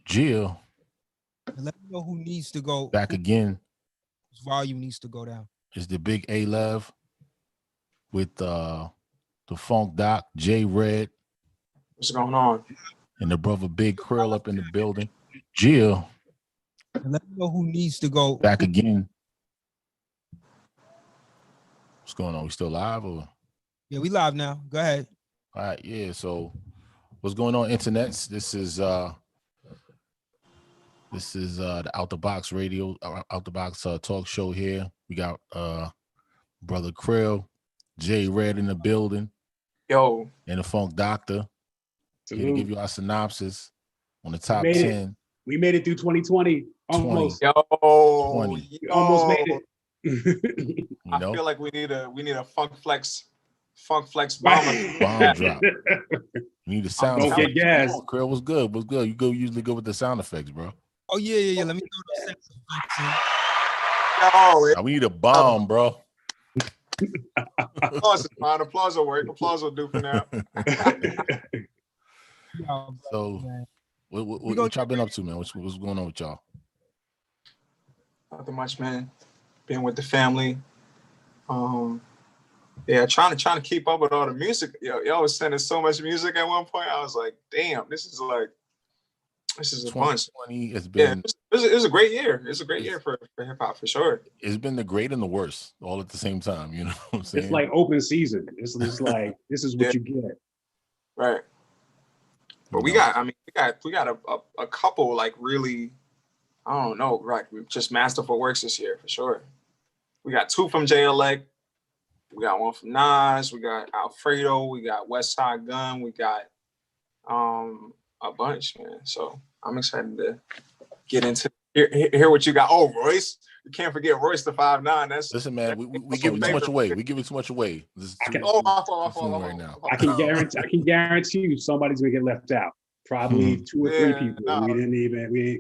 Jill. Let me know who needs to go. Back again. Whose volume needs to go down. It's the big A-Lev with the Funk Doc, J Red. What's going on? And the brother Big Cril up in the building. Jill. Let me know who needs to go. Back again. What's going on? We still live or? Yeah, we live now. Go ahead. All right, yeah. So what's going on, internets? This is the Out the Box Radio, Out the Box talk show here. We got brother Cril, J Red in the building. Yo. And the Funk Doctor. Here to give you our synopsis on the top 10. We made it through 2020. Almost. 20. We almost made it. I feel like we need a Funk Flex bomb drop. You need the sound effects. Don't get gas. Cril was good. You usually go with the sound effects, bro. Oh yeah. Let me throw the sound effects in. We need a bomb, bro. Applause is fine. Applause will work. Applause will do for now. So, what y'all been up to, man? What's going on with y'all? Nothing much, man. Being with the family. Yeah, trying to keep up with all the music. Y'all was sending so much music at one point. I was like, damn, this is a bunch. It's been it was a great year. It's a great year for hip hop for sure. It's been the great and the worst all at the same time. You know what I'm saying? It's like open season. It's like this is what you get. Right. But we got a couple like really, I don't know, right? Just masterful works this year for sure. We got 2 from JLX. We got 1 from Nas. We got Alfredo. We got West Side Gun. We got a bunch, man. So I'm excited to get into hear what you got. Oh, Royce. You can't forget Royce the 5'9". Listen, man. We give too much away. We give it too much away. This is right now. I can guarantee you somebody's gonna get left out. Probably 2 or 3 people. No. We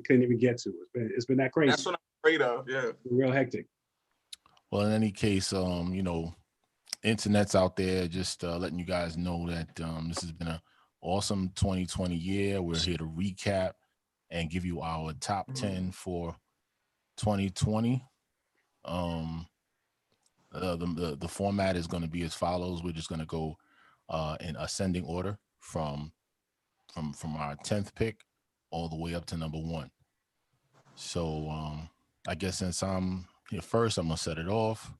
couldn't even get to. It's been that crazy. That's what I'm afraid of. Yeah. Real hectic. Well, in any case, internet's out there, just letting you guys know that this has been an awesome 2020 year. We're here to recap and give you our top 10 for 2020. The format is going to be as follows. We're just going to go in ascending order from our 10th pick all the way up to number 1. So I guess since I'm here first, I'm gonna set it off.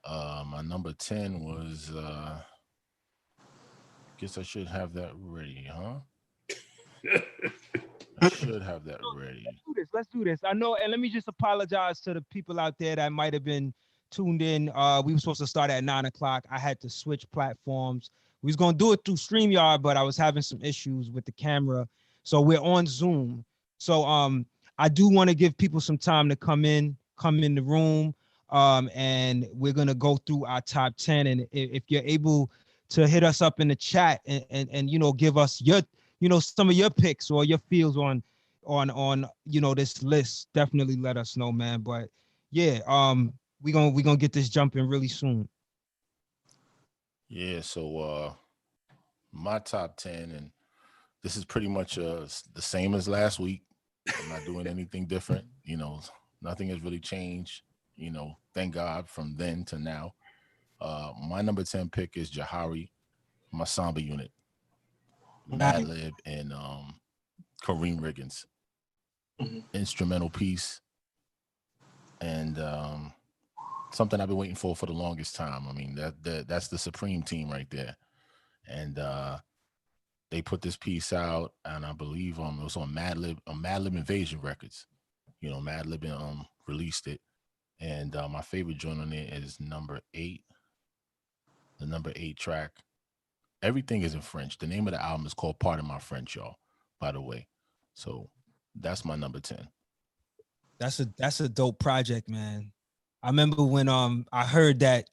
My number 10 was guess I should have that ready, huh? I should have that ready. Let's do this. I know, and let me just apologize to the people out there that might have been tuned in. We were supposed to start at 9:00. I had to switch platforms. We was gonna do it through StreamYard, but I was having some issues with the camera. So we're on Zoom. So I do want to give people some time to come in the room. And we're gonna go through our top 10. And if you're able to hit us up in the chat and give us your some of your picks or your feels on this list, definitely let us know, man. But yeah, we're gonna get this jumping really soon. Yeah, so my top 10, and this is pretty much the same as last week. I'm not doing anything different. Nothing has really changed. Thank God from then to now. My number 10 pick is Jahari, my Samba unit, Madlib, and Kareem Riggins. Instrumental piece, and something I've been waiting for the longest time. I mean, that's the Supreme team right there, and they put this piece out, and I believe it was on Madlib Invasion Records. Madlib released it, and my favorite joint on it is number 8. The number 8 track. Everything is in French. The name of the album is called Pardon My French, y'all, by the way. So that's my number 10. That's a dope project, man. I remember when I heard that,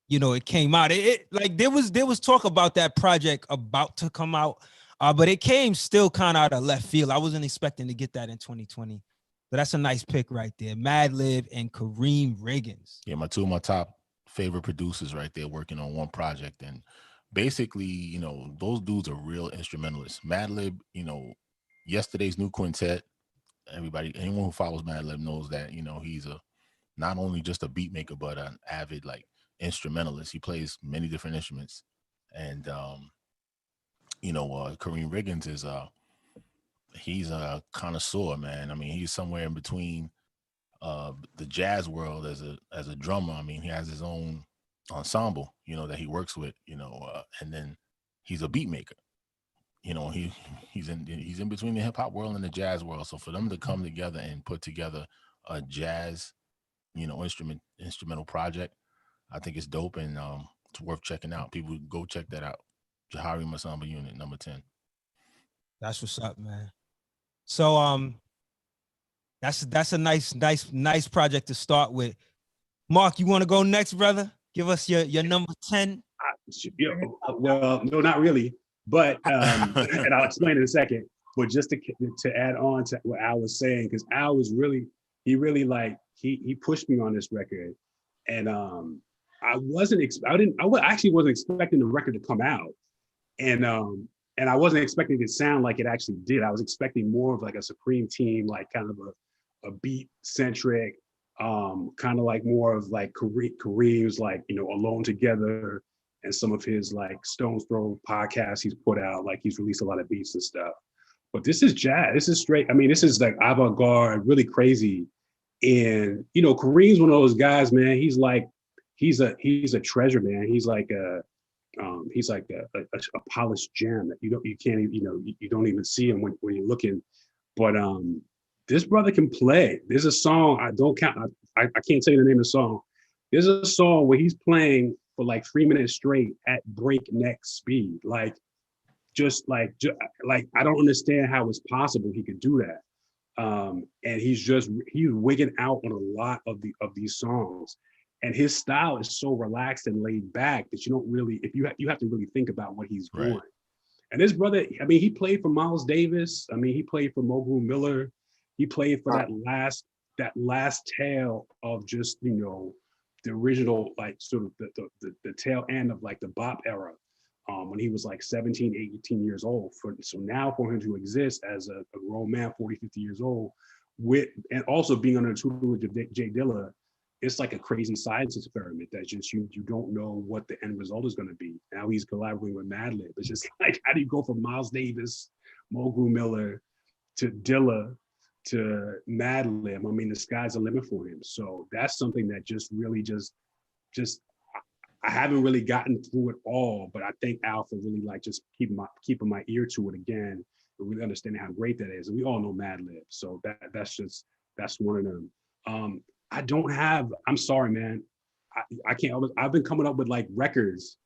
it came out. It like there was talk about that project about to come out, but it came still kind of out of left field. I wasn't expecting to get that in 2020. But that's a nice pick right there. Madlib and Kareem Riggins. Yeah, two of my top favorite producers right there working on one project. And basically, you know, those dudes are real instrumentalists. Madlib, you know, yesterday's new quintet. Anyone who follows Madlib knows that, you know, he's not only just a beat maker, but an avid like instrumentalist. He plays many different instruments, and you know, Kareem Riggins is he's a connoisseur, man. I mean, he's somewhere in between the jazz world as a drummer. I mean, he has his own ensemble, you know, that he works with, you know, and then he's a beat maker. You know, he's in between the hip hop world and the jazz world. So for them to come together and put together a jazz, you know, instrumental project, I think it's dope, and it's worth checking out. People go check that out. Jahari Masamba Unit number 10. That's what's up, man. So that's a nice project to start with. Mark, you want to go next, brother? Give us your number 10. Well, no, not really. But and I'll explain in a second. But just to add on to what Al was saying, because Al was really he pushed me on this record, and I actually wasn't expecting the record to come out, and I wasn't expecting it to sound like it actually did. I was expecting more of like a Supreme Team, like kind of a beat centric, kind of like more of like Kareem's, like, you know, Alone Together, and some of his like Stone's Throw podcasts he's put out. Like, he's released a lot of beats and stuff. But this is jazz. This is straight. I mean, this is like avant-garde, really crazy. And, you know, Kareem's one of those guys, man. He's a treasure, man. He's like a polished gem that you can't even, you don't even see him when you're looking. But this brother can play. There's a song, I can't tell you the name of the song. There's a song where he's playing for like 3 minutes straight at breakneck speed. Like I don't understand how it's possible he could do that. And he's wigging out on a lot of these songs. And his style is so relaxed and laid back that you don't really, you have to really think about what he's doing. Right. And this brother, I mean, he played for Miles Davis. I mean, he played for Mogu Miller. He played for that last tail of just, you know, the original, like sort of the tail end of like the bop era, when he was like 17, 18 years old. So now for him to exist as a grown man, 40, 50 years old, and also being under the tutelage of Jay Dilla, it's like a crazy science experiment that just you don't know what the end result is going to be. Now he's collaborating with Madlib. It's just like, how do you go from Miles Davis, Mogu Miller, to Dilla, to Madlib? I mean, the sky's the limit for him. So that's something that just really just I haven't really gotten through it all, but I think Alpha really like just keeping my ear to it again and really understanding how great that is. And we all know Madlib, so that's one of them. I'm sorry, man. I can't. I've been coming up with like records,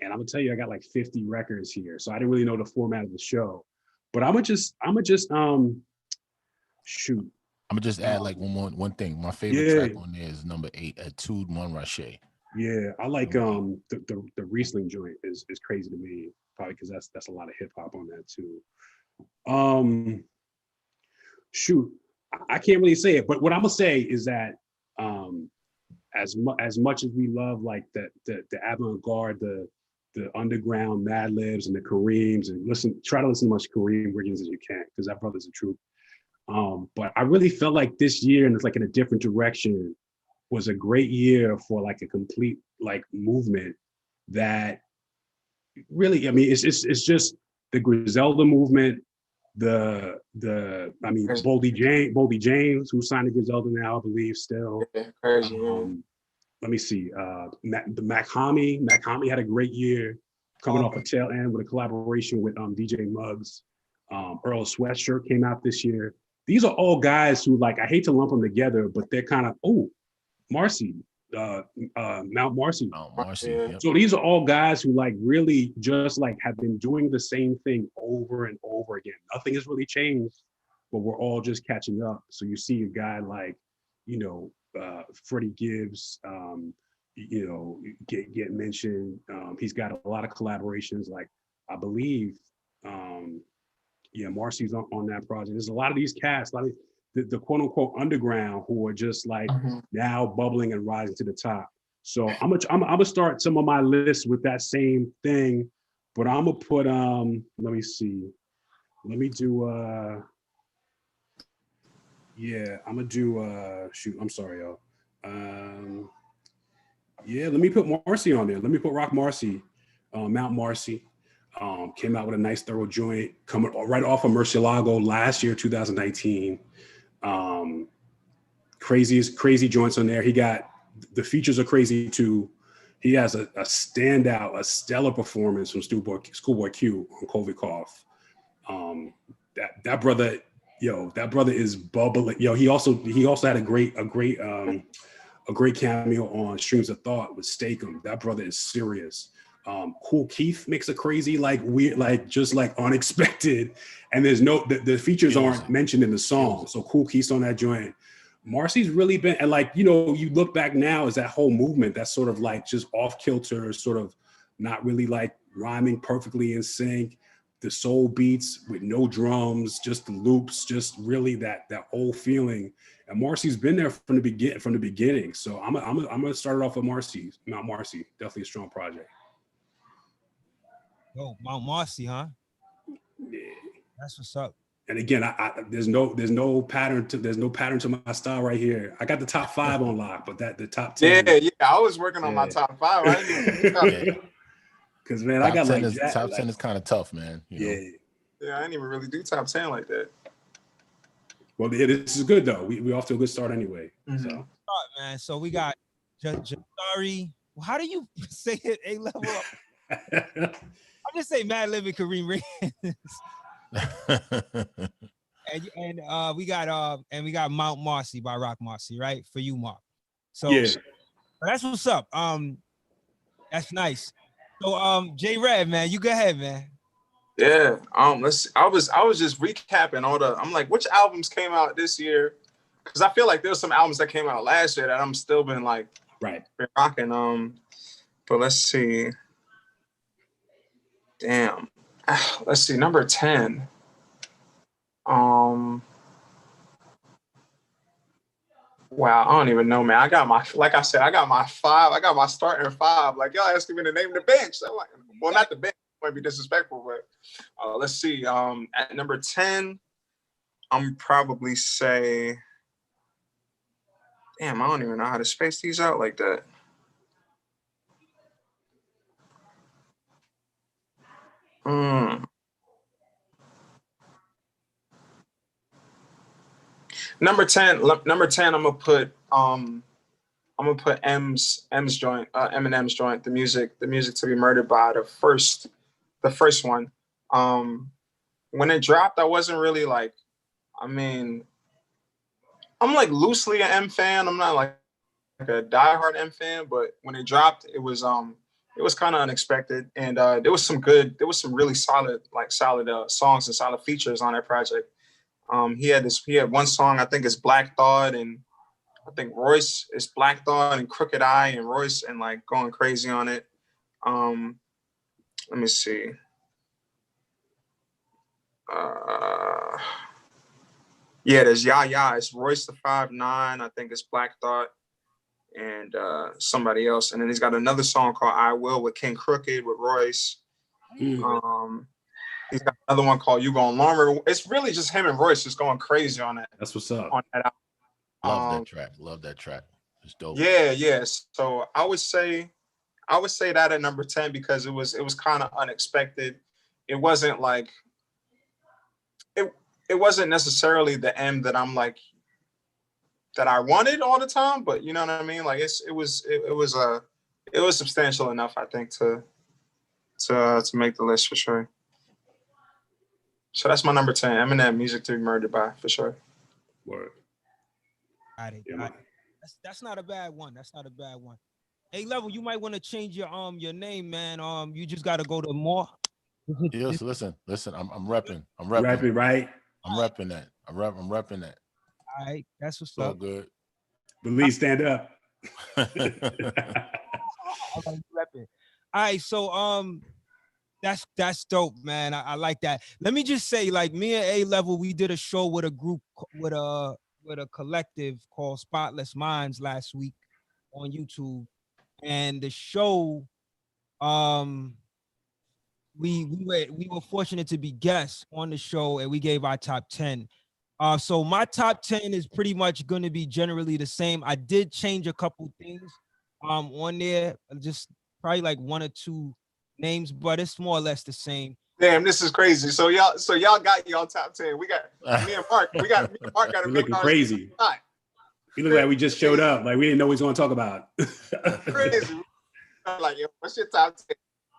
and I'm gonna tell you, I got like 50 records here, so I didn't really know the format of the show. But I'm gonna just shoot. I'm gonna just add like one thing. My favorite track on there is number 8, Etude Mon Rache. Yeah, I like the Riesling joint is crazy to me, probably because that's a lot of hip hop on that too. Shoot, I can't really say it, but what I'm gonna say is that as much as we love like the avant-garde, the underground Madlibs and the Kareems, and try to listen to as much Kareem Riggins as you can, because that brother's a truth. But I really felt like this year, and it's like in a different direction, was a great year for like a complete like movement that really, I mean, it's just the Griselda movement, Boldy James, who signed to Griselda now, I believe, still. Yeah, crazy. Let me see. The Mach-Hommy had a great year, coming off a tail end with a collaboration with DJ Muggs. Earl Sweatshirt came out this year. These are all guys who, like, I hate to lump them together, but they're kind of, Marcy, Mount Marcy. Yeah. So these are all guys who like really just like have been doing the same thing over and over again. Nothing has really changed, but we're all just catching up. So you see a guy like, Freddie Gibbs, get mentioned. He's got a lot of collaborations. Like, I believe, Marcy's on that project. There's a lot of these cats, a lot of the quote unquote underground who are just like now bubbling and rising to the top. So I'm gonna start some of my lists with that same thing, but I'm gonna put let me see. Let me do yeah, I'm gonna do shoot, I'm sorry, y'all. Yeah, let me put Marcy on there. Let me put Rock Marcy, Mount Marcy. Came out with a nice thorough joint coming right off of Murcielago last year, 2019. Crazy joints on there. He got the features are crazy too. He has a standout, a stellar performance from Schoolboy Q on COVID Cough. That brother, that brother is bubbling. He also had a great cameo on Streams of Thought with Stakem. That brother is serious. Cool Keith makes a crazy, like weird, like just like unexpected, and there's no the features aren't mentioned in the song. So Cool Keith's on that joint. Marcy's really been, and like, you look back now, is that whole movement that's sort of like just off kilter, sort of not really like rhyming perfectly in sync. The soul beats with no drums, just the loops, just really that old feeling. And Marcy's been there from the beginning. So I'm gonna start it off with Mount Marcy, definitely a strong project. Yo, Mount Marcy, huh? Yeah. That's what's up. And again, there's no pattern to my style right here. I got the top 5 on lock, but the top 10. Yeah. I was working on my top 5. I didn't even Because man, I got 10 like top 10 is kind of tough, man. You know? Yeah, I didn't even really do top 10 like that. Well, yeah, this is good though. We off to a good start anyway. Mm-hmm. So, man. So we got Jatari. How do you say it? A level. I just say Mad Living Kareem Reigns. and we got Mount Marcy by Rock Marcy, right? For you, Mark. So yeah, that's what's up. That's nice. So J Red, man, you go ahead, man. Yeah. I was just recapping I'm like, which albums came out this year? Because I feel like there's some albums that came out last year that I'm still been like been rocking. But let's see. Damn. Let's see, number 10. Wow, I don't even know, man. I got my 5. I got my starting 5. Like, y'all asking me to name the bench. I'm like, well, not the bench. Might be disrespectful, but let's see. At number 10, I'm probably say, damn, I don't even know how to space these out like that. Number 10, I'm gonna put M's joint, Eminem's joint, the music to be murdered by, the first one. When it dropped, I wasn't really like, I'm like loosely an M fan. I'm not like a diehard M fan, but when it dropped, it was kind of unexpected, and there was some really solid songs and solid features on that project. He had one song, I think it's Black Thought, and I think Royce is Black Thought and Crooked Eye, and Royce and like going crazy on it. Let me see. Yeah, there's Ya. It's Royce the 5'9". I think it's Black Thought and somebody else. And then he's got another song called I Will with King Crooked with Royce. He's got another one called You Gon' Longer. It's really just him and Royce just going crazy on that. That's what's up. On that album. Love that track. It's dope. Yeah. So I would say that at number 10 because it was kind of unexpected. It wasn't like it wasn't necessarily the M that I'm like that I wanted all the time, but you know what I mean? Like it was substantial enough, I think, to make the list for sure. So that's my number 10. Eminem, music to be murdered by, for sure. Word. Got it. That's not a bad one. A level, you might want to change your name, man. You just got to go to more. Yes, listen. I'm repping. Rapping, right? I'm repping that. I'm repping that. All right, that's what's so up. Good. Believe, stand up. All right, so that's dope, man. I like that. Let me just say, like, me and A Level, we did a show with a group with a collective called Spotless Minds last week on YouTube, and the show, we were fortunate to be guests on the show, and we gave our top 10. So my top 10 is pretty much going to be generally the same. I did change a couple things on there, just probably like one or two names, but it's more or less the same. Damn, this is crazy. So y'all got y'all top 10. We got me and Mark. Me and Mark got to We're make looking ours. crazy. We look like we just showed up. Like we didn't know what we was going to talk about. Crazy. Like, yo, what's your top 10?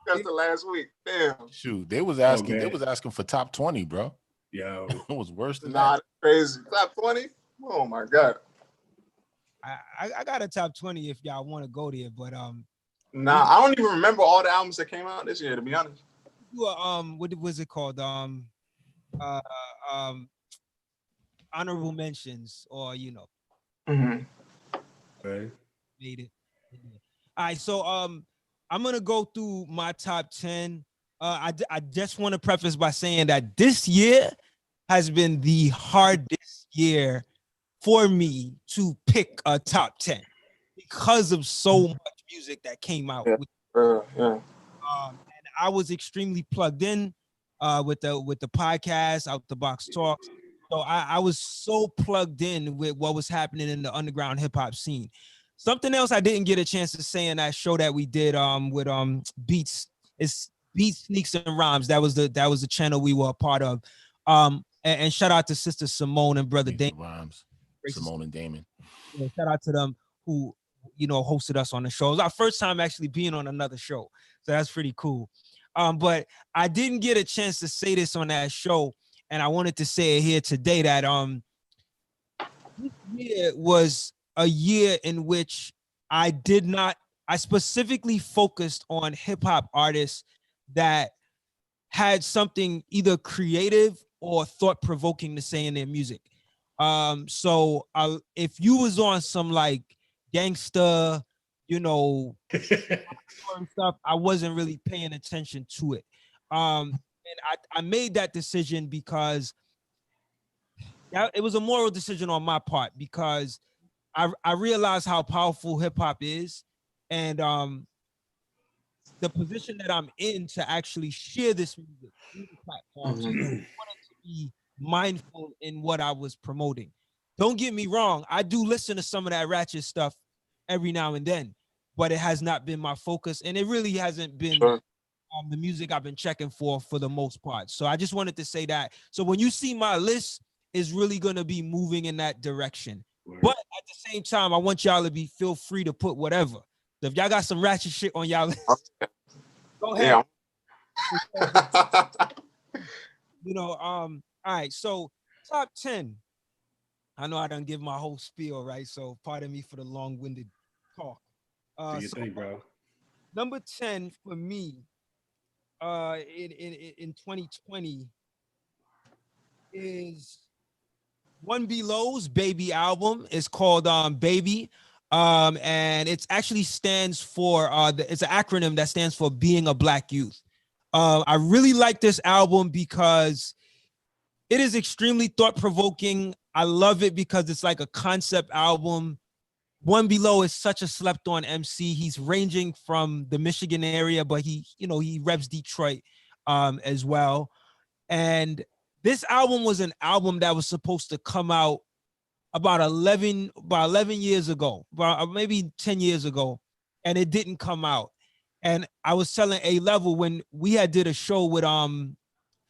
Just the last week. Damn. Shoot, they was asking. They was asking for top 20, bro. Yo, It was worse than Nah, that. crazy. Top 20? Oh my God. I got a top 20 if y'all want to go there, but Nah, I don't even remember all the albums that came out this year, to be honest. What was it called? Honorable mentions, or Mm-hmm. okay. made it. All right, so I'm gonna go through my top 10. I just want to preface by saying that this year has been the hardest year for me to pick a top 10 because of so much music that came out. Yeah. And I was extremely plugged in with the podcast, Out the Box Talks. So I was so plugged in with what was happening in the underground hip hop scene. Something else I didn't get a chance to say in that show that we did with Beats, it's Beats, Sneaks, and Rhymes. That was the channel we were a part of. And shout out to Sister Simone and Brother Damon. Rhymes, Simone and Damon. Yeah, shout out to them who hosted us on the show. It was our first time actually being on another show, so that's pretty cool. But I didn't get a chance to say this on that show, and I wanted to say it here today that this year was a year in which I specifically focused on hip hop artists that had something either creative or thought provoking to say in their music. So if you was on some like gangster, stuff, I wasn't really paying attention to it. And I made that decision because it was a moral decision on my part, because I realized how powerful hip hop is, and the position that I'm in to actually share this music through the platforms. Mm-hmm. I wanted to be mindful in what I was promoting. Don't get me wrong, I do listen to some of that ratchet stuff every now and then, but it has not been my focus, and it really hasn't been the music I've been checking for the most part. So I just wanted to say that. So when you see my list, is really going to be moving in that direction. But at the same time, I want y'all to feel free to put whatever. So if y'all got some ratchet shit on y'all list, go ahead. Yeah. All right. So top 10. I know I done give my whole spiel, right? So pardon me for the long-winded talk. Do you think, bro? Number 10 for me, in 2020 is One Below's Baby album. It's called Baby. And it actually stands for it's an acronym that stands for Being a Black Youth. I really like this album because it is extremely thought-provoking. I love it because it's like a concept album. One Below is such a slept-on MC. He's ranging from the Michigan area, but he reps Detroit as well. And this album was an album that was supposed to come out about 11 years ago, maybe 10 years ago, and it didn't come out. And I was telling A-Level when we had did a show with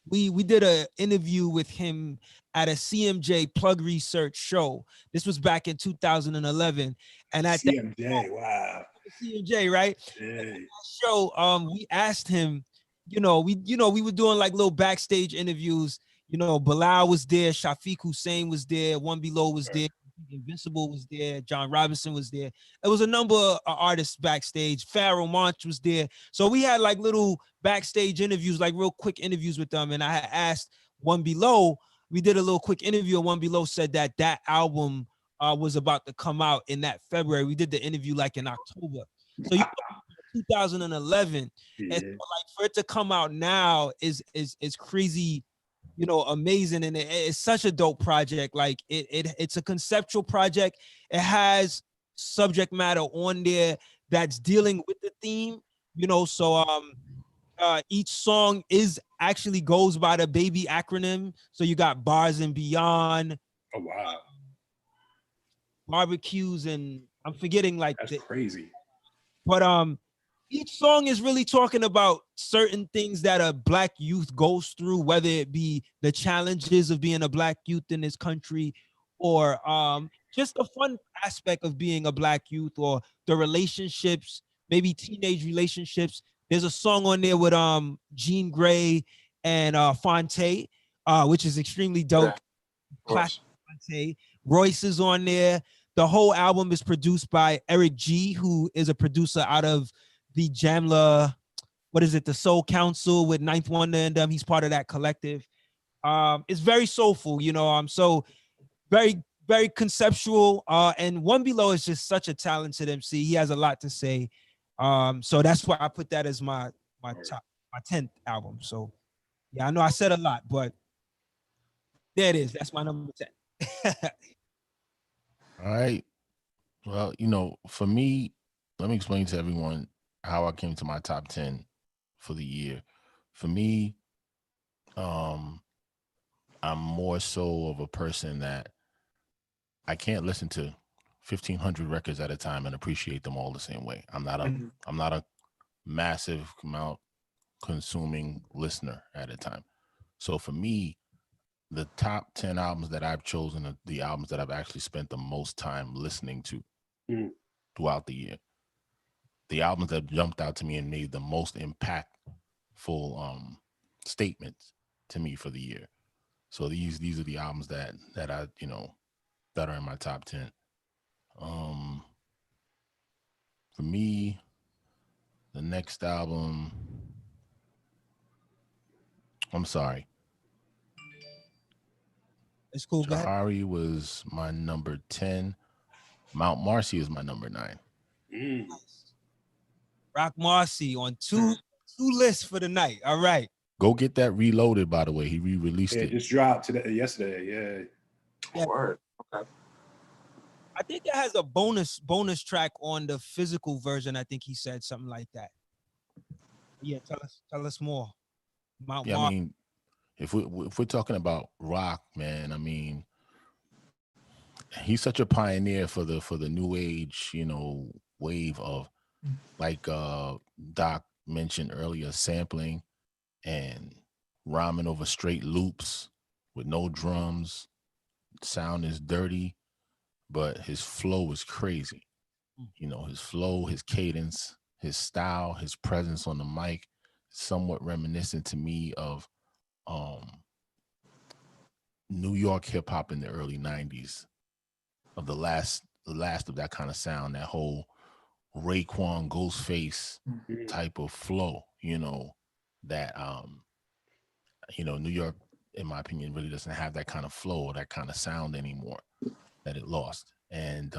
we did an interview with him at a CMJ Plug Research show. This was back in 2011, and at CMJ, wow, CMJ, right? yeah. Show, we asked him, we were doing like little backstage interviews. Bilal was there, Shafiq Hussein was there, One Below was there, Invincible was there, John Robinson was there. There was a number of artists backstage. Pharaoh Monch was there. So we had like little backstage interviews, like real quick interviews with them. And I had asked One Below, we did a little quick interview, and One Below said that album was about to come out in that February. We did the interview like in October. So 2011, Yeah. and so, like, for it to come out now is crazy, amazing, and it's such a dope project. Like it's a conceptual project. It has subject matter on there that's dealing with the theme, you know. So each song is actually goes by the baby acronym. So you got Bars and Beyond, Oh wow, barbecues, and I'm forgetting like that's crazy. but each song is really talking about certain things that a black youth goes through, whether it be the challenges of being a black youth in this country, or just the fun aspect of being a black youth, or the relationships, maybe teenage relationships. There's a song on there with Jean Grey and Fonte, which is extremely dope. Yeah, of Classic course. Fonte. Royce is on there. The whole album is produced by Eric G, who is a producer out of the Jamla, what is it, the Soul Council with Ninth Wonder and them. He's part of that collective. It's very soulful, you know. So very, very conceptual. And One Below is just such a talented MC. He has a lot to say. So that's why I put that as my top, my 10th album. So yeah, I know I said a lot, but there it is. That's my number 10. All right. Well, you know, for me, let me explain to everyone how I came to my top 10 for the year. For me, I'm more so of a person that I can't listen to 1,500 records at a time and appreciate them all the same way. I'm not a massive amount consuming listener at a time. So for me, the top 10 albums that I've chosen are the albums that I've actually spent the most time listening to throughout the year. The albums that jumped out to me and made the most impactful statements to me for the year. So these are the albums that I, you know, that are in my top 10. For me, the next album, I'm sorry. It's cool, guys. Jahari was my number 10. Mount Marcy is my number 9. Rock Marcy on two lists for the night. All right. Go get that reloaded, by the way. He re-released it. It just dropped yesterday. Yeah. Word. Okay. I think it has a bonus track on the physical version. I think he said something like that. Yeah, tell us more. Mount Yeah, I Marcy. mean, if we're talking about rock, man, I mean, he's such a pioneer for the new age, you know, wave of, like Doc mentioned earlier, sampling and rhyming over straight loops with no drums. Sound is dirty, but his flow is crazy. You know, his flow, his cadence, his style, his presence on the mic, somewhat reminiscent to me of New York hip hop in the early 90s, of the last of that kind of sound, that whole Raekwon Ghostface type of flow, you know, that you know, New York, in my opinion, really doesn't have that kind of flow or that kind of sound anymore, that it lost. And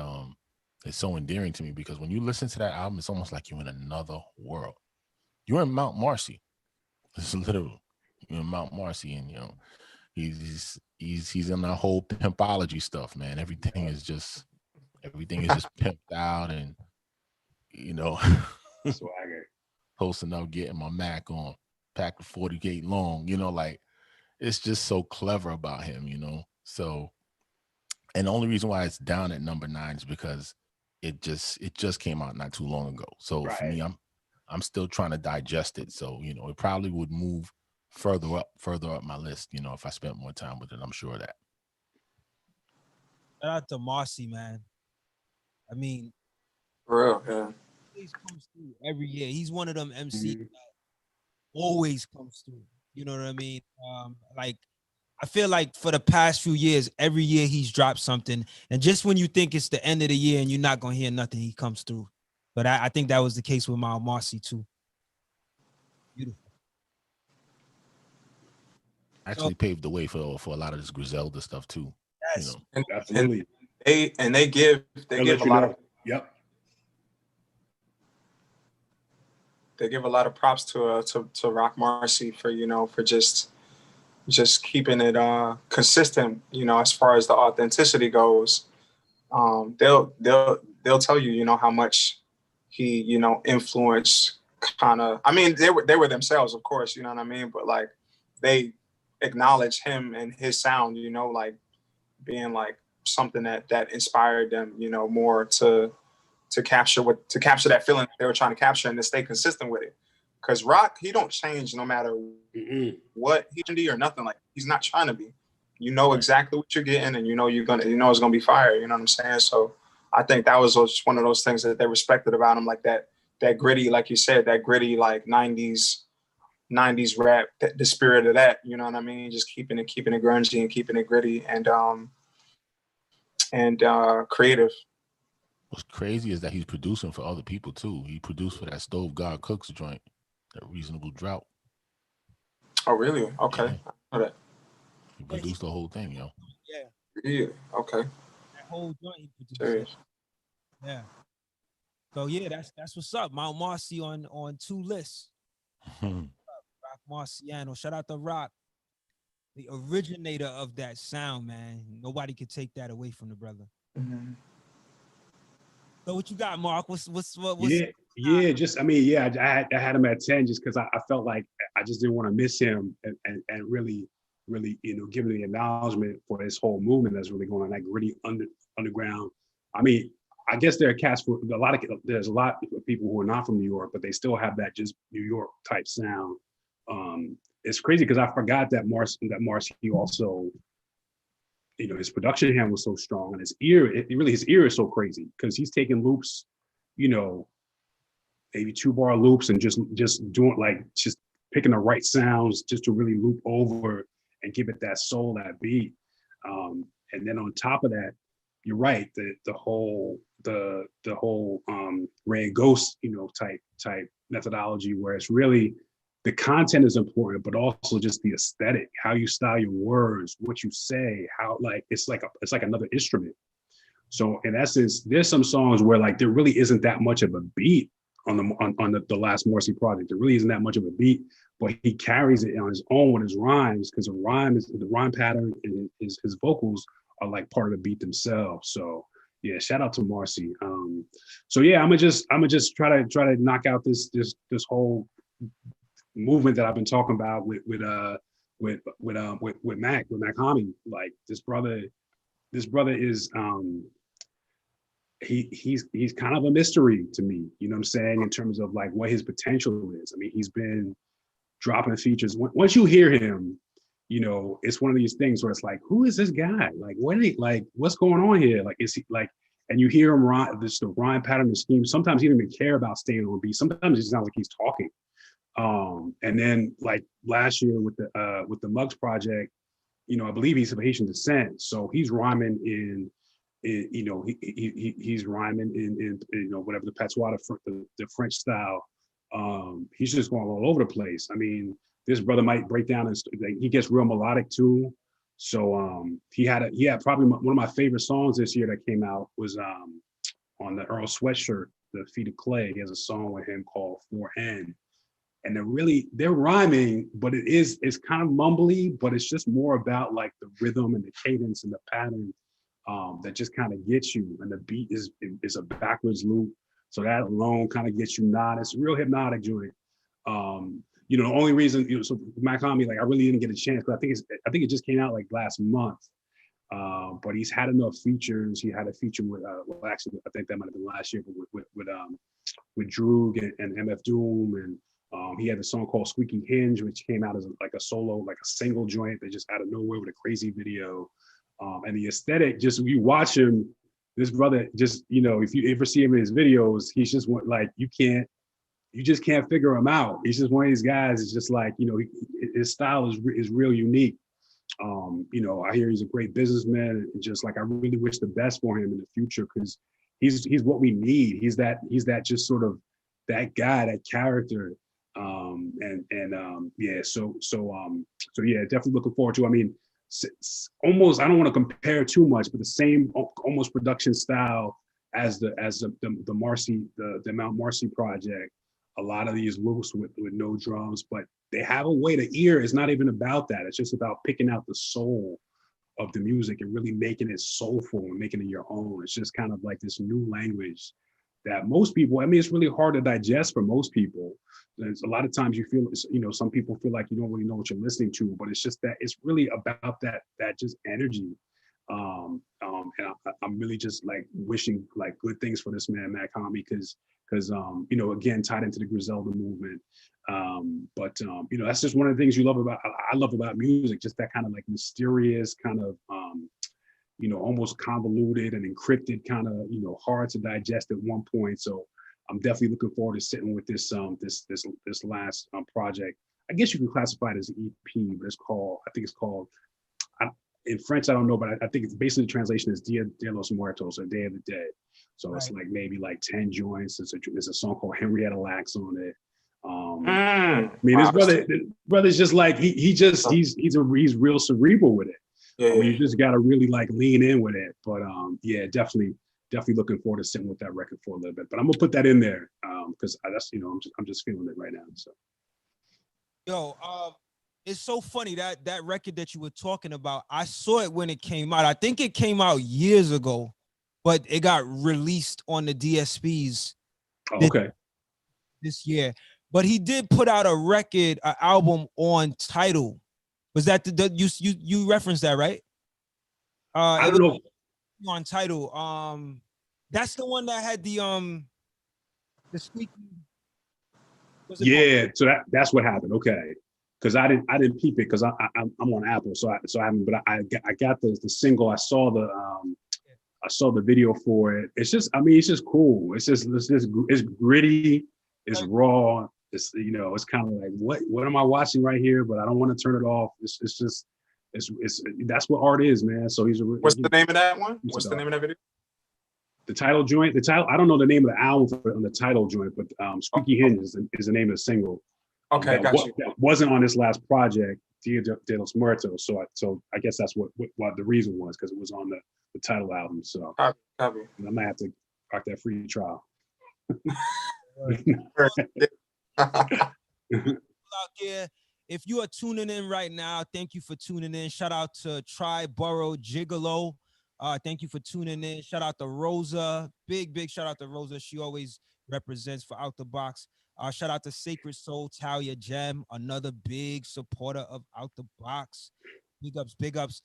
it's so endearing to me because when you listen to that album, it's almost like you're in another world. You're in Mount Marcy. It's literal. You're in Mount Marcy, and you know, he's in that whole pimpology stuff, man. Everything is just pimped out, and you know, Swagger. posting up, getting my Mac on, pack of 40 gate long, you know, like it's just so clever about him, you know. So, and the only reason why it's down at number 9 is because it just came out not too long ago. So for me, I'm still trying to digest it. So, you know, it probably would move further up my list, you know, if I spent more time with it. I'm sure of that. Shout out to Marcy, man. I mean, For real, yeah. He comes through every year. He's one of them MCs that always comes through. You know what I mean? Like, I feel like for the past few years, every year he's dropped something. And just when you think it's the end of the year and you're not going to hear nothing, he comes through. But I think that was the case with Mount Marcy, too. Beautiful. Actually paved the way for a lot of this Griselda stuff, too. Yes. You know? Absolutely. And they give a lot of They give a lot of props to Rock Marcy for, you know, for just keeping it consistent, you know, as far as the authenticity goes. They'll tell you, you know, how much he influenced kind of. I mean, they were themselves, of course, you know what I mean. But like they acknowledge him and his sound, like being like something that inspired them, more to capture that feeling they were trying to capture and to stay consistent with it. Because Rock, he don't change no matter what he can do or nothing. Like he's not trying to be. You know exactly what you're getting, and it's gonna be fire. You know what I'm saying? So I think that was just one of those things that they respected about him, like that gritty, like you said, that gritty like '90s rap, the spirit of that. You know what I mean? Just keeping it grungy and keeping it gritty and creative. What's crazy is that he's producing for other people too. He produced for that Stove God Cooks joint, that Reasonable Drought. Oh, really? Okay. Yeah. I know that. He produced the whole thing, yo. Yeah. Okay. That whole joint he produced. Serious. Yeah. So yeah, that's what's up. Mount Marcy on 2 lists. Rock Marciano. Shout out to Rock, the originator of that sound, man. Nobody could take that away from the brother. Mm-hmm. So what you got, Mark? What's Yeah, just I had him at 10 just because I felt like I just didn't want to miss him and really give him the acknowledgement for this whole movement that's really going on, that gritty underground. I mean, I guess there are cats for there's a lot of people who are not from New York, but they still have that just New York type sound. It's crazy because I forgot that Marcy also, his production hand was so strong, and his ear is so crazy because he's taking loops, maybe 2-bar loops and just doing just picking the right sounds just to really loop over and give it that soul, that beat. And then on top of that, you're right, the whole Ray and Ghost, type methodology where it's really the content is important, but also just the aesthetic, how you style your words, what you say, how it's like another instrument. So in essence, there's some songs where there really isn't that much of a beat on the last Morrissey project. There really isn't that much of a beat, but he carries it on his own with his rhymes, because the rhyme pattern and his vocals are like part of the beat themselves. So yeah, shout out to Marcy. So yeah, I'm gonna just try to knock out this whole movement that I've been talking about with Mach-Hommy. Like this brother is he's kind of a mystery to me, you know what I'm saying, in terms of what his potential is. I mean, he's been dropping features. Once you hear him, it's one of these things where it's like, who is this guy? What's going on here? Is he and you hear him the rhyme pattern, the scheme. Sometimes he don't even care about staying on beat. Sometimes it sounds like he's talking. And then last year with the Muggs project, I believe he's of Haitian descent, so he's rhyming he's rhyming in whatever the patois, the French style. He's just going all over the place. I mean, this brother might break down and he gets real melodic too. So he had probably one of my favorite songs this year that came out was on the Earl Sweatshirt, The Feet of Clay. He has a song with him called 4N. And they're rhyming, but it's kind of mumbly, but it's just more about the rhythm and the cadence and the pattern that just kind of gets you. And the beat is a backwards loop, so that alone kind of gets you nodded. It's a real hypnotic joint. The only reason, so Mach-Hommy, I really didn't get a chance, but I think it just came out last month. But he's had enough features. He had a feature with actually I think that might have been last year, but with Droog and MF Doom, and he had a song called Squeaky Hinge, which came out as a solo, a single joint that just out of nowhere with a crazy video. And the aesthetic, just you watch him, this brother just, if you ever see him in his videos, he's just you just can't figure him out. He's just one of these guys. It's just his style is real unique. I hear he's a great businessman, and just I really wish the best for him in the future, because he's what we need. He's that just sort of that guy, that character. So yeah, definitely looking forward to. I mean, almost, I don't want to compare too much, but the same almost production style as the Mount Marcy project. A lot of these loops with no drums, but they have a way. The ear is not even about that. It's just about picking out the soul of the music and really making it soulful and making it your own. It's just kind of this new language that most people, I mean, it's really hard to digest for most people. There's a lot of times you feel, you know, some people feel like you don't really know what you're listening to, but it's just that it's really about that just energy. And I'm really just like wishing like good things for this man, Mach-Hommy, because you know, again, tied into the Griselda movement. You know, that's just one of the things you love about, I love about music, just that kind of like mysterious kind of, you know, almost convoluted and encrypted kind of, you know, hard to digest at one point. So I'm definitely looking forward to sitting with this this last project. I guess you can classify it as an EP, but it's called, I think it's called, in French, I don't know, but I think it's basically the translation is Dia de los Muertos, or Day of the Dead. So it's like maybe like 10 joints. There's a song called Henrietta Lacks on it. I mean, this brother's just like he's real cerebral with it. Yeah. You just gotta really like lean in with it. But yeah, definitely looking forward to sitting with that record for a little bit. But I'm gonna put that in there because that's, you know, I'm just feeling it right now. So Yo, it's so funny that record that you were talking about, I saw it when it came out. I think it came out years ago, but it got released on the DSPs this year. But he did put out a record, an album on Tidal. Was that you referenced that, right? I don't know. On Tidal. That's the one that had the squeaky. Yeah, so that's what happened. Okay. Because I didn't peep it because I'm on Apple, so I haven't. But I got the single. I saw the video for it. It's just, I mean, it's just cool. It's gritty. It's raw. It's, you know, it's kind of like what am I watching right here? But I don't want to turn it off. It's just that's what art is, man. So What's the name of that one? What's the name of that video? The title joint. I don't know the name of the album on the title joint, but Squeaky Hinge is the name of the single. Okay, got you. That wasn't on this last project, Dia de los Muertos. So I guess that's what the reason was, because it was on the title album. So copy. I might have to rock that free trial. Out there, if you are tuning in right now, thank you for tuning in. Shout out to Tri-Borough Gigolo. Thank you for tuning in. Shout out to Rosa. Big shout out to Rosa. She always represents for Out the Box. Shout out to Sacred Soul Talia Gem, another big supporter of Out the Box. Big ups.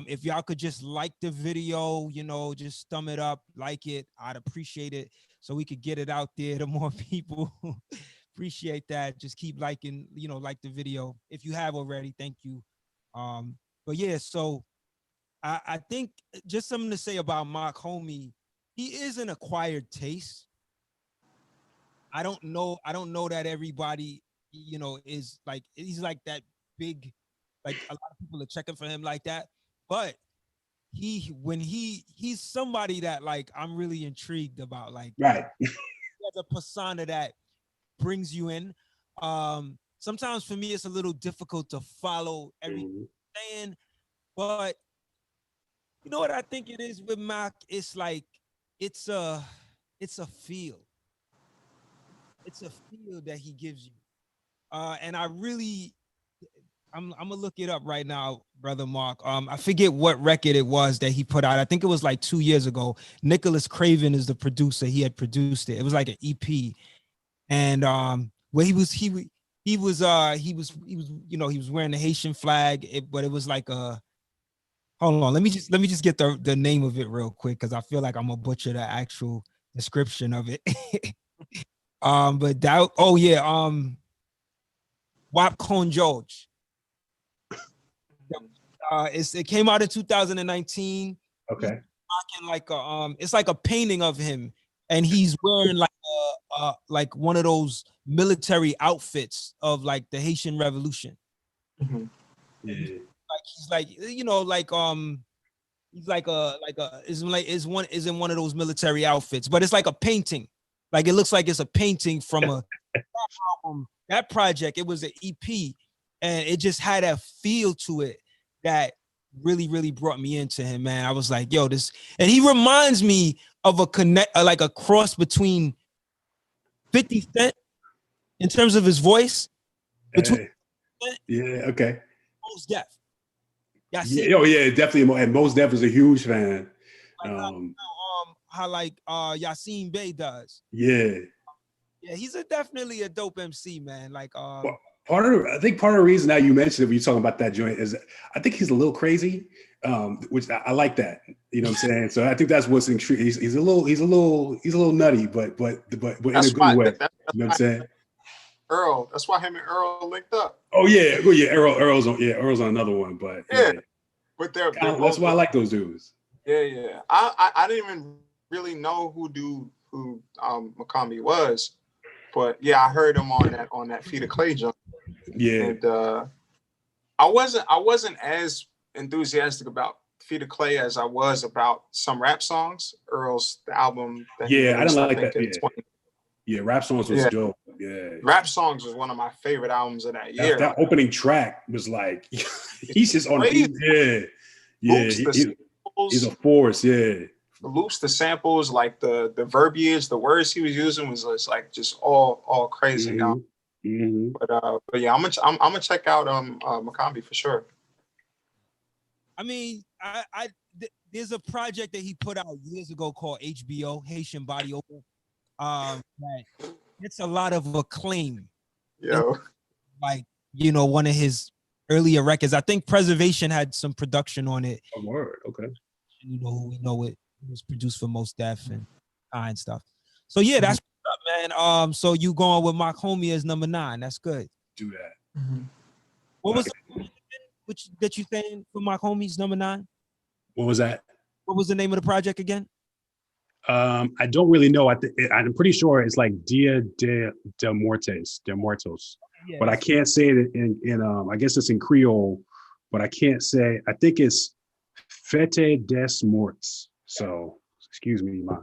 If y'all could just like the video, you know, just thumb it up, like it, I'd appreciate it, so we could get it out there to more people. Appreciate that. Just keep liking, you know, like the video. If you have already, thank you. But yeah, so I think just something to say about Mach-Hommy. He is an acquired taste. I don't know that everybody, you know, is like, he's like that big, like a lot of people are checking for him like that. But he's somebody that like I'm really intrigued about. Like, right. He has a persona that brings you in. Sometimes for me it's a little difficult to follow everything he's saying, but you know what I think it is with Mach? It's like it's a feel. It's a feel that he gives you. And I'm gonna look it up right now, brother Mark. I forget what record it was that he put out. I think it was like 2 years ago. Nicholas Craven is the producer. He had produced it. It was like an EP. And where he was, you know, he was wearing the Haitian flag, but it was like a, hold on, let me just get the name of it real quick, because I feel like I'm gonna butcher the actual description of it. But that, oh yeah, Wap Con George. It came out in 2019. Okay. He's rocking like a it's like a painting of him, and he's wearing like one of those military outfits of like the Haitian Revolution. Mm-hmm. Yeah. Like he's like, you know, like he's like is in one of those military outfits, but it's like a painting. Like it looks like it's a painting from a album. That project, it was an EP, and it just had a feel to it that really brought me into him, man. I was like, yo, this, and he reminds me of like a cross between 50 Cent in terms of his voice. Between yeah, okay. Mos Def. Yeah, oh yeah, definitely. And Mos Def is a huge fan. Like, how like Yassine Bey does. Yeah. Yeah, he's definitely a dope MC, man. Like Well, I think part of the reason now you mentioned it when you're talking about that joint is I think he's a little crazy, which I like that. You know what I'm saying? So I think that's what's intriguing. He's a little nutty, but in a good way. You know what I'm saying? Earl. That's why him and Earl linked up. Oh yeah, well, yeah. Earl's on another one, but yeah. But they're That's why I like those dudes. Yeah. I didn't even really know who Mach-Hommy was, but yeah, I heard him on that Feet of Clay jump. Yeah. And I wasn't as enthusiastic about Feet of Clay as I was about some rap songs. Earl's the album that he I released, didn't like that. Yeah. Yeah, Rap Songs was dope. Yeah. Rap Songs was one of my favorite albums of that year. That opening track was like he's just on crazy. the beat. He's a force, yeah. The loops, the samples, like the verbiage, the words he was using was just all crazy. Mm-hmm. But yeah, I'm gonna check out Mach-Hommy for sure. I mean, there's a project that he put out years ago called HBO, Haitian Body Open. That it's a lot of acclaim. Yo. Like, one of his earlier records. I think Preservation had some production on it. Oh, word, okay. We know it was produced for Mos Def and stuff. So yeah, that's what's up, man. So you going with Mach-Hommy as number 9. That's good. Do that. What was that you saying for Mach-Hommy's number 9? What was that? What was the name of the project again? I don't really know. I'm pretty sure it's like Dia de Muertos. Yeah, but I can't say it in I guess it's in Creole, but I can't say. I think it's Fete des Morts. So excuse me, my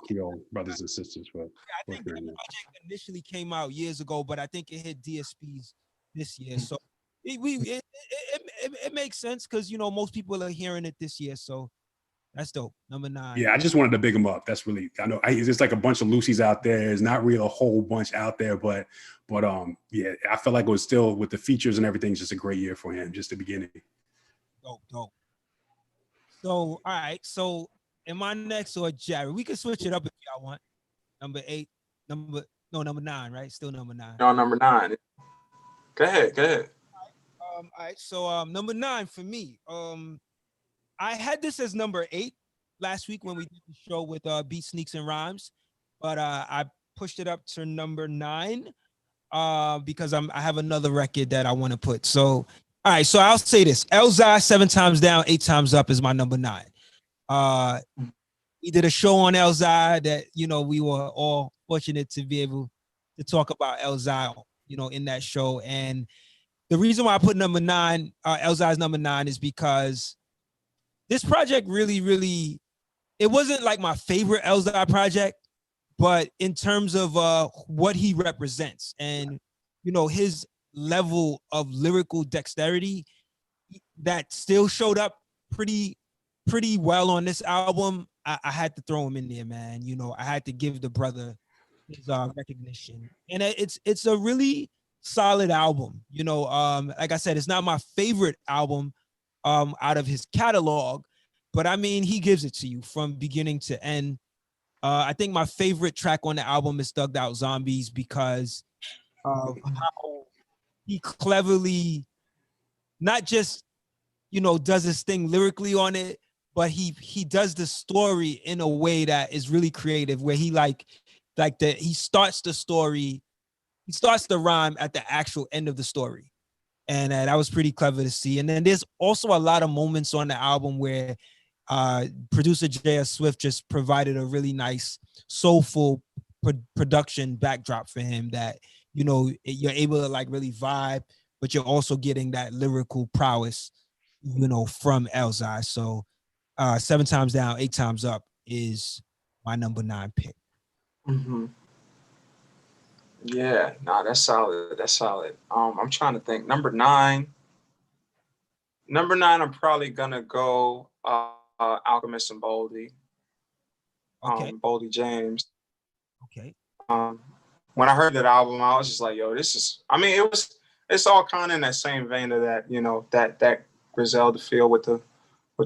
Creole brothers and sisters. I think the project initially came out years ago, but I think it hit DSPs this year. So it makes sense because most people are hearing it this year. So that's dope. Number 9. Yeah, I just wanted to big him up. That's really, I know it's like a bunch of Lucy's out there. There's not really a whole bunch out there, but yeah, I felt like it was still with the features and everything, just a great year for him, just the beginning. Dope. So all right, so am I next or Jared? We can switch it up if y'all want. Number 8, number 9, right? Still number 9. No, number 9. Go ahead. All right. So number 9 for me. I had this as number 8 last week when we did the show with Beat Sneaks and Rhymes, but I pushed it up to number 9 because I have another record that I want to put. So, all right. So I'll say this: Elzhi, 7 Times Down, 8 Times Up is my number 9. We did a show on Elzhi that we were all fortunate to be able to talk about Elzhi, in that show. And the reason why I put number 9, Elzhi's number 9, is because this project really, it wasn't like my favorite Elzhi project, but in terms of what he represents and, his level of lyrical dexterity, that still showed up pretty well on this album. I had to throw him in there, man. I had to give the brother his recognition. And it's a really solid album. Like I said, it's not my favorite album out of his catalog, but I mean, he gives it to you from beginning to end. I think my favorite track on the album is Thugged Out Zombies because of how he cleverly not just does his thing lyrically on it, but he does the story in a way that is really creative, where he he starts the story, he starts the rhyme at the actual end of the story. And that was pretty clever to see. And then there's also a lot of moments on the album where producer J.S. Swift just provided a really nice, soulful production backdrop for him that, you're able to really vibe, but you're also getting that lyrical prowess, from Elzhi. So 7 Times Down, 8 Times Up is my number 9 pick. Mm-hmm. Yeah, that's solid. I'm trying to think. Number 9, I'm probably gonna go Alchemist and Boldy. Okay. Boldy James. Okay. When I heard that album, I was just like, yo, this is, it's all kind of in that same vein of that, that Griselda feel with the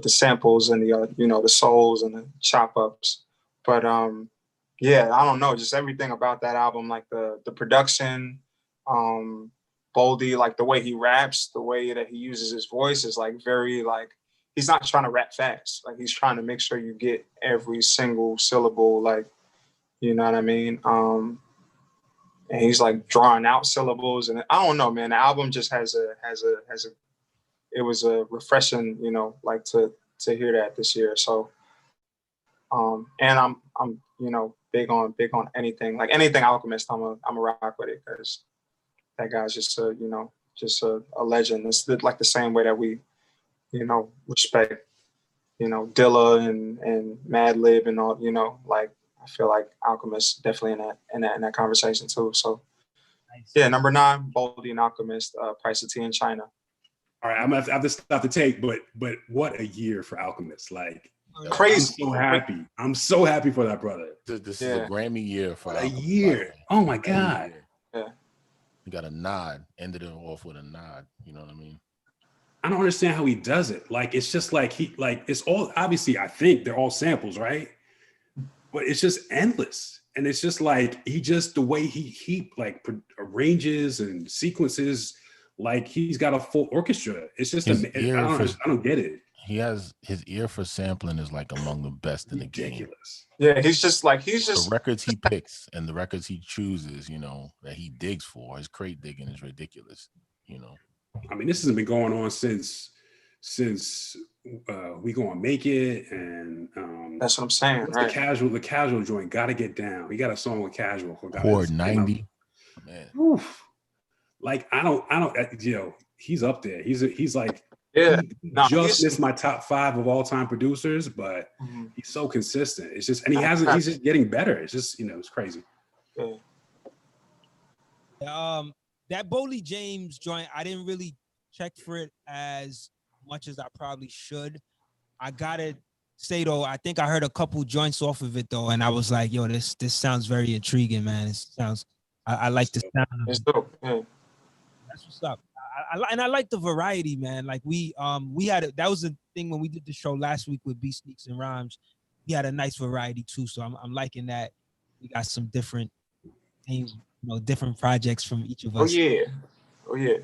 samples and the, the souls and the chop ups. But yeah, I don't know, just everything about that album, like the production, Boldy, like the way he raps, the way that he uses his voice is like very like he's not trying to rap fast. Like he's trying to make sure you get every single syllable, like, you know what I mean? And he's like drawing out syllables, and I don't know, man. The album just has a it was a refreshing, you know, like to hear that this year. So and I'm you know big on anything, like anything Alchemist, I'm a rock with it, because that guy's just a, you know, just a legend. It's like the same way that we, you know, respect, you know, Dilla and Madlib and all, you know, like I feel like Alchemist definitely in that conversation too. So Nice. yeah, number 9, Boldy and Alchemist, Price of Tea in China. All right, I'm gonna have to stop the tape, but what a year for Alchemist! Like, Crazy. I'm so happy. I'm so happy for that brother. This is a Grammy year for What a Alchemist, year! Oh my God! Yeah. He got a nod. Ended it off with a nod. You know what I mean? I don't understand how he does it. Like, it's just like it's all, obviously, I think they're all samples, right? But it's just endless. And it's just like, the way he like arranges and sequences, like he's got a full orchestra. It's just, I don't get it. He has his ear for sampling is like among the best in the game. Ridiculous. Yeah, he's just The records he picks and the records he chooses, you know, that he digs for. His crate digging is ridiculous, you know. I mean, this has been going on since We Gonna Make It, and that's what I'm saying, right? The casual joint, Gotta Get Down. He got a song with Casual. Chord 90, man. Oof. Like I don't, you know, he's up there. He's like, yeah, just missed my top 5 of all time producers, but he's so consistent. It's just, and he's just getting better. It's just, you know, it's crazy. Yeah. That Boldy James joint, I didn't really check for it as much as I probably should. I gotta say though, I think I heard a couple joints off of it though, and I was like, yo, this sounds very intriguing, man. It sounds, I like the sound. It's dope. Yeah. That's what's up. I like the variety, man. Like we had that was the thing when we did the show last week with Beat Sneaks and Rhymes. We had a nice variety too, so I'm liking that. We got some different things, you know, different projects from each of us. Oh yeah.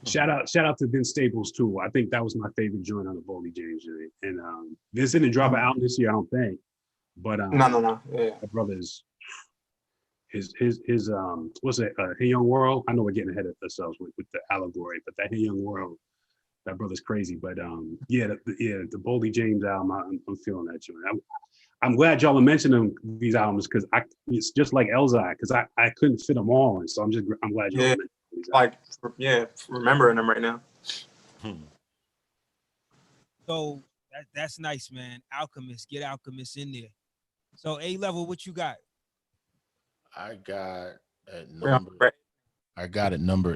Shout out to Vince Staples too. I think that was my favorite joint on the Boldy James joint. And Vince didn't drop an album this year, I don't think. But no. Yeah. My brother's his what's it? Hey Young World. I know we're getting ahead of ourselves with the allegory, but that Hey Young World, that brother's crazy. But the Boldy James album, I'm feeling that joint. I'm glad y'all are mentioning these albums, because it's just like Elzai, because I couldn't fit them all in. So I'm glad y'all mentioned these albums. Remembering them right now. So that's nice, man. Alchemist, get Alchemist in there. So A-Level, what you got? I got at number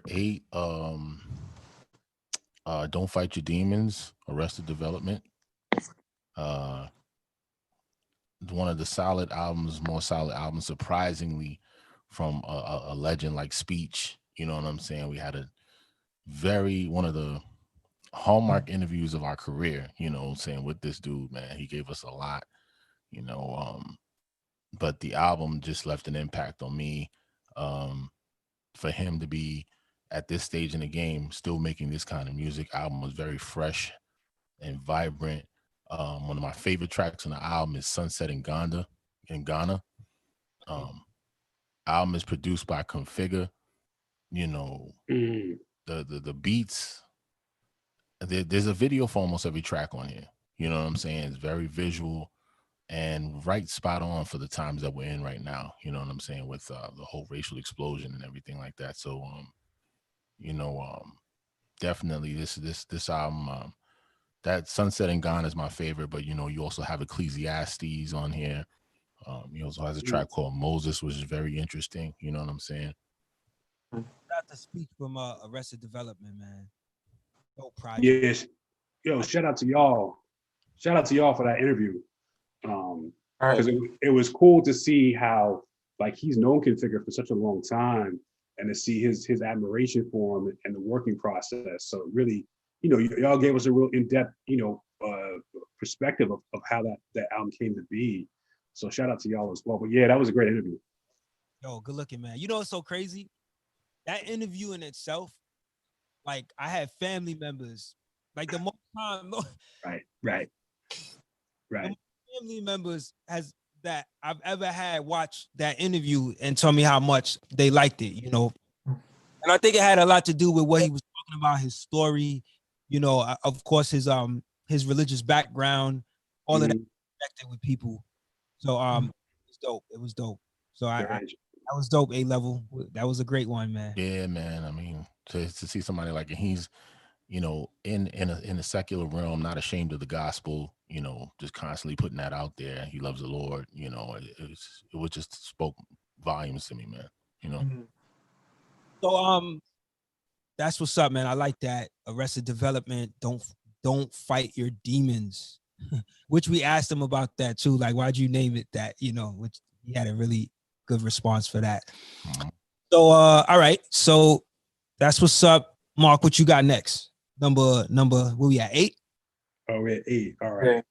8. Don't Fight Your Demons, Arrested Development. One of the more solid albums, surprisingly, from a legend like Speech. You know what I'm saying? We had one of the hallmark interviews of our career, you know what I'm saying, with this dude, man. He gave us a lot, you know, but the album just left an impact on me. For him to be at this stage in the game, still making this kind of music, album was very fresh and vibrant. One of my favorite tracks on the album is Sunset in Ghana. Album is produced by Configure. You know, the beats. There's a video for almost every track on here. You know what I'm saying? It's very visual and right spot on for the times that we're in right now. You know what I'm saying? With the whole racial explosion and everything like that. So, definitely this album, that Sunset in Ghana is my favorite, but you know, you also have Ecclesiastes on here. He also has a track called Moses, which is very interesting. You know what I'm saying? Got the Speech from Arrested Development, man. Dope project. Yes. Yo, shout out to y'all. Shout out to y'all for that interview. Because it was cool to see how, like, he's known Configure for such a long time, and to see his admiration for him and the working process. So really, you know, y'all gave us a real in-depth, you know, perspective of how that album came to be. So shout out to y'all as well. But yeah, that was a great interview. Yo, good looking, man. You know what's so crazy? That interview in itself, like I had family members, like the most time, Right. the most family members has that I've ever had watch that interview and tell me how much they liked it, you know. And I think it had a lot to do with what he was talking about, his story, you know, of course his religious background, all of that connected with people. So it was dope. It was dope. So that was dope. A-level. That was a great one, man. Yeah, man. I mean, to see somebody like, and he's, you know, in a secular realm, not ashamed of the gospel, you know, just constantly putting that out there. He loves the Lord, you know. It was just spoke volumes to me, man. You know. So that's what's up, man. I like that. Arrested Development. Don't fight your demons. Which we asked him about that too. Like, why'd you name it that? You know, which he had a really good response for that. So all right. So that's what's up. Mark, what you got next? Number, where we at? 8? Oh, we're at 8. All right.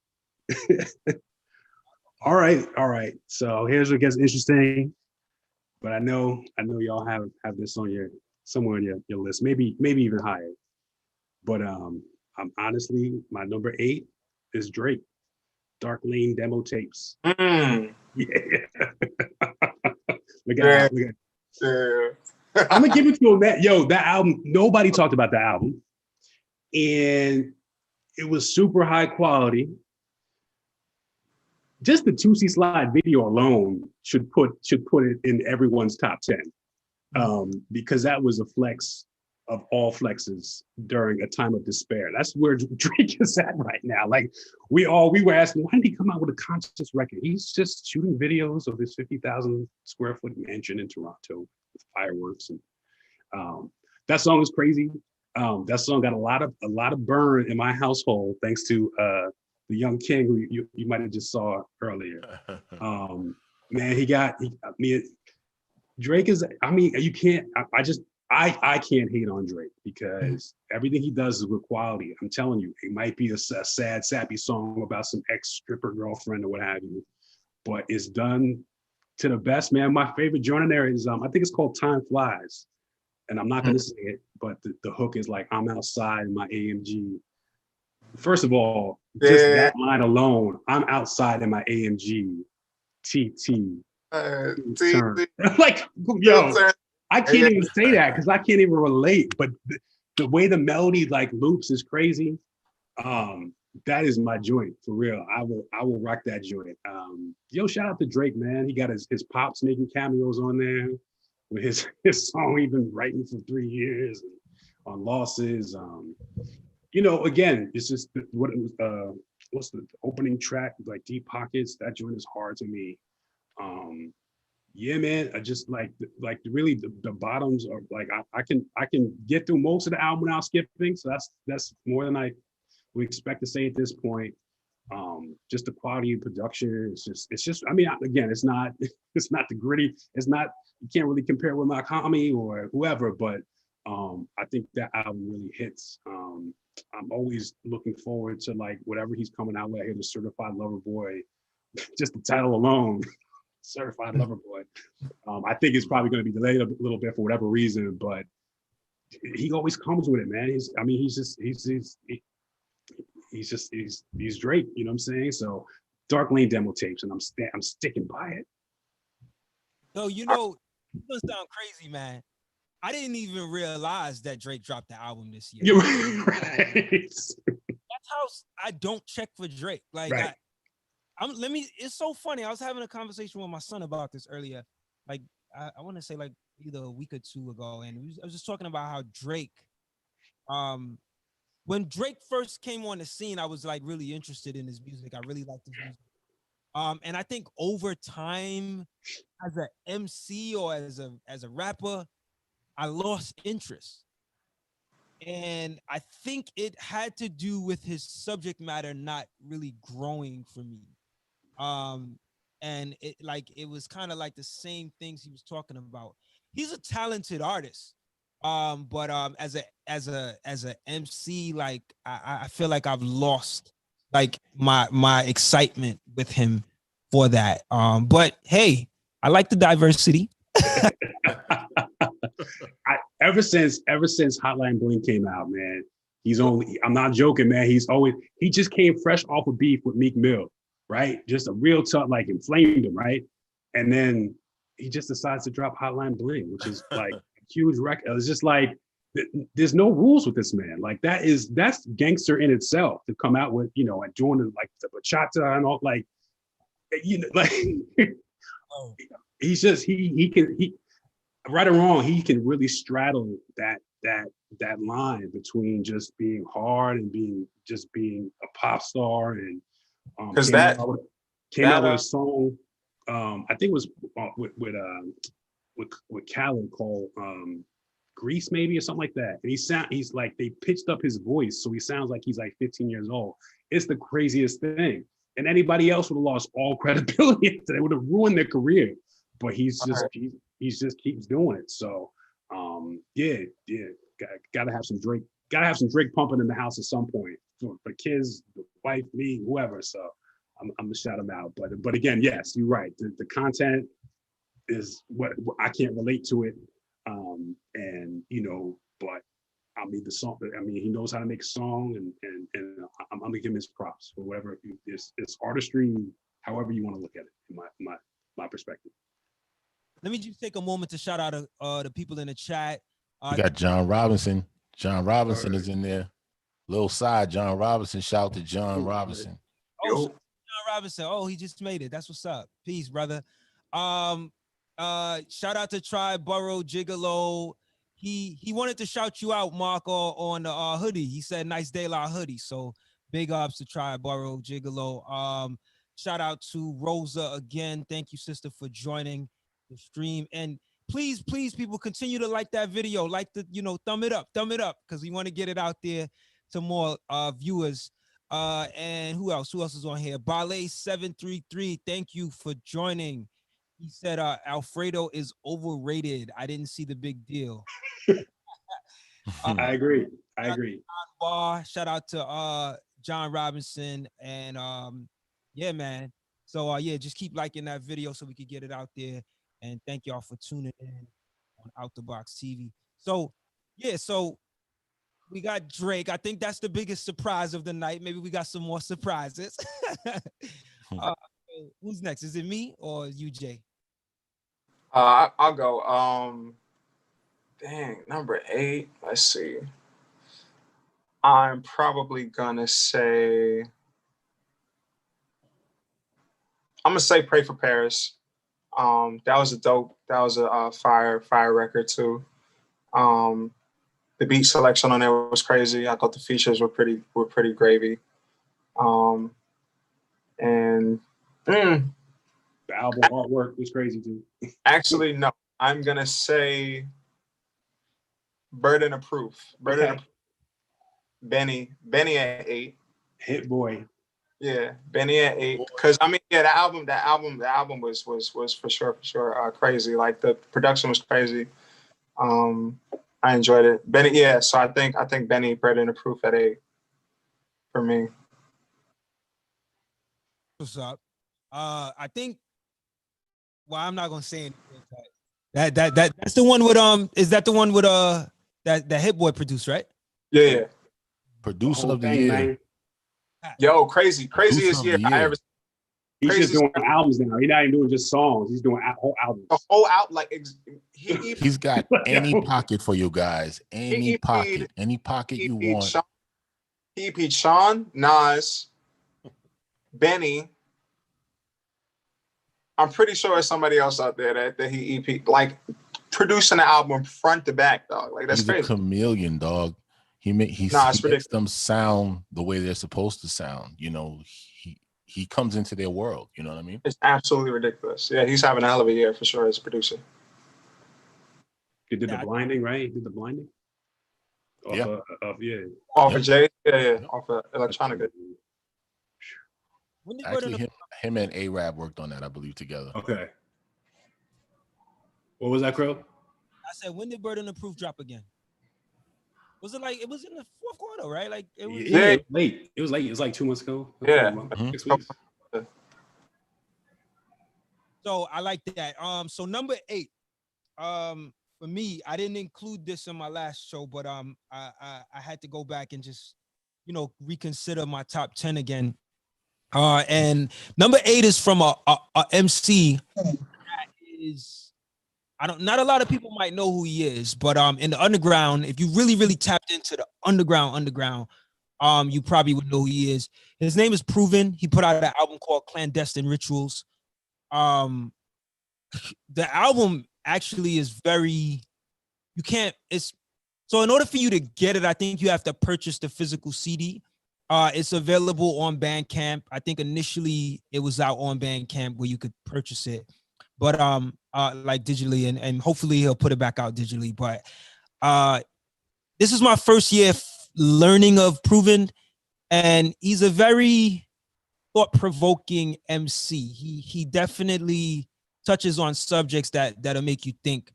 Yeah. All right. So here's what gets interesting. But I know y'all have this on somewhere on your list, maybe even higher. But I'm honestly, my number 8 is Drake. Dark Lane demo tapes. Yeah. Look at that. I'm gonna give it to him. That album, nobody talked about the album. And it was super high quality. Just the 2C Slide video alone should put it in everyone's top 10. Because that was a flex of all flexes during a time of despair. That's where Drake is at right now. Like we were asking, why did he come out with a conscious record? He's just shooting videos of his 50,000 square foot mansion in Toronto with fireworks. And that song is crazy. That song got a lot of burn in my household, thanks to the young king who you might have just saw earlier. Man, Drake is, you can't, I can't hate on Drake because everything he does is with quality. I'm telling you, it might be a sad, sappy song about some ex-stripper girlfriend or what have you, but it's done to the best, man. My favorite joint in there is, I think it's called Time Flies. And I'm not going to say it, but the hook is like, I'm outside in my AMG. First of all, just that line alone, I'm outside in my AMG TT. Like, yo, I can't even say that because I can't even relate. But the way the melody like loops is crazy. That is my joint for real. I will rock that joint. Yo, shout out to Drake, man. He got his pops making cameos on there with his song he's been writing for 3 years and on Losses. You know, again, it's just what it was. What's the opening track? Like Deep Pockets. That joint is hard to me. Yeah, man. I just like really the bottoms are like I can get through most of the album without skipping. So that's more than I would expect to say at this point. Just the quality of production. It's just. I mean, again, it's not the gritty. It's not. You can't really compare with Mach-Hommy or whoever, but I think that album really hits. I'm always looking forward to like whatever he's coming out with here, the Certified Lover Boy. Just the title alone, Certified Lover Boy. I think it's probably going to be delayed a little bit for whatever reason, but he always comes with it, man. He's Drake, you know what I'm saying? So Dark Lane demo tapes, and I'm sticking by it. No, you know, it's gonna sound crazy, man. I didn't even realize that Drake dropped the album this year. You're right. That's how I don't check for Drake. Like, right. It's so funny. I was having a conversation with my son about this earlier. Like, I want to say like either a week or two ago. And I was just talking about how Drake, when Drake first came on the scene, I was like really interested in his music. I really liked his music. And I think over time, as an MC or as a rapper, I lost interest. And I think it had to do with his subject matter not really growing for me. And it was kind of like the same things he was talking about. He's a talented artist. But as a MC, like I feel like I've lost like my excitement with him for that. But hey, I like the diversity. Ever since Hotline Bling came out, man, I'm not joking, man. He just came fresh off a beef with Meek Mill, right? Just a real tough, like inflamed him, right? And then he just decides to drop Hotline Bling, which is like a huge record. It's just like, there's no rules with this man. Like that's gangster in itself to come out with, and doing like the bachata and all, like, like he's just, he can right or wrong, he can really straddle that line between just being hard and being a pop star. And because came out with a song, I think it was with Khaled called Grease maybe, or something like that. And he's like, they pitched up his voice so he sounds like he's like 15 years old. It's the craziest thing. And anybody else would have lost all credibility. They would have ruined their career. But he just keeps doing it. So yeah, gotta have some Drake. Gotta have some Drake pumping in the house at some point for kids, the wife, me, whoever. So I'm gonna shout him out. But again, yes, you're right. The content is what I can't relate to it. And but I mean the song. I mean, he knows how to make a song, and I'm gonna give him his props for whatever. It's artistry, however you want to look at it, in my perspective. Let me just take a moment to shout out the people in the chat. We got John Robinson. John Robinson is in there. Little side, John Robinson. Shout out to John Robinson. Oh, John Robinson. Oh, he just made it. That's what's up. Peace, brother. Shout out to Triborough Gigolo. He wanted to shout you out, Marco, on the hoodie. He said nice De La hoodie. So big ups to Triborough Gigolo. Shout out to Rosa again. Thank you, sister, for joining the stream. And please, people, continue to like that video. Like the, thumb it up, because we want to get it out there to more viewers. And who else is on here? Ballet 733. Thank you for joining. He said Alfredo is overrated. I didn't see the big deal. I agree. Shout out to John Robinson. And yeah, man. So yeah, just keep liking that video so we can get it out there. And thank y'all for tuning in on Out the Box TV. So yeah, so we got Drake. I think that's the biggest surprise of the night. Maybe we got some more surprises. Who's next? Is it me or you, Jay? I'll go. Dang, number 8. Let's see. I'm probably gonna say. I'm gonna say "Pray for Paris." That was a fire record too. The beat selection on there was crazy. I thought the features were pretty gravy. And the album artwork was crazy too. Actually, no. I'm gonna say Burden of Proof. Burden of Proof. Benny at 8. Hit Boy. Yeah, Benny at 8. Because I mean, yeah, the album was for sure crazy. Like the production was crazy. I enjoyed it. Benny, yeah. So I think Benny, Burden of Proof at 8 for me. What's up? I think. Well, I'm not gonna say anything. That's the one with Is that the one with that Hit Boy produced, right? Yeah. Producer of the year. Man. Yo, craziest year I ever. He's just doing albums now. He's not even doing just songs. He's doing whole albums. The whole out, like he's got any pocket for you guys. Any pocket you want. He beat Sean, Nas, Benny. I'm pretty sure there's somebody else out there that he EP, like producing an album front to back, dog. Like that's he's crazy. A chameleon, dog. He makes them sound the way they're supposed to sound. He comes into their world. You know what I mean? It's absolutely ridiculous. Yeah, he's having a hell of a year for sure as a producer. He did the Blinding, right? He did the Blinding. Off of Jay, off of Electronica. Actually, him and A-Rap worked on that, I believe, together. Okay. What was that, Cril? I said, when did Burden of Proof drop again? Was it like, it was in the fourth quarter, right? Like it was late. It was late. It was like 2 months ago. Yeah. 6 weeks. So I like that. So number 8, for me, I didn't include this in my last show, but I had to go back and just, reconsider my top 10 again. And number 8 is from a MC that is, not a lot of people might know who he is, but in the underground, if you really tapped into the underground, you probably would know who he is. His name is Proven. He put out an album called Clandestine Rituals. Um, the album actually is very, you can't, it's, so in order for you to get it, I think you have to purchase the physical CD. It's available on Bandcamp. I think initially it was out on Bandcamp where you could purchase it, but like digitally, and hopefully he'll put it back out digitally. But this is my first year learning of Proven, and he's a very thought-provoking MC. He definitely touches on subjects that'll make you think.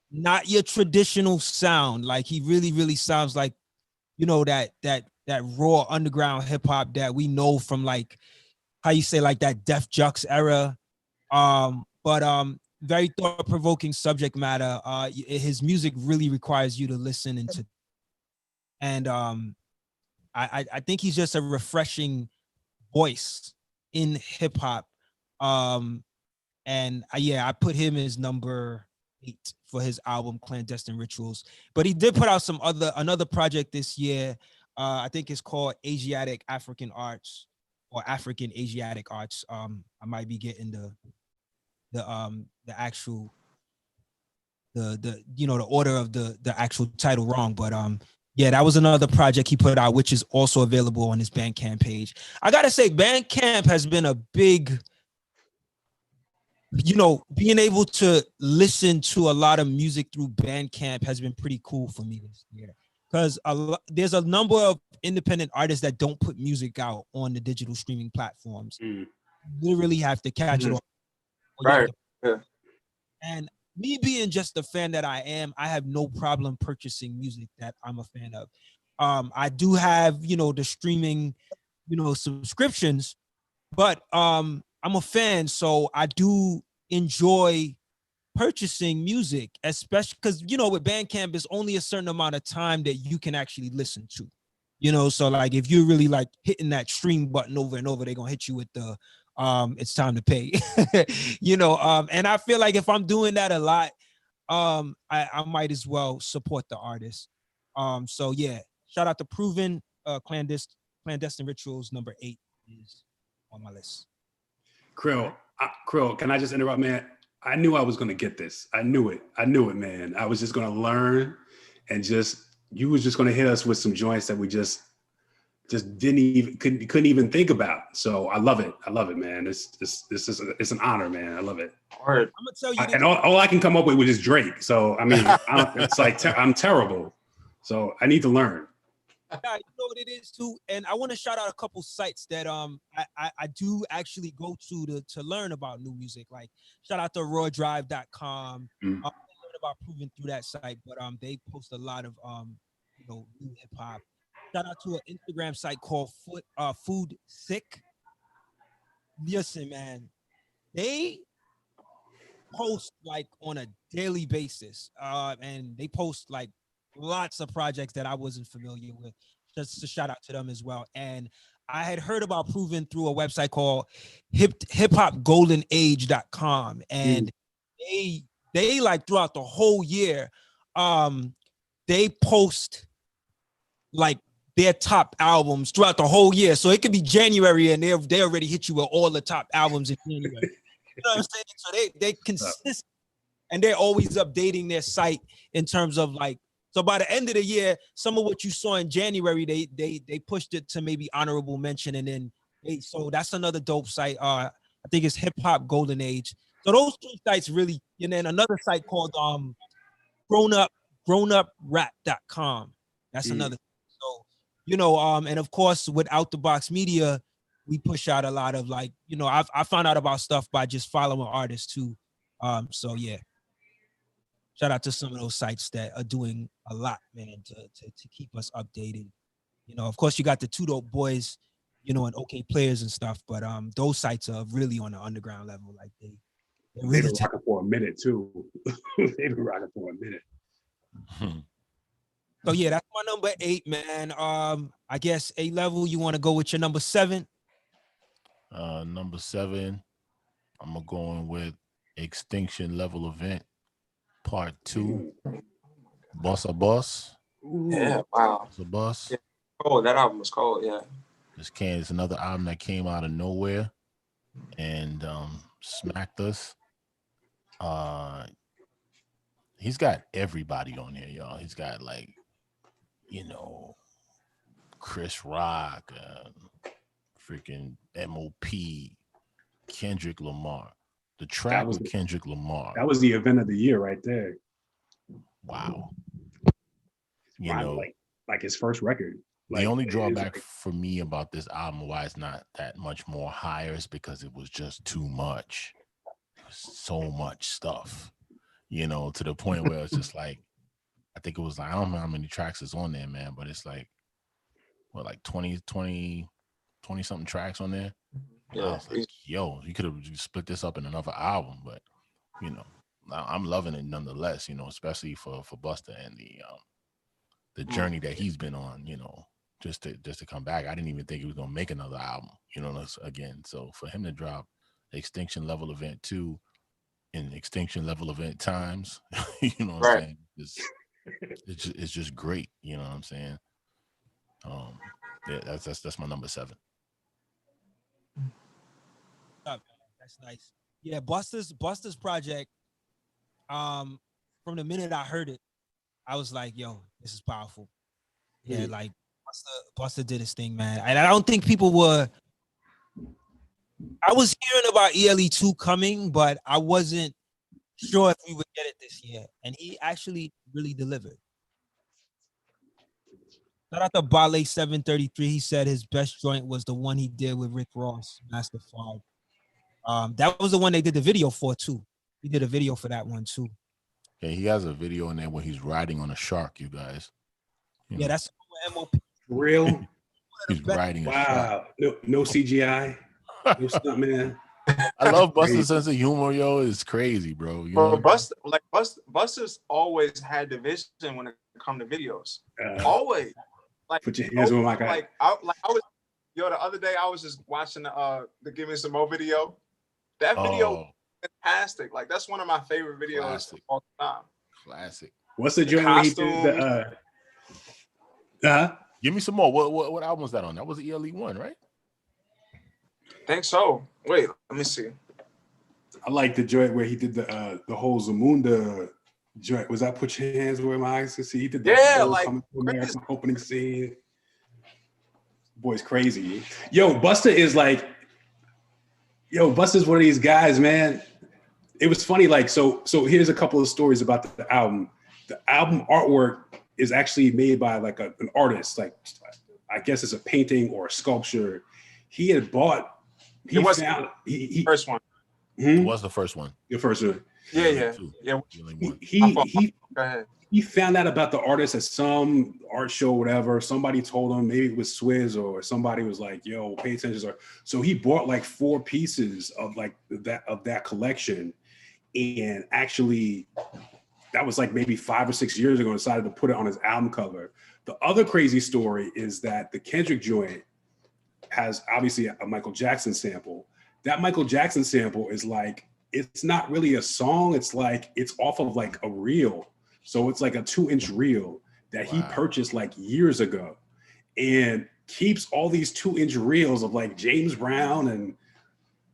Not your traditional sound. Like he really sounds like, that raw underground hip hop that we know from, like, how you say, like that Def Jux era. But very thought-provoking subject matter. His music really requires you to listen and I think he's just a refreshing voice in hip hop. And I put him as number 8 for his album Clandestine Rituals. But he did put out another project this year. I think it's called Asiatic African Arts or African Asiatic Arts. I might be getting the actual the order of the actual title wrong, but that was another project he put out, which is also available on his Bandcamp page. I gotta say, Bandcamp has been a big, being able to listen to a lot of music through Bandcamp has been pretty cool for me this year, because there's a number of independent artists that don't put music out on the digital streaming platforms. You literally have to catch it on. Right. Yeah. And me being just the fan that I am, I have no problem purchasing music that I'm a fan of. I do have, the streaming, subscriptions, but I'm a fan, so I do enjoy purchasing music, especially because, with Bandcamp, it's only a certain amount of time that you can actually listen to. So like if you're really like hitting that stream button over and over, they're gonna hit you with the it's time to pay. And I feel like if I'm doing that a lot, I might as well support the artist. So yeah, shout out to Proven. Clandestine Rituals number 8 is on my list. Cril, can I just interrupt, man? I knew I was gonna get this. I knew it, man. I was just gonna learn, and you was just gonna hit us with some joints that we just couldn't even think about. So I love it, man. It's an honor, man. I love it. Right. I'm gonna tell you, and all I can come up with is Drake. So I mean, it's like I'm terrible. So I need to learn. Yeah, you know what it is too, and I want to shout out a couple sites that I do actually go to learn about new music. Like shout out to rawdrive.com. I learned about Proven through that site, but they post a lot of new hip hop. Shout out to an Instagram site called Food Sick. Listen, man, they post like on a daily basis, and they post like lots of projects that I wasn't familiar with. Just a shout out to them as well. And I had heard about Proven through a website called hiphopgoldenage.com, and they like throughout the whole year, they post like their top albums throughout the whole year. So it could be January and they already hit you with all the top albums in January. You know what I'm saying? So they consist, and they're always updating their site in terms of like, so by the end of the year, some of what you saw in January, they pushed it to maybe honorable mention, and then so that's another dope site. I think it's Hip Hop Golden Age. So those 2 sites really, and then another site called grownuprap.com. That's another. So and of course with Out the Box Media, we push out a lot of like, I found out about stuff by just following artists too. So yeah. Shout out to some of those sites that are doing a lot, man, to keep us updated. Of course, you got the Two Dope Boys, you know, and OK Players and stuff. But those sites are really on the underground level. Like they're really They've been rocking for a minute too. They've been rocking for a minute. So yeah, that's my number 8, man. I guess A level. You want to go with your number 7? Number 7, I'm gonna go in with Extinction Level Event Part 2. Boss a Boss. Yeah, wow. Boss a Boss. Yeah. Oh, that album was cold. Yeah. It's another album that came out of nowhere and smacked us. He's got everybody on there, y'all. He's got like, you know, Chris Rock, freaking MOP, Kendrick Lamar. The track with Kendrick Lamar. That was the event of the year right there. Wow. You Wow, know, like his first record. The only drawback for me about this album, why it's not that much more higher, is because it was just too much. It was so much stuff, you know, to the point where it's just like, I think it was like, I don't know how many tracks is on there, man, but it's like, what, like 20 something tracks on there. Yeah. I was like, yo, you could have split this up in another album, but you know, I'm loving it nonetheless, you know, especially for Busta and the journey that he's been on, you know, just to come back. I didn't even think he was gonna make another album, you know, again. So for him to drop Extinction Level Event 2 in Extinction Level Event times, you know what I'm saying? It's just great, you know what I'm saying? Yeah, that's my number 7. That's nice. Yeah, Busta's project. From the minute I heard it, I was like, "Yo, this is powerful." Yeah, like Busta did his thing, man. And I don't think people were. I was hearing about ELE 2 coming, but I wasn't sure if we would get it this year. And he actually really delivered. Shout out to Bale 733. He said his best joint was the one he did with Rick Ross, Master 5. That was the one they did the video for too. He did a video for that one too. Yeah, he has a video in there where he's riding on a shark, you guys. You know. That's MOP. Real. He's riding a shark. No CGI. No stunt man. I love Busta's sense of humor, yo. It's crazy, bro. You know? Busta's always had the vision when it comes to videos. Always. Like, put your hands on my guy. I was, the other day I was just watching the Give Me Some More video. That video, fantastic. Like, that's one of my favorite videos of all time. Classic. What's the joint where he did the Give Me Some More. What album was that on? That was the ELE 1, right? I think so. Wait, let me see. I like the joint where he did the whole Zamunda joint. Was that Put Your Hands Where My Eyes Can See? He did the whole Coming to America opening scene. Boy's crazy. Busta's one of these guys, man. It was funny, like, so here's a couple of stories about the album. The album artwork is actually made by like an artist, like I guess it's a painting or a sculpture. He had bought. He was the first one. It was the first one. The first one. Yeah. He found out about the artist at some art show, whatever. Somebody told him, maybe it was Swizz or somebody was like, "Yo, pay attention." So he bought like 4 pieces of like that collection, and actually, that was like maybe 5 or 6 years ago. Decided to put it on his album cover. The other crazy story is that the Kendrick joint has obviously a Michael Jackson sample. That Michael Jackson sample is like, it's not really a song. It's like, it's off of like a reel. So it's like a 2-inch reel that he purchased like years ago, and keeps all these 2-inch reels of like James Brown and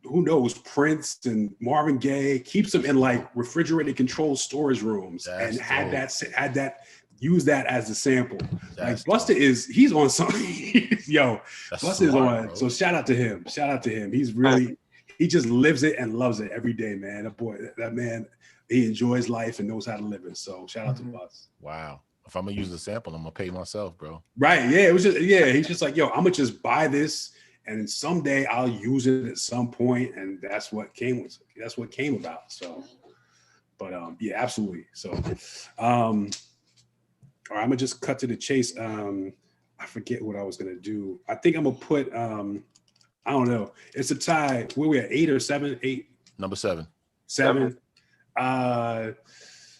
who knows, Prince and Marvin Gaye, keeps them in like refrigerated controlled storage rooms. That's and use that as the sample. That's like Busta he's on something. Busta is on. Bro. So shout out to him. He's really, he just lives it and loves it every day, man. That man, he enjoys life and knows how to live it. So shout out to Bus. Wow. If I'm gonna use the sample, I'm gonna pay myself, bro. Right. Yeah. It was just, he's just like, I'm gonna just buy this and someday I'll use it at some point. And that's what came about. So, but absolutely. So, all right, I'm gonna just cut to the chase. I forget what I was gonna do. I think I'm gonna put I don't know. It's a tie. Where we at? 8 or 7? 8. Number 7. 7.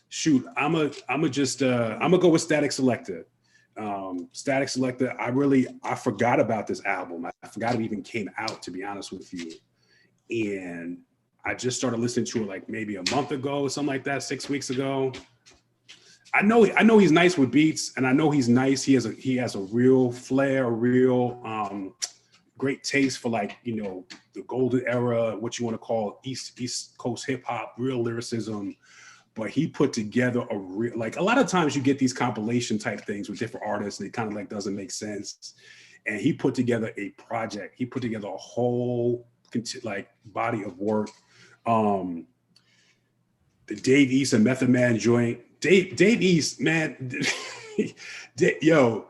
Shoot, I'm gonna go with Static Selector. Static Selector, I forgot about this album. I forgot it even came out, to be honest with you. And I just started listening to it like maybe a month ago, something like that, 6 weeks ago. I know he's nice with beats, and I know he's nice. He has a real flair, a real great taste for, like, you know, the golden era, what you want to call East Coast hip hop, real lyricism. But he put together a real, like, a lot of times you get these compilation type things with different artists and it kind of like doesn't make sense. And he put together a project. He put together a whole like body of work. The Dave East and Method Man joint. Dave East, man, yo,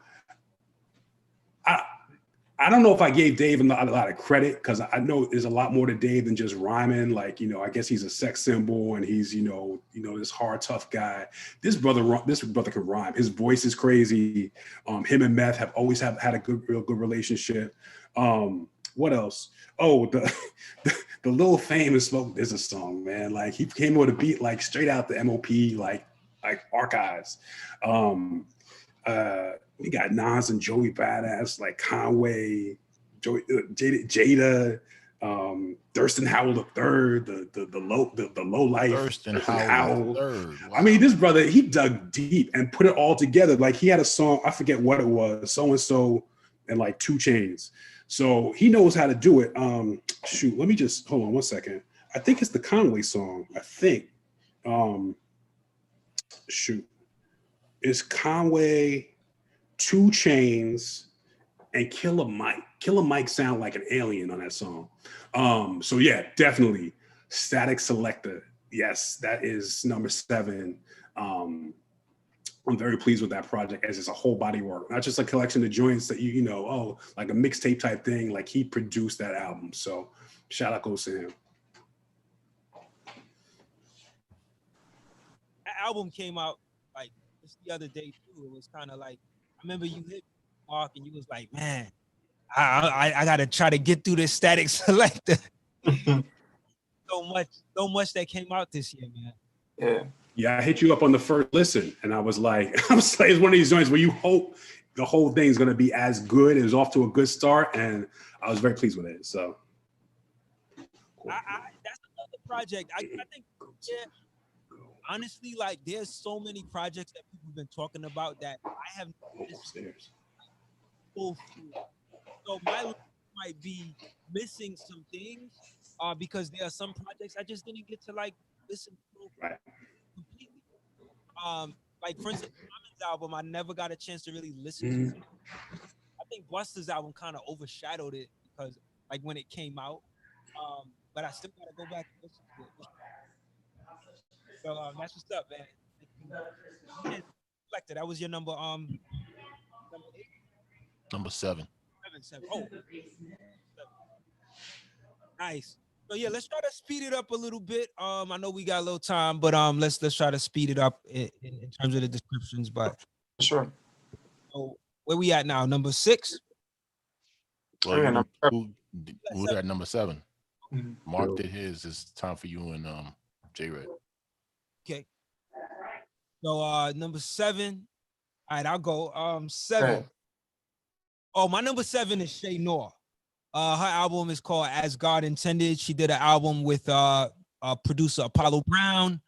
I don't know if I gave Dave a lot of credit, because I know there's a lot more to Dave than just rhyming. Like, you know, I guess he's a sex symbol and he's, you know, this hard, tough guy. This brother can rhyme. His voice is crazy. Him and Meth have always had a real good relationship. What else? Oh, the Lil Fame and Smoke is a song, man. Like, he came with a beat like straight out the MOP, like archives. We got Nas and Joey Badass, like Conway, Jada, Thurston Howell III, the low life. Thurston Howell III. Wow. I mean, this brother, he dug deep and put it all together. Like, he had a song, I forget what it was, so and so, and like 2 Chainz. So he knows how to do it. Shoot, let me just hold on one second. I think it's the Conway song. I think. Shoot, it's Conway, 2 Chainz, and Killer Mike. Killer Mike sound like an alien on that song. So yeah, definitely Static Selector. Yes, that is number 7. I'm very pleased with that project, as it's a whole body work, not just a collection of joints that you know, oh, like a mixtape type thing. Like, he produced that album. So shout out goes to him. That album came out like just the other day too. It was kind of like, I remember you hit Mark and you was like, man, I gotta try to get through this Static Selector. so much that came out this year, man. Yeah, I hit you up on the first listen, and I was like, it's one of these joints where you hope the whole thing's gonna be as good. It was off to a good start, and I was very pleased with it. So that's another project. I think, yeah, honestly, like, there's so many projects that people have been talking about that I have upstairs. So my list might be missing some things because there are some projects I just didn't get to like listen to completely. Like, for instance, Common's album, I never got a chance to really listen to. I think Busta's album kind of overshadowed it because, like, when it came out, but I still gotta go back and listen to it. So that's what's up, man. Selector, that was your number 8? Number 7. 7. Oh, 7. Nice. So yeah, let's try to speed it up a little bit. I know we got a little time, but let's try to speed it up in terms of the descriptions. But sure. So where we at now? Number 6. Well, we're at number 7. Mark did his. It's time for you and J-Red. Okay. So number 7. All right, I'll go. 7. Okay. Oh, my number 7 is Shay Noor. Her album is called As God Intended. She did an album with producer Apollo Brown.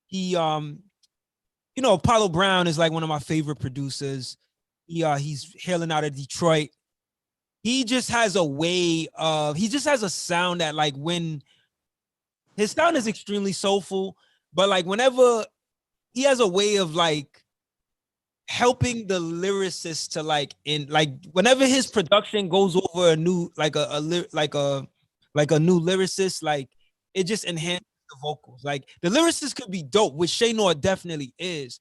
He, Apollo Brown is like one of my favorite producers. He's hailing out of Detroit. He just has a way of, he just has a sound that, like, when his sound is extremely soulful, but like whenever he has a way of like helping the lyricist to like whenever his production goes over a new like a new lyricist, like it just enhances the vocals. Like the lyricist could be dope, which Shay Noor definitely is,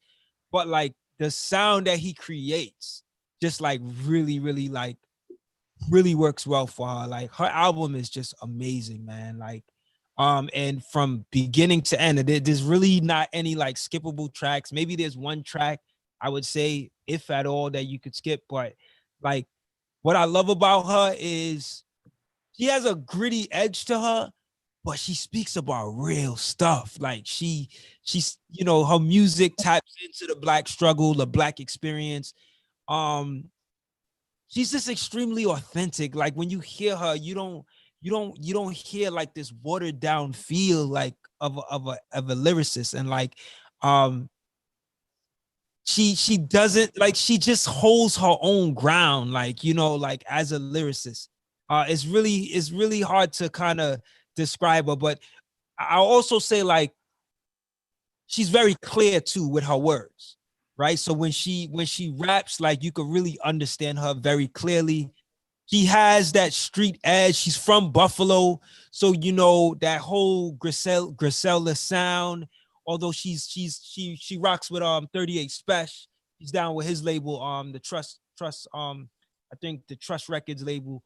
but like the sound that he creates just like really works well for her. Like her album is just amazing, man. Like and from beginning to end, there's really not any like skippable tracks. Maybe there's one track I would say, if at all, that you could skip, but Like, what I love about her is she has a gritty edge to her, but she speaks about real stuff. Like she's, you know, her music taps into the Black struggle, the Black experience. Um, she's just extremely authentic. Like when you hear her, you don't hear like this watered down feel like of a lyricist. And like she doesn't, like, she just holds her own ground, like, you know, like as a lyricist. It's really hard to kind of describe her, but I'll also say like she's very clear too with her words, right? So when she raps, like you could really understand her very clearly. She has that street edge. She's from Buffalo, so you know that whole Griselda sound. Although she rocks with 38 Special. She's down with his label, the Trust I think the Trust Records label.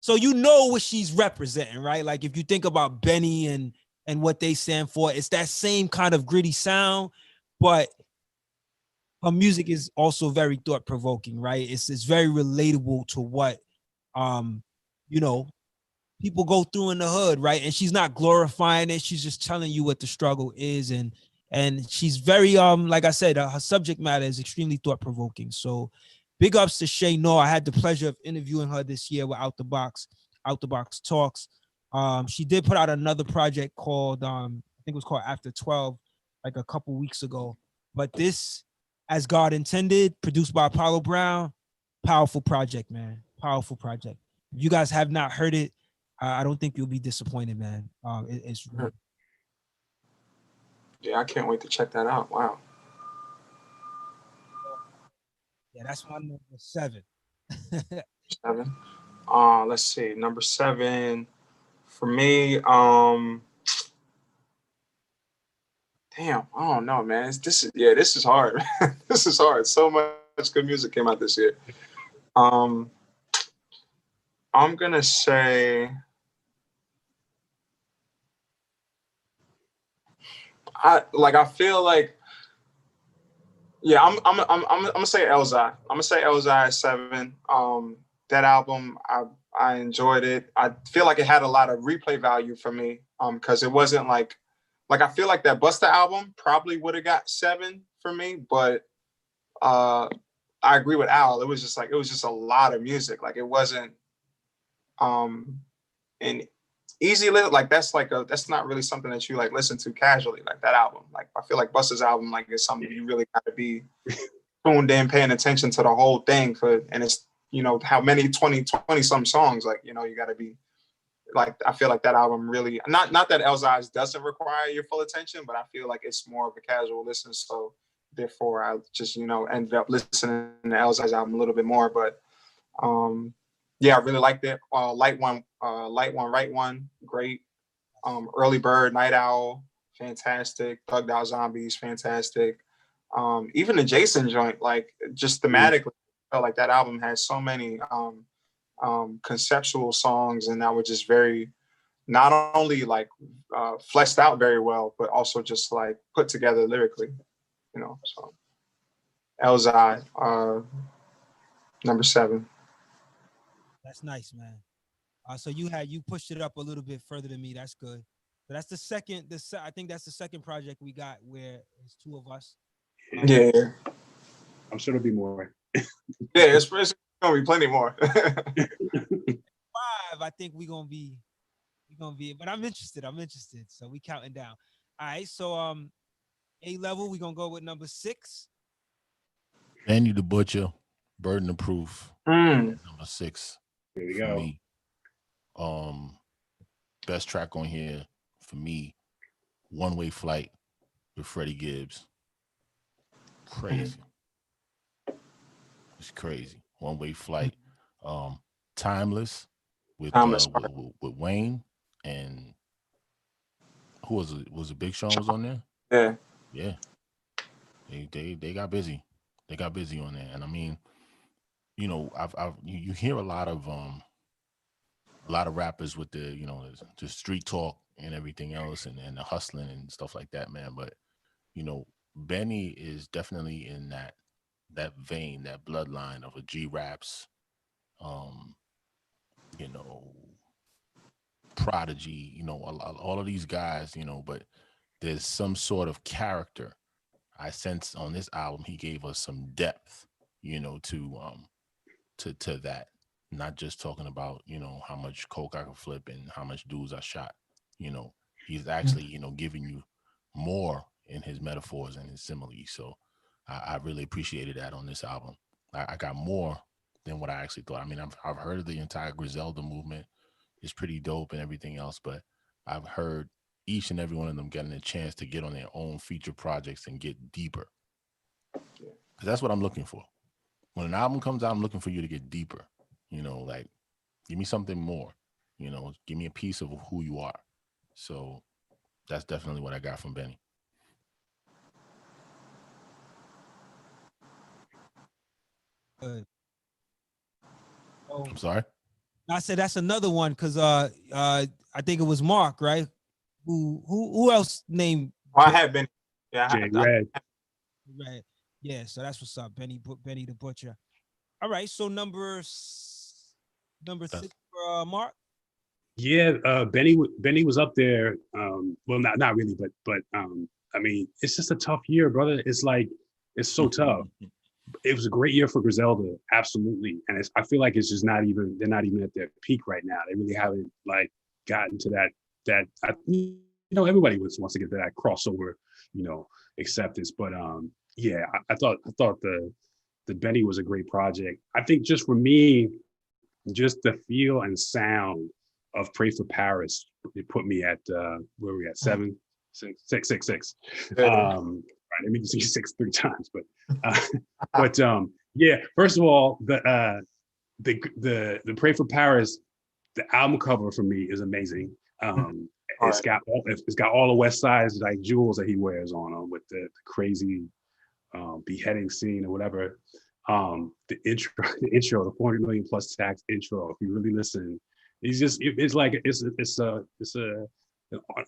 So you know what she's representing, right? Like if you think about Benny and what they stand for, it's that same kind of gritty sound, but her music is also very thought provoking, right? It's very relatable to what you know, people go through in the hood, right? And she's not glorifying it. She's just telling you what the struggle is, and she's very like I said, her subject matter is extremely thought provoking. So big ups to Shay Noor. I had the pleasure of interviewing her this year with Out the Box Talks. She did put out another project called I think it was called After 12, like a couple weeks ago. But this, As God Intended, produced by Apollo Brown, powerful project, man. Powerful project. If you guys have not heard it, I don't think you'll be disappointed, man. It's really. Yeah, I can't wait to check that out. Wow. Yeah, that's my number 7. 7. Let's see. Number 7 for me. Damn, I don't know, man. This is hard. This is hard. So much good music came out this year. I'm gonna say I feel like yeah, I'm gonna say Elzai. I'm gonna say Elzai 7. That album, I enjoyed it. I feel like it had a lot of replay value for me. Because it wasn't like I feel like that Busta album probably would have got 7 for me, but I agree with Al. It was just a lot of music. Like it wasn't an easy like that's not really something that you like listen to casually, like that album. Like I feel like Busta's album like is something you really got to be tuned in, paying attention to the whole thing and it's, you know, how many 20 some songs, like, you know, you got to be like, I feel like that album really, not that Elzai's doesn't require your full attention, but I feel like it's more of a casual listen. So therefore I just, you know, ended up listening to Elzai's album a little bit more. But yeah, I really liked it. Light One, Right One, great. Early Bird, Night Owl, fantastic. Thugged Out Zombies, fantastic. Even the Jason joint, like just thematically, I felt like that album has so many conceptual songs, and that were just very, not only like fleshed out very well, but also just like put together lyrically, you know. So Elzai, number 7. That's nice, man. So you pushed it up a little bit further than me. That's good. So that's the second. I think that's the second project we got where it's 2 of us. Yeah, I'm sure there'll be more. yeah, it's gonna be plenty more. 5, I think we're gonna be, but I'm interested. So we counting down. All right. So A level, we're gonna go with number 6. Benny the Butcher, Burden of Proof, number 6. There we for go. me. Best track on here for me, One Way Flight with Freddie Gibbs. Crazy. It's crazy. One Way Flight. Timeless with Wayne, and who was it? Was it Big Sean was on there? Yeah. Yeah. They got busy. They got busy on there. And I mean, you know, you hear a lot of rappers with the, you know, the street talk and everything else, and the hustling and stuff like that, man. But, you know, Benny is definitely in that that vein, that bloodline of a G-Raps, um, you know, Prodigy, you know, all of these guys, you know, but there's some sort of character I sense on this album. He gave us some depth, you know, to that. Not just talking about, you know, how much coke I can flip and how much dudes I shot. You know, he's actually, you know, giving you more in his metaphors and his similes. So I really appreciated that on this album. I got more than what I actually thought. I mean, I've heard of the entire Griselda movement. It's pretty dope and everything else, but I've heard each and every one of them getting a chance to get on their own feature projects and get deeper. Because that's what I'm looking for. When an album comes out, I'm looking for you to get deeper. You know, like, give me something more. You know, give me a piece of who you are. So that's definitely what I got from Benny. I'm sorry? I said that's another one because I think it was Mark, right? Who else named? Oh, I have been. Yeah, J Red. Right. Yeah, so that's what's up, Benny the Butcher. All right, so number 6 for Mark. Yeah, Benny was up there. Well, not really, but I mean, it's just a tough year, brother. It's like it's so tough. It was a great year for Griselda, absolutely, and I feel like it's just they're not even at their peak right now. They really haven't like gotten to that. You know, everybody wants to get to that crossover, you know, acceptance. But yeah, I thought the Benny was a great project. I think just for me, just the feel and sound of Pray for Paris, it put me at where were we at 7, 6, 6, 6, 6. Right, I mean, you see 6 3 times, but yeah. First of all, the Pray for Paris, the album cover for me is amazing. It's got all the West Side like jewels that he wears on them with the crazy beheading scene or whatever. The intro, the 400 million plus tax intro. If you really listen, it's like an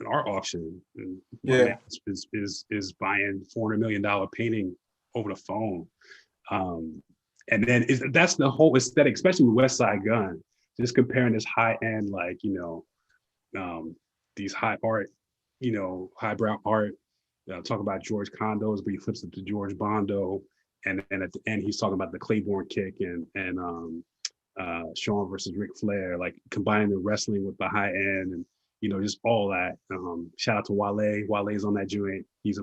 art auction. And yeah, is buying $400 million painting over the phone. And then that's the whole aesthetic, especially with West Side Gun. Just comparing this high end, like, you know, these high art, you know, highbrow art. Talk about George Condos, but he flips it to George Bondo, and then at the end he's talking about the Claiborne kick and Shawn versus Ric Flair, like combining the wrestling with the high end and, you know, just all that. Shout out to Wale. Wale's on that joint. He's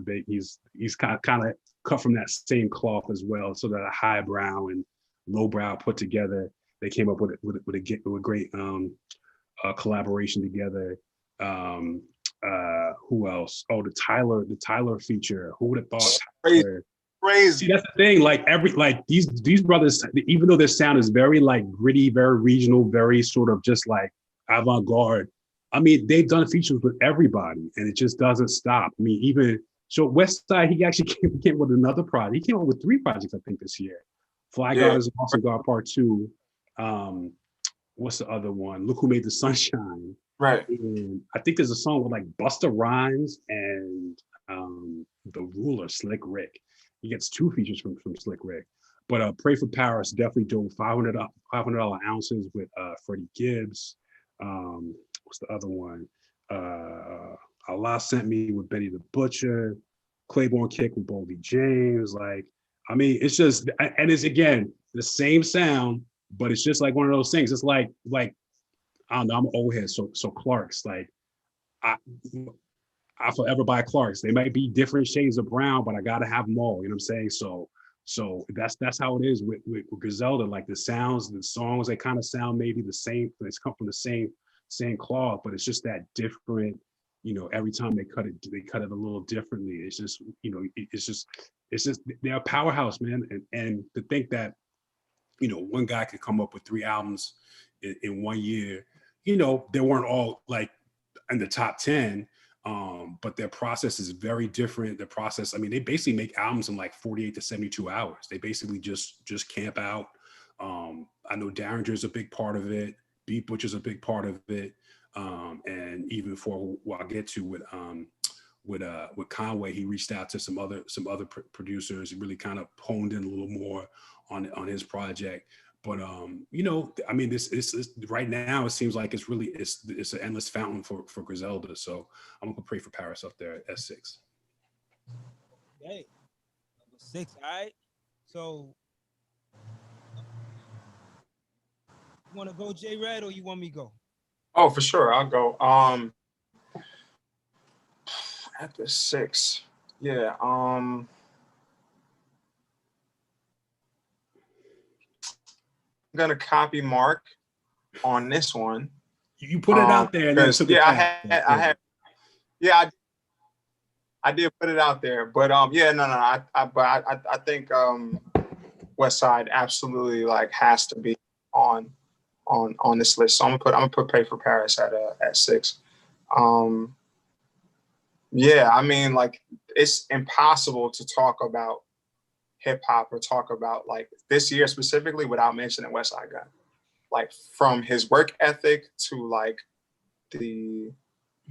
kind of cut from that same cloth as well. So that a highbrow and lowbrow put together, they came up with a great collaboration together. Who else? Oh, the Tyler feature. Who would have thought? Crazy. See, that's the thing. Like these brothers, even though their sound is very like gritty, very regional, very sort of just like avant-garde. I mean, they've done features with everybody, and it just doesn't stop. I mean, even so, West Side, he actually came with another project. He came up with 3 projects, I think, this year. Fly God is Awesome God Part 2. What's the other one? Look Who Made the Sunshine. Right. And I think there's a song with like Busta Rhymes and the Ruler, Slick Rick. He gets 2 features from Slick Rick. But Pray for Paris definitely doing $500 ounces with Freddie Gibbs. What's the other one? Allah Sent Me with Benny the Butcher. Claiborne Kick with Boldy James. Like, I mean, it's just, and it's again the same sound, but it's just like one of those things. It's like I don't know. I'm an old head, so Clark's like I forever buy Clark's. They might be different shades of brown, but I gotta have them all. You know what I'm saying? So that's how it is with Griselda. Like the songs, they kind of sound maybe the same. It's come from the same cloth, but it's just that different. You know, every time they cut it a little differently. It's just, you know, it's just they're a powerhouse, man. And to think that, you know, one guy could come up with 3 albums in 1 year. You know, they weren't all like in the top 10, but their process is very different. Their process, I mean, they basically make albums in like 48 to 72 hours. They basically just camp out. I know Derringer's a big part of it. Beat Butcher's a big part of it. And even for what I'll get to Conway, he reached out to some other producers. He really kind of honed in a little more on his project. But you know, I mean, this right now it seems like it's an endless fountain for Griselda. So I'm gonna pray for Paris up there at S6. Okay, number 6. All right. So you want to go J Red or you want me to go? Oh, for sure, I'll go. At the 6, yeah. I'm gonna copy Mark on this one. You put it out there, and then took yeah, I had, yeah, I did put it out there, but yeah, no, I think West Side absolutely like has to be on this list. So I'm gonna put Pray for Paris at 6. Yeah, I mean, like, it's impossible to talk about hip hop or talk about like this year specifically without mentioning West Side Gun. Like, from his work ethic to like the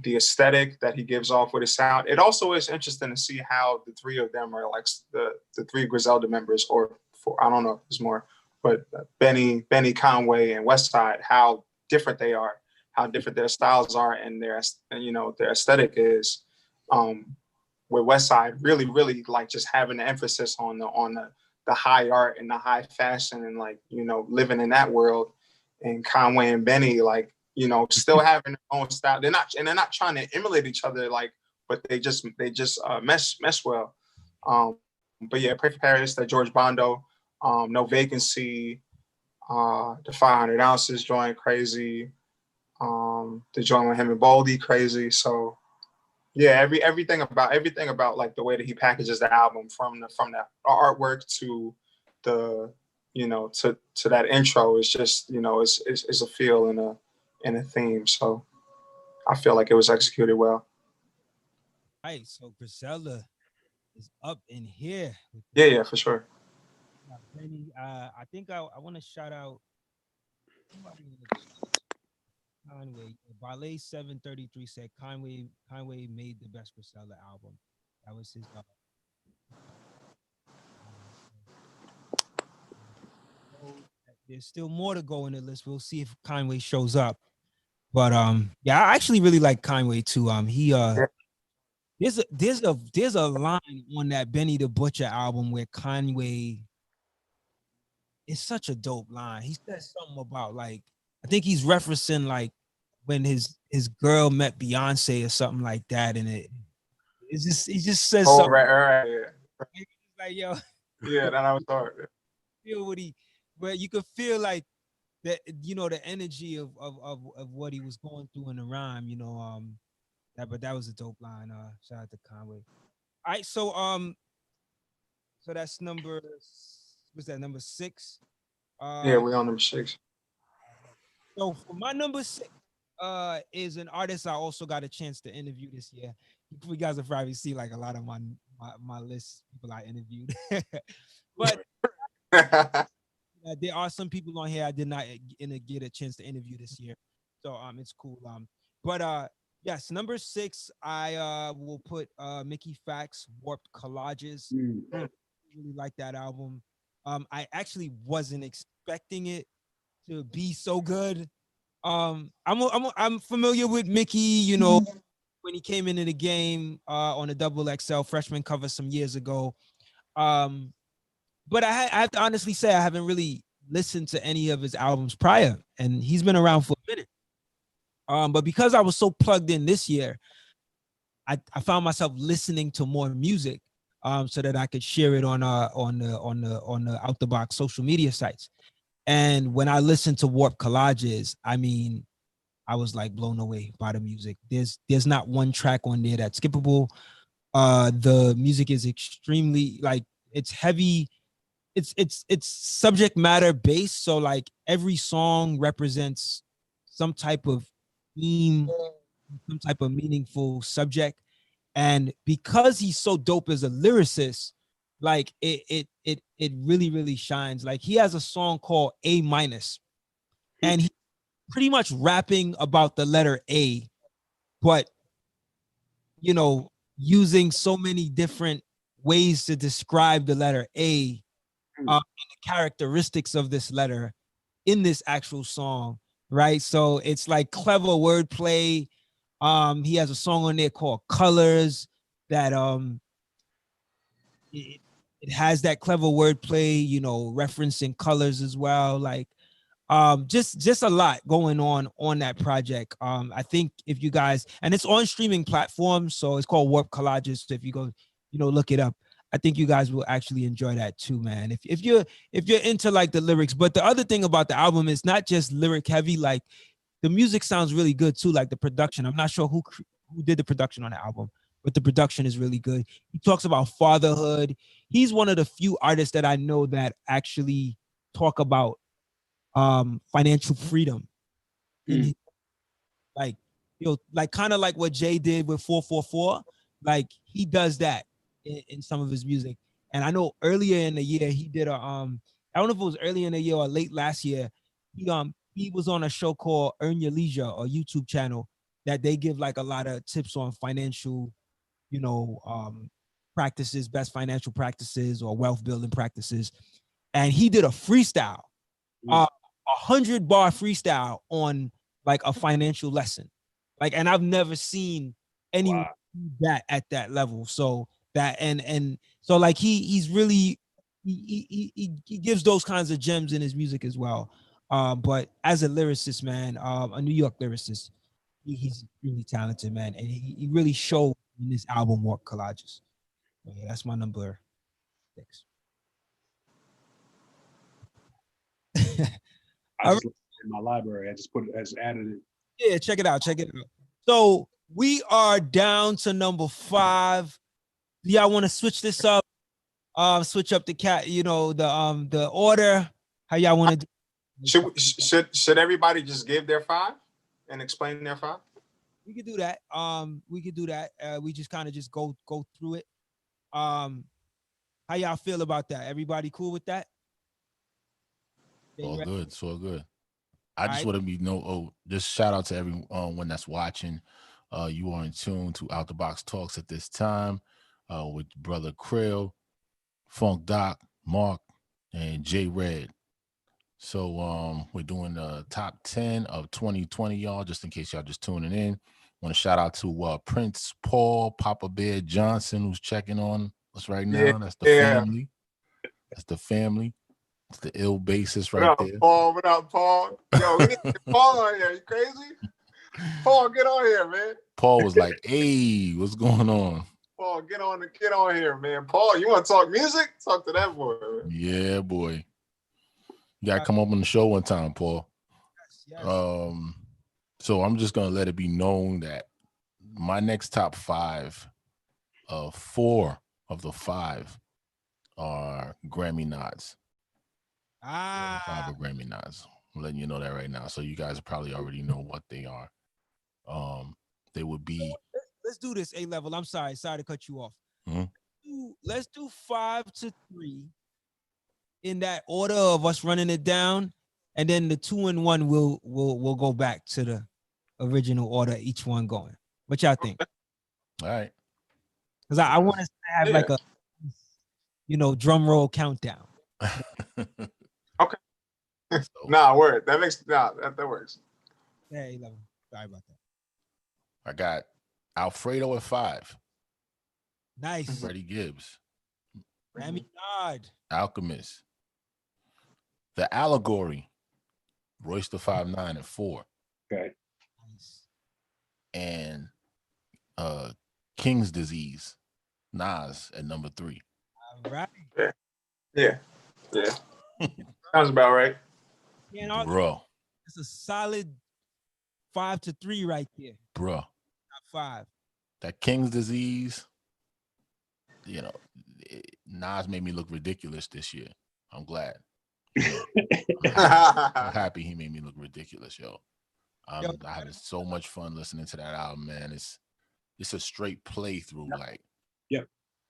aesthetic that he gives off with his sound. It also is interesting to see how the three of them are like the three Griselda members, or four, I don't know if there's more, but Benny, Conway, and Westside, how different they are, how different their styles are, and their aesthetic is. With Westside really, really like just having the emphasis on the high art and the high fashion and like, you know, living in that world. And Conway and Benny, like, you know, still having their own style. They're not trying to emulate each other, like, but they just mesh well. But yeah, Pray for Paris, that George Bondo, No Vacancy, the 500 Ounces joint, crazy. The joint with him and Boldy, crazy. So yeah, everything about like the way that he packages the album, from the artwork to the, you know, to that intro, is just, you know, is a feel and a theme. So I feel like it was executed well. All right, so Griselda is up in here. Yeah, for sure. Benny, I think I want to shout out Conway. Ballet 733 said Conway made the best Griselda album. That was his. There's still more to go in the list. We'll see if Conway shows up. But yeah, I actually really like Conway too. There's a line on that Benny the Butcher album where Conway, it's such a dope line. He says something about, like, I think he's referencing like when his girl met Beyonce or something like that, and he just says something. Right. Yeah. Like, yo, yeah, that was hard. Feel but you could feel like that, you know, the energy of what he was going through in the rhyme, you know. That was a dope line. Shout out to Conway. All right, so that's number, what's that, number 6? Yeah, we're on number 6. So for my number 6, is an artist I also got a chance to interview this year. You guys have probably seen like a lot of my list, people I interviewed. But there are some people on here I did not get a chance to interview this year. So it's cool. But yes, number 6, I will put Mickey Fax, Warped Collages. I really like that album. I actually wasn't expecting it to be so good. I'm familiar with Mickey, you know, when he came into the game on a Double XL freshman cover some years ago. But I have to honestly say I haven't really listened to any of his albums prior, and he's been around for a minute. But because I was so plugged in this year, I found myself listening to more music, so that I could share it on the Out the Box social media sites. And when I listened to Warped Collages, I mean, I was like blown away by the music. There's not one track on there that's skippable. The music is extremely, like, it's heavy. It's subject matter based. So like every song represents some type of theme, some type of meaningful subject. And because he's so dope as a lyricist, like it really, really shines. Like, he has a song called A-, and he's pretty much rapping about the letter A, but, you know, using so many different ways to describe the letter A and the characteristics of this letter in this actual song, right? So it's like clever wordplay. He has a song on there called Colors that it, it has that clever wordplay, you know, referencing colors as well. Like just a lot going on that project. I think if you guys, and it's on streaming platforms, so it's called Warp Collages. So if you go, you know, look it up, I think you guys will actually enjoy that too, man. If you're into like the lyrics. But the other thing about the album is not just lyric heavy, like the music sounds really good too, like the production. I'm not sure who did the production on the album, but the production is really good. He talks about fatherhood. He's one of the few artists that I know that actually talk about financial freedom in his, like, you know, like kind of like what Jay did with 444. Like he does that in some of his music. And I know earlier in the year he did a I don't know if it was earlier in the year or late last year. He was on a show called Earn Your Leisure, or YouTube channel that they give like a lot of tips on financial, you know, practices, best financial practices or wealth building practices. And he did a freestyle. 100-bar freestyle on like a financial lesson, like, and I've never seen anyone do that at that level. So that and so like he's really he gives those kinds of gems in his music as well. But as a lyricist, man, a New York lyricist, he's really talented, man, and he really showed in this album Warp Collages. So yeah, that's my number 6. I just in my library. I just added it. Yeah, check it out. Check it out. So we are down to number 5. Do y'all want to switch this up? Switch up the the order. How y'all want to do? Should everybody just give their 5 and explain their 5? We could do that. We could do that. We just kind of just go through it. How y'all feel about that? Everybody cool with that? All good. It's all good. I just want to just shout out to everyone that's watching. You are in tune to Out the Box Talks at this time with brother Cril, Funk Doc, Mark, and J Red. So we're doing the top 10 of 2020, y'all, just in case y'all just tuning in. Want to shout out to Prince Paul, Papa Bear Johnson, who's checking on us right now. Yeah, that's the family. That's the family. It's the ill basis right there. Paul? What up, Paul? Yo, we need to get Paul on here. You crazy? Paul, get on here, man. Paul was like, "Hey, what's going on?" Paul, get on here, man. Paul, you want to talk music? Talk to that boy, man. Yeah, boy. You gotta come up on the show one time, Paul. Yes. So I'm just gonna let it be known that my next top 5, 4 of the 5 are Grammy nods. 5 are Grammy nods. I'm letting you know that right now. So you guys probably already know what they are. They would be. Let's do this, A-level. I'm sorry to cut you off. Mm-hmm. Let's do 5 to 3 in that order of us running it down, and then the 2 and 1 we'll go back to the original order, each one going. What y'all think? All right. Because I want to have like a drum roll countdown. Okay. Word. That works. Yeah, 11. Sorry about that. I got Alfredo at 5. Nice. Freddie Gibbs. Grammy nod. Alchemist. The Allegory. Royce the 5'9" at 4. Okay. Nice. And King's Disease. Nas at number 3. All right. Yeah. Sounds about right. Bro. It's a solid 5 to 3 right there. Bro. Top 5. That King's Disease, Nas made me look ridiculous this year. I'm glad. I'm happy he made me look ridiculous, yo. I'm having so much fun listening to that album, man. It's a straight playthrough. Like,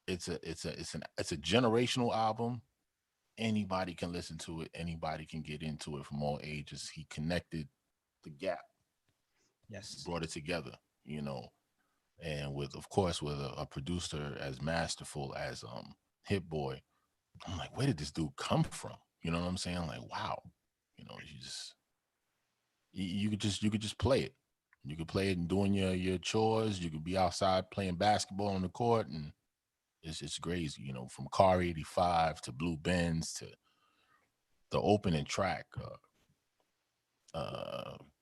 it's a generational album. Anybody can listen to it. Anybody can get into it from all ages. He connected the gap. Yes. Brought it together, and with, of course, with a producer as masterful as Hit Boy. I'm like, where did this dude come from? You know what I'm saying? Like, wow, you know, you could just play it. You could play it and doing your chores. You could be outside playing basketball on the court, and it's crazy. You know, from Car 85 to Blue Benz to the opening track,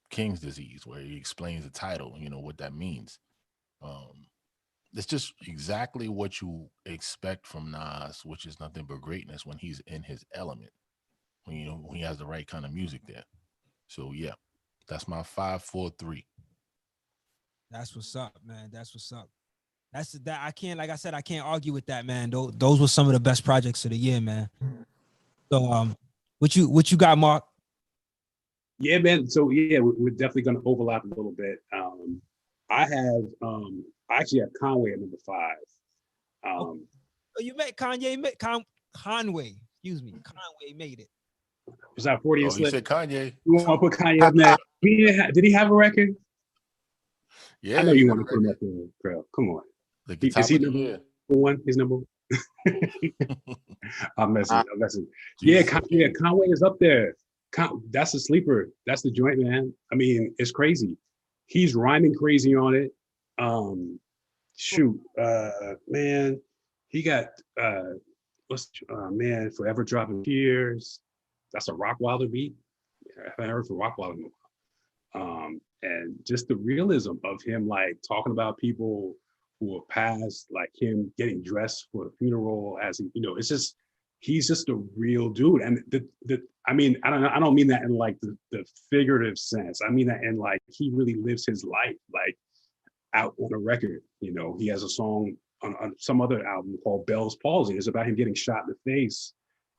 King's Disease, where he explains the title. You know what that means. It's just exactly what you expect from Nas, which is nothing but greatness when he's in his element. When when he has the right kind of music there. So yeah, that's my 5-4-3. That's what's up, man. That's what's up. That's that. I can't, like I said, I can't argue with that, man. Those were some of the best projects of the year, man. So what you got, Mark? Yeah, man. So yeah, we're definitely going to overlap a little bit. I actually have Conway at number 5. Oh, you met Kanye, Conway. Excuse me, Conway made it. Was that 40 Oh, and he Slick? said Kanye. You want to put Kanye up there? Did he have a record? Yeah, I know he you got want a to put him record. up there, Cril. Come on. Like the Is top he of the number year. 1? He's number 1. I'm messing. Yeah, Jesus yeah, King. Conway is up there. That's a sleeper. That's the joint, man. I mean, it's crazy. He's rhyming crazy on it. Man, he got man, Forever Dropping Tears. That's a Rockwilder beat. I haven't heard from Rockwilder in a while. And just the realism of him like talking about people who have passed, like him getting dressed for the funeral as he, it's just he's just a real dude. And I mean, I don't mean that in like the figurative sense. I mean that in like he really lives his life like out on a record. He has a song on some other album called Bell's Palsy. It's about him getting shot in the face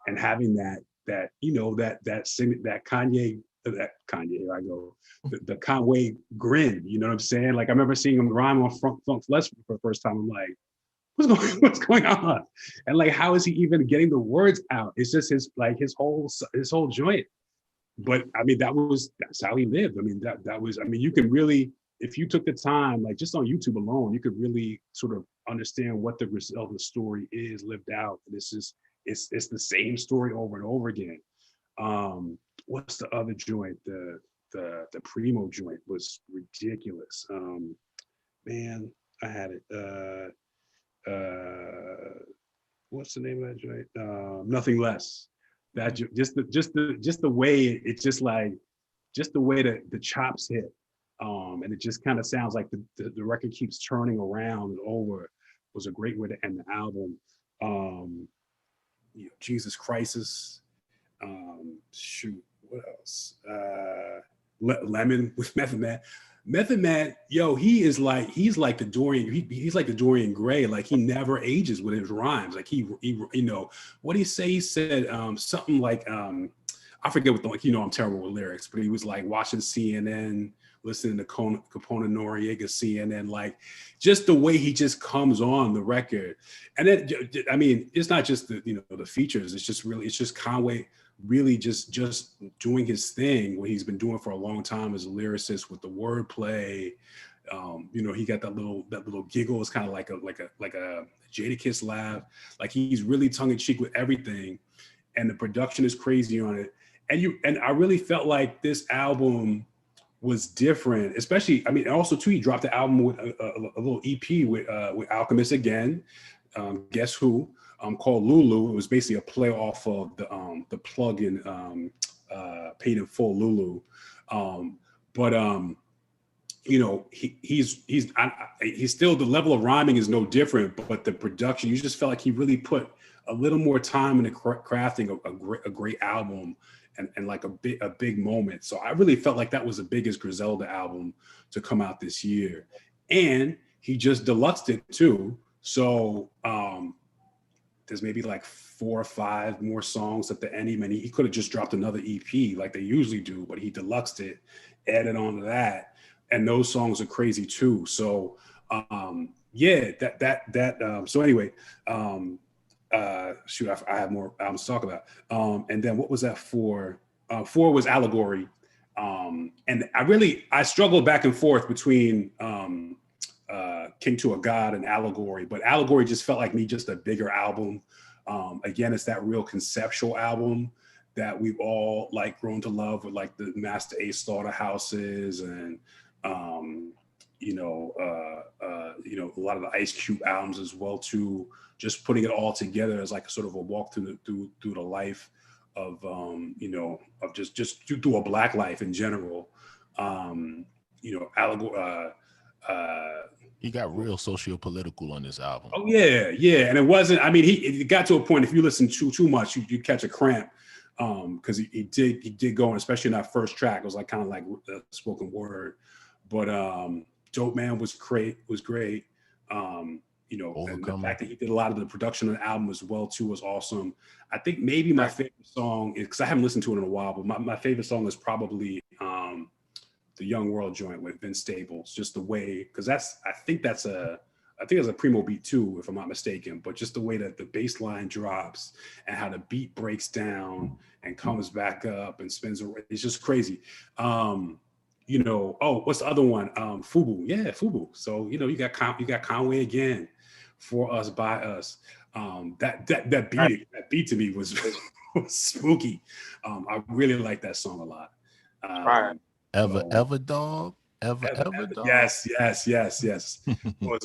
and having that Kanye, here I go, the Conway grin, you know what I'm saying? Like I remember seeing him rhyme on Funk Flesh for the first time. I'm like, what's going on? And like, how is he even getting the words out? It's just his whole joint. But I mean, that's how he lived. I mean, that was, I mean, you can really, if you took the time, like just on YouTube alone, you could really sort of understand what the result of the story is lived out. It's the same story over and over again. What's the other joint? The Primo joint was ridiculous. Man, I had it. What's the name of that joint? Nothing Less. That just the way it's just the way that the chops hit, and it just kind of sounds like the record keeps turning around and over. Was a great way to end the album. Jesus Crisis. What else? Lemon with Method Man. Method Man, he's like the Dorian. He's like the Dorian Gray. Like he never ages with his rhymes. Like he what did he say? He said something like I forget what I'm terrible with lyrics, but he was like watching CNN, listening to Capone Noriega CNN, like just the way he just comes on the record. And then I mean, it's not just the features. It's just Conway really just doing his thing, what he's been doing for a long time as a lyricist with the wordplay. He got that little giggle. It's kind of like a Jadakiss laugh. Like he's really tongue in cheek with everything, and the production is crazy on it. And I really felt like this album was different, especially. I mean, also too, he dropped the album with a little EP with Alchemist again. Guess Who? Called Lulu. It was basically a play off of the plug-in Paid in Full Lulu. He's still, the level of rhyming is no different, but the production, you just felt like he really put a little more time into crafting a great album and like a big moment. So I really felt like that was the biggest Griselda album to come out this year. And he just deluxed it too. So there's maybe like 4 or 5 more songs at the end. He could have just dropped another EP like they usually do, but he deluxed it, added on to that. And those songs are crazy too. So so anyway, I have more albums to talk about. And then what was that for? 4 was Allegory. And I struggled back and forth between King to a God and Allegory, but Allegory just felt like me just a bigger album. Again, it's that real conceptual album that we've all like grown to love with, like the Master Ace Slaughterhouses and a lot of the Ice Cube albums as well too. Just putting it all together as like a sort of a walk through the life of of just through a Black life in general. Allegory. He got real socio-political on this album. Oh yeah, and it wasn't. I mean, it got to a point. If you listen too much, you catch a cramp. Because he did go on, especially in that first track. It was like kind of like spoken word, but Dope Man was great. And the fact that he did a lot of the production of the album as well too was awesome. I think maybe my favorite song is, because I haven't listened to it in a while, but my favorite song is probably the Young World joint with Vince Staples. Just the way, because I think it's a Primo beat too, if I'm not mistaken, but just the way that the bass line drops and how the beat breaks down and comes back up and spins around, it's just crazy. What's the other one? Fubu. Yeah, Fubu. So, you got Conway again, For Us, By Us. That beat to me was spooky. I really like that song a lot. Ever Dog. Ever Dog. Yes. Was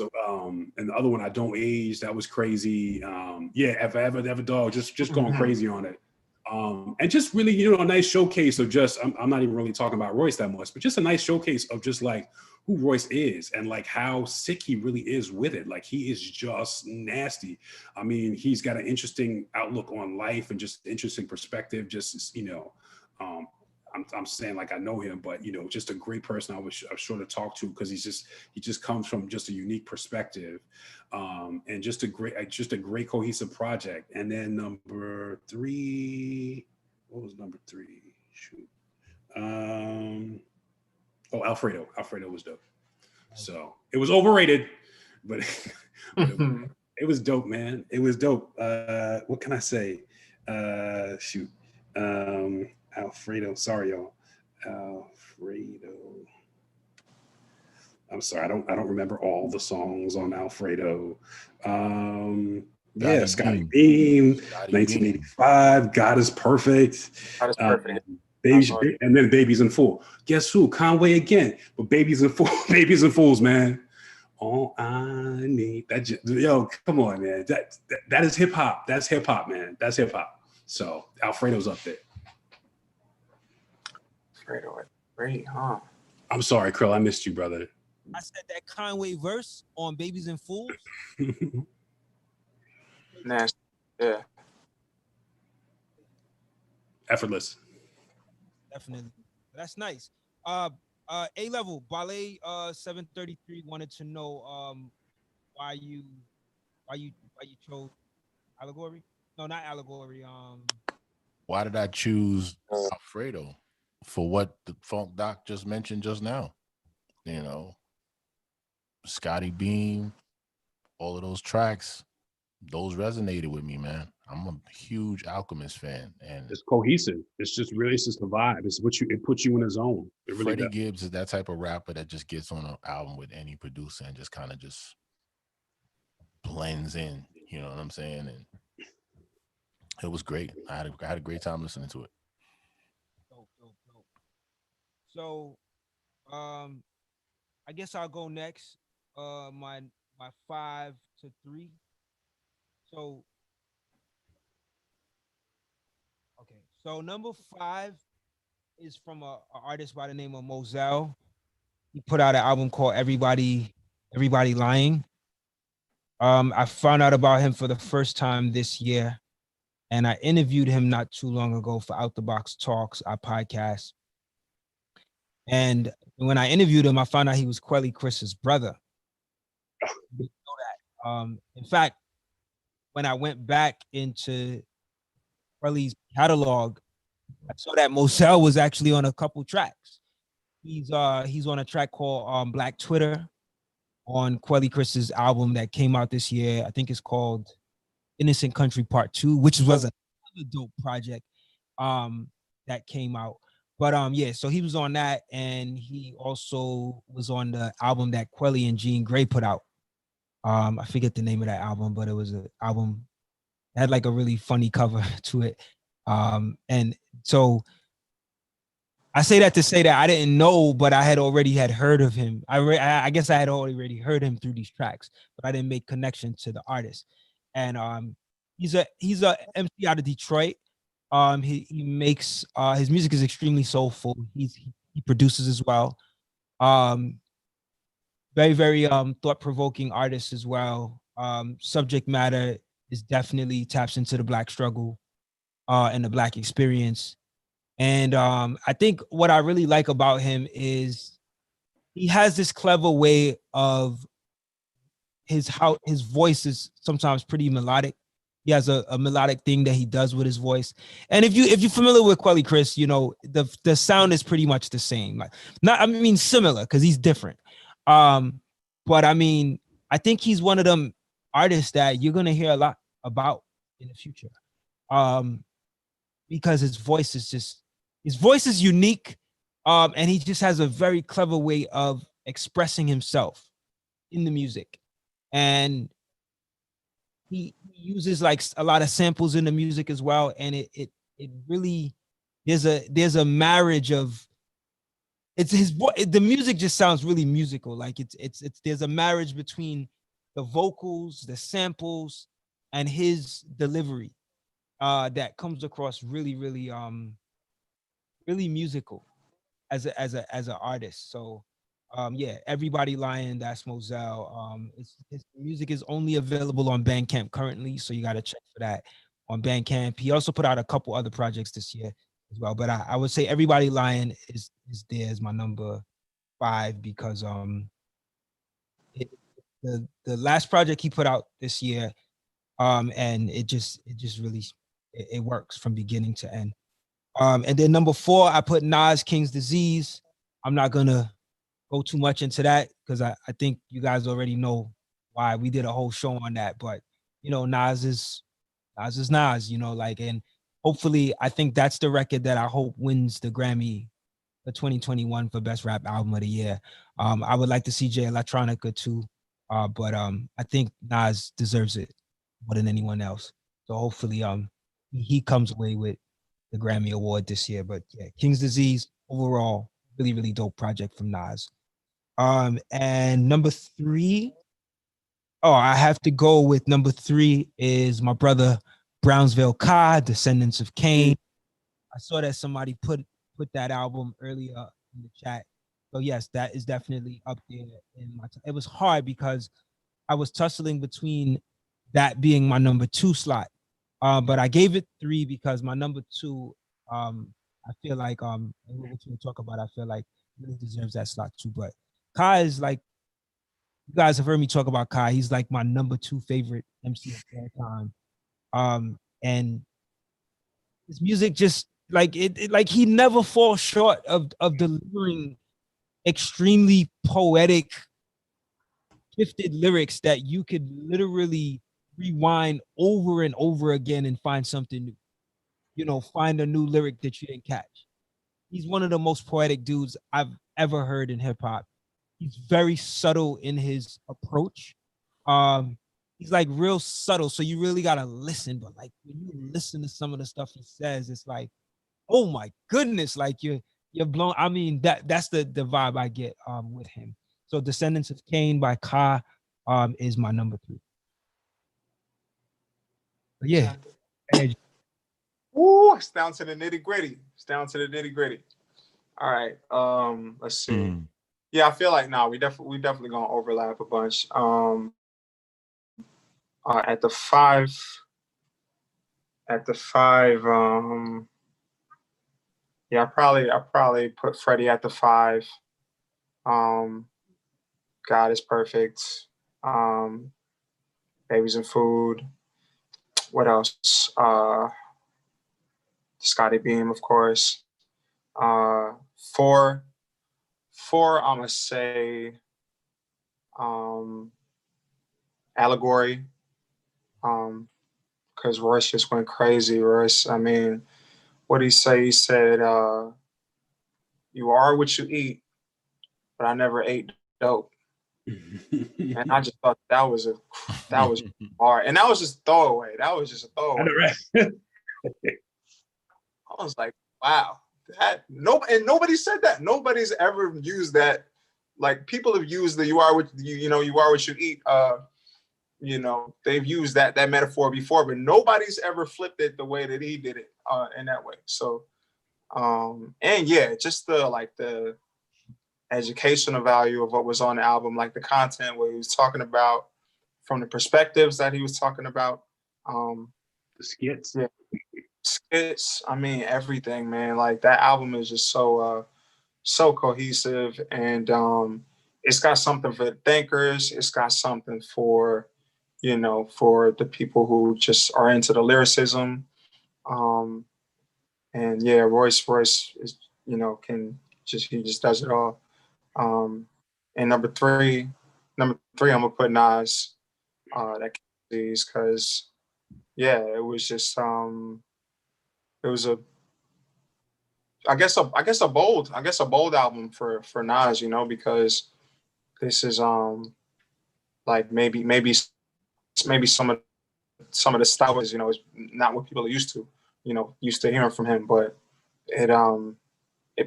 and the other one, I Don't Age, that was crazy. Ever Dog, just going crazy on it. And just really, a nice showcase of just, I'm not even really talking about Royce that much, but just a nice showcase of just like who Royce is and like how sick he really is with it. Like he is just nasty. I mean, he's got an interesting outlook on life and just interesting perspective. Just, I'm saying like I know him, but just a great person. I was sure to talk to, because he just comes from just a unique perspective, and just a great cohesive project. And then number 3, what was number 3? Shoot, Alfredo. Alfredo was dope. So it was overrated, but it was dope, man. It was dope. What can I say? Alfredo, sorry y'all. Alfredo. I'm sorry, I don't remember all the songs on Alfredo. Scotty Beam, 1985. God is Perfect. God is Perfect. And then Babies in Full. Guess who? Conway again, but Babies in Fools, man. All I need come on, man. That is hip hop. That's hip hop, man. That's hip hop. So Alfredo's up there. Great, huh? I'm sorry, Cril. I missed you, brother. I said that Conway verse on Babies and Fools. Nasty. Yeah. Effortless. Definitely. That's nice. A-level Ballet 733 wanted to know why you chose Allegory. No, not Allegory. Why did I choose Alfredo? For what the Funk Doc just mentioned just now. Scotty Beam, all of those tracks, those resonated with me, man. I'm a huge Alchemist fan, and it's cohesive. It's just a vibe. It puts you in a zone. It really Freddie does. Gibbs is that type of rapper that just gets on an album with any producer and just kind of just blends in. You know what I'm saying? And it was great. I had a great time listening to it. Dope. So, I guess I'll go next. My 5 to 3. So, okay. So number 5 is from a artist by the name of Moselle. He put out an album called Everybody Lying. I found out about him for the first time this year, and I interviewed him not too long ago for Out the Box Talks, our podcast. And when I interviewed him, I found out he was Quelly Chris's brother. I didn't know that. In fact, when I went back into Quelly's catalog, I saw that Moselle was actually on a couple tracks. He's on a track called Black Twitter on Quelly Chris's album that came out this year. I think it's called Innocent Country Part 2, which was another dope project that came out. But so he was on that, and he also was on the album that Quelly and Jean Grey put out I forget the name of that album, but it was an album that had like a really funny cover to it. And so I say that to say that I didn't know, but I had already had heard of him. I guess I had already heard him through these tracks, but I didn't make connection to the artist. And he's a MC out of Detroit. He makes his music is extremely soulful. He produces as well. Um, very thought-provoking artist as well. Subject matter is definitely taps into the Black struggle and the Black experience. And I think what I really like about him is he has this clever way of how his voice is sometimes pretty melodic. He has a melodic thing that he does with his voice. And if you're familiar with Quelly Chris, you know, the sound is pretty much the same. Like similar because he's different. But I mean, I think he's one of them artists that you're gonna hear a lot about in the future. Because his voice is unique. And he just has a very clever way of expressing himself in the music. And he uses like a lot of samples in the music as well. And it really there's a marriage of it's his voice. The music just sounds really musical. Like it's there's a marriage between the vocals, the samples, and his delivery that comes across really really musical as an artist. So yeah, Everybody Lying, that's Moselle. His music is only available on Bandcamp currently, so you got to check for that on Bandcamp. He also put out a couple other projects this year as well, but I would say Everybody Lying is there as my number 5 because the last project he put out this year, and it just really it works from beginning to end. And then number 4, I put Nas, King's Disease. I'm not gonna go too much into that because I think you guys already know why we did a whole show on that. But you know, Nas is Nas, you know, like, and hopefully I think that's the record that I hope wins the Grammy for 2021 for Best Rap Album of the Year. I would like to see Jay Electronica too. But I think Nas deserves it more than anyone else. So hopefully he comes away with the Grammy Award this year. But yeah, King's Disease overall, really dope project from Nas. And number 3, I have to go with number 3 is my brother Brownsville Ka, Descendants of Cain. I saw that somebody put that album earlier in the chat. So yes, that is definitely up there in my it was hard because I was tussling between that being my number 2 slot. But I gave it 3 because my number 2, I feel like what we'll talk about, I feel like really deserves that slot too. But Kai is like, you guys have heard me talk about Kai. He's like my number 2 favorite MC of all time. And his music just like like he never falls short of delivering extremely poetic, gifted lyrics that you could literally rewind over and over again and find something new. You know, find a new lyric that you didn't catch. He's one of the most poetic dudes I've ever heard in hip hop. He's very subtle in his approach. He's like real subtle, so you really gotta listen. But like when you listen to some of the stuff he says, it's like, oh my goodness, like you're blown. I mean, that's the vibe I get with him. So Descendants of Cain by Ka is my number 3. But yeah. Ooh, it's down to the nitty gritty. It's down to the nitty gritty. All right. Let's see. Yeah, I feel like we definitely gonna overlap a bunch. At the 5, yeah, I probably put Freddie at the 5. God is Perfect. Babies and Food. What else? Scotty Beam, of course. 4, I'm gonna say Allegory. Because Royce just went crazy. Royce, I mean, what did he say? He said, "You are what you eat, but I never ate dope." And I just thought that was hard, and that was just throwaway. That was just a throwaway. I was like, wow, nobody said that. Nobody's ever used that. Like, people have used the you are what you eat. They've used that metaphor before, but nobody's ever flipped it the way that he did it in that way. So, and yeah, just the educational value of what was on the album, like the content, what he was talking about, from the perspectives that he was talking about. The skits. Yeah. Skits. I mean, everything, man. Like, that album is just so cohesive, and it's got something for the thinkers. It's got something for the people who just are into the lyricism. And yeah, Royce is, he just does it all. And number three, I'm gonna put Nas. That because it was just it was I guess a bold album for Nas, because this is like maybe some of the style is not what people are used to hearing from him, but it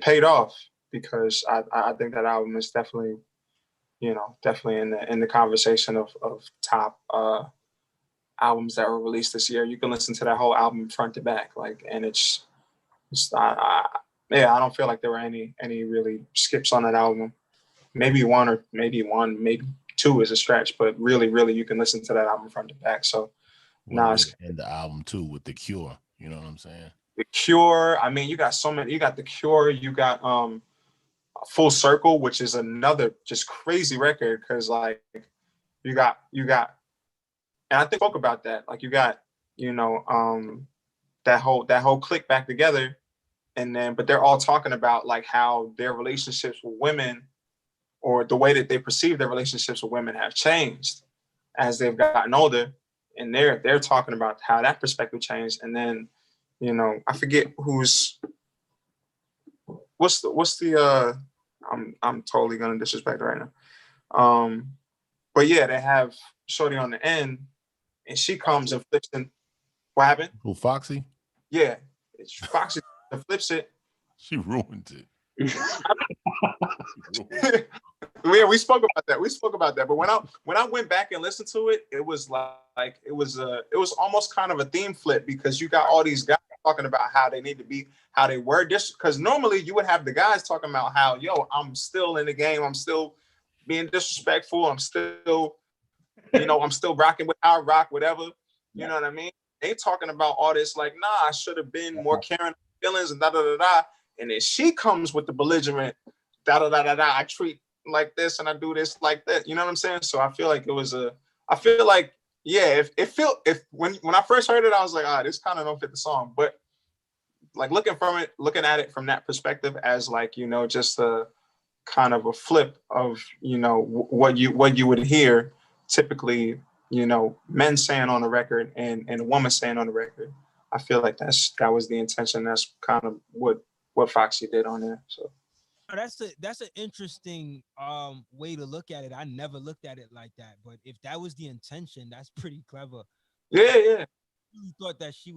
paid off, because I think that album is definitely in the conversation of top albums that were released this year. You can listen to that whole album front to back, and it's I don't feel like there were any really skips on that album. Maybe maybe two is a stretch, but really you can listen to that album front to back. So Nas and the album too with The Cure. You know what I'm saying? The Cure. I mean, you got so many. You got The Cure. You got Full Circle, which is another just crazy record, because like you got, and I think spoke about that. Like, you got that whole clique back together, but they're all talking about like how their relationships with women, or the way that they perceive their relationships with women, have changed as they've gotten older, and they're talking about how that perspective changed. And then I forget what's the I'm totally gonna disrespect it right now. But yeah, they have Shorty on the end, and she comes and flips it. What happened? Who, Foxy? Yeah, Foxy flips it. She ruined it. We spoke about that. But when I went back and listened to it, it was like it was almost kind of a theme flip, because you got all these guys talking about how they need to be, how they were because normally you would have the guys talking about how, I'm still in the game, I'm still being disrespectful, I'm still I'm still rocking with our rock, whatever, you know what I mean? They talking about all this like, nah, I should have been more caring feelings and da da da da. And then she comes with the belligerent da da da da da. I treat like this and I do this like that. You know what I'm saying? So I feel like when I first heard it, I was like, this kind of don't fit the song. But like looking at it from that perspective as like, just a kind of a flip of, what you would hear typically, men saying on the record and a woman saying on the record. I feel like that was the intention. That's kind of what Foxy did on there. So that's an interesting way to look at it. I never looked at it like that, but if that was the intention, that's pretty clever. Yeah. I really thought that she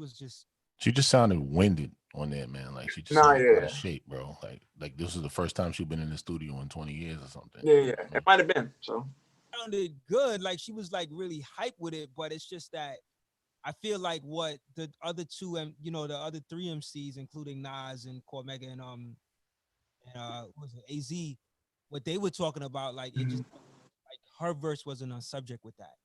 just sounded winded on that, man. Like, she just sounded out of shape, bro. Like this was the first time she'd been in the studio in 20 years or something. Yeah. It might have been. So sounded good. Like, she was like really hyped with it, but it's just that I feel like what the other two and the other three MCs, including Nas and Cormega and what was it, AZ, what they were talking about, like it just like her verse wasn't on subject with that.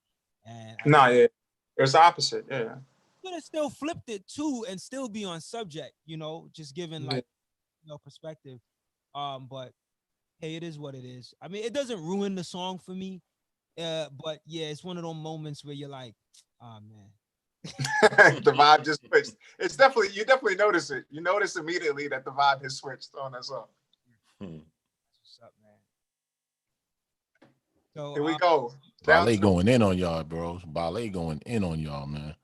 And it was the opposite. Yeah. Could have still flipped it too and still be on subject, just given like perspective. But hey, it is what it is. I mean, it doesn't ruin the song for me. But yeah, it's one of those moments where you're like, oh man. The vibe just switched. You definitely notice it. You notice immediately that the vibe has switched on that song. What's up, man? So here we go. Ballet going in on y'all, bro. Ballet going in on y'all, man.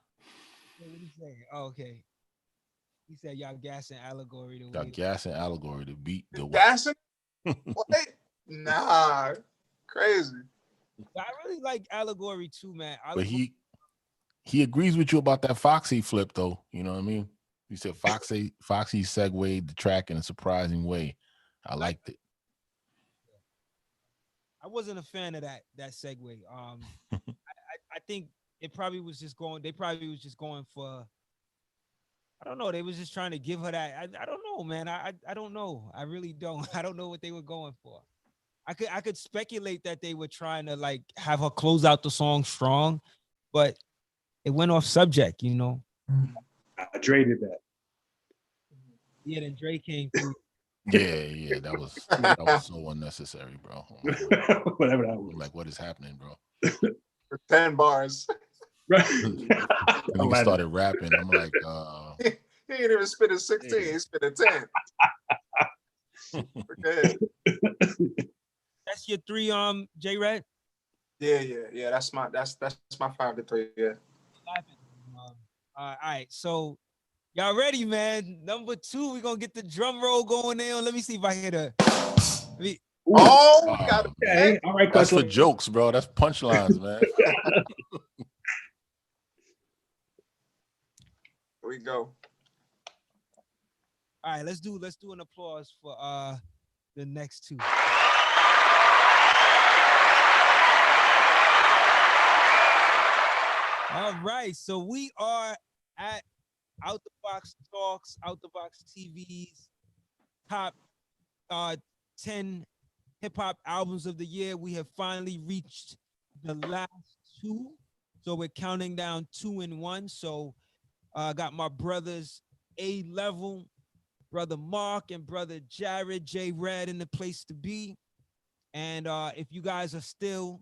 What did he say? Oh, okay. He said y'all gassing Allegory. Y'all gassing Allegory to beat the gassing? What? Nah, crazy. I really like Allegory too, man. But he agrees with you about that Foxy flip, though. You know what I mean? He said Foxy segued the track in a surprising way. I liked it. I wasn't a fan of that segue. I think it probably was just going. They probably was just going for. I don't know. They was just trying to give her that. I don't know, man. I don't know. I really don't. I don't know what they were going for. I could speculate that they were trying to like have her close out the song strong, but it went off subject, you know. Dre did that. Yeah, then Dre came through. Yeah, that was so unnecessary, bro. Whatever that was. Like, what is happening, bro? For 10 bars. Right. Nigga started rapping. I'm like, he ain't even spit a 16, he spit a 10. Okay. That's your 3, J Red? Yeah. That's my 5 to 3, yeah. All right, so y'all ready, man? Number 2, we're gonna get the drum roll going in. Let me see if I hit a. Oh, we got okay. All right, that's for jokes, bro. That's punchlines, man. Here we go. All right, let's do an applause for the next 2. All right, so we are at Out the Box Talks, Out the Box TV's top 10 hip hop albums of the year. We have finally reached the last 2, so we're counting down 2 and 1. So I got my brothers A Level, brother Mark, and brother Jared J Red in the place to be. And if you guys are still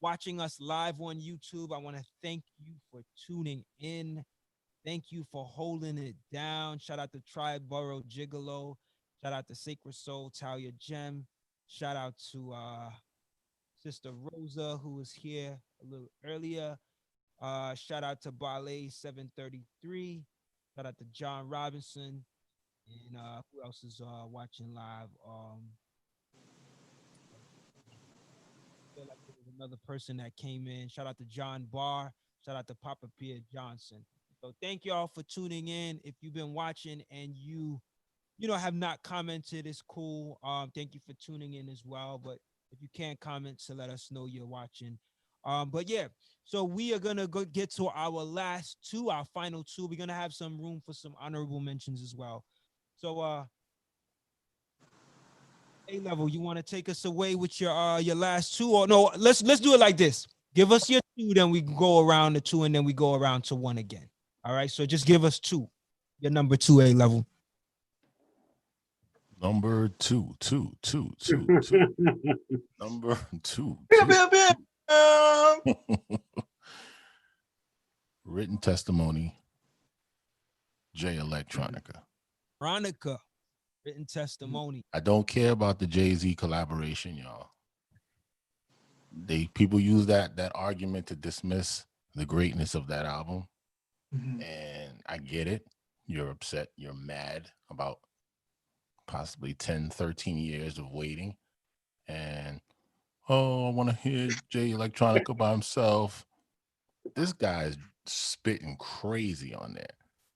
watching us live on YouTube, I want to thank you for tuning in. Thank you for holding it down. Shout out to Triborough Gigolo. Shout out to Sacred Soul, Talia Gem. Shout out to Sister Rosa, who was here a little earlier. Shout out to Ballet 733. Shout out to John Robinson. And who else is watching live? I feel like there was another person that came in. Shout out to John Barr. Shout out to Papa Pierre Johnson. So thank y'all for tuning in. If you've been watching and you have not commented, it's cool. Thank you for tuning in as well. But if you can't comment, to let us know you're watching. But yeah, so we are gonna get to our last 2, our final 2. We're gonna have some room for some honorable mentions as well. So A Level, you want to take us away with your last 2? Or no, let's do it like this. Give us your 2, then we go around to 2, and then we go around to 1 again. All right, so just give us 2. Your number 2, A Level. Number 2. Number 2. Written Testimony, Jay Electronica. Written Testimony. I don't care about the Jay-Z collaboration, y'all. People use that argument to dismiss the greatness of that album. Mm-hmm. And I get it. You're upset. You're mad about possibly 10, 13 years of waiting. And, I want to hear Jay Electronica by himself. This guy's spitting crazy on there.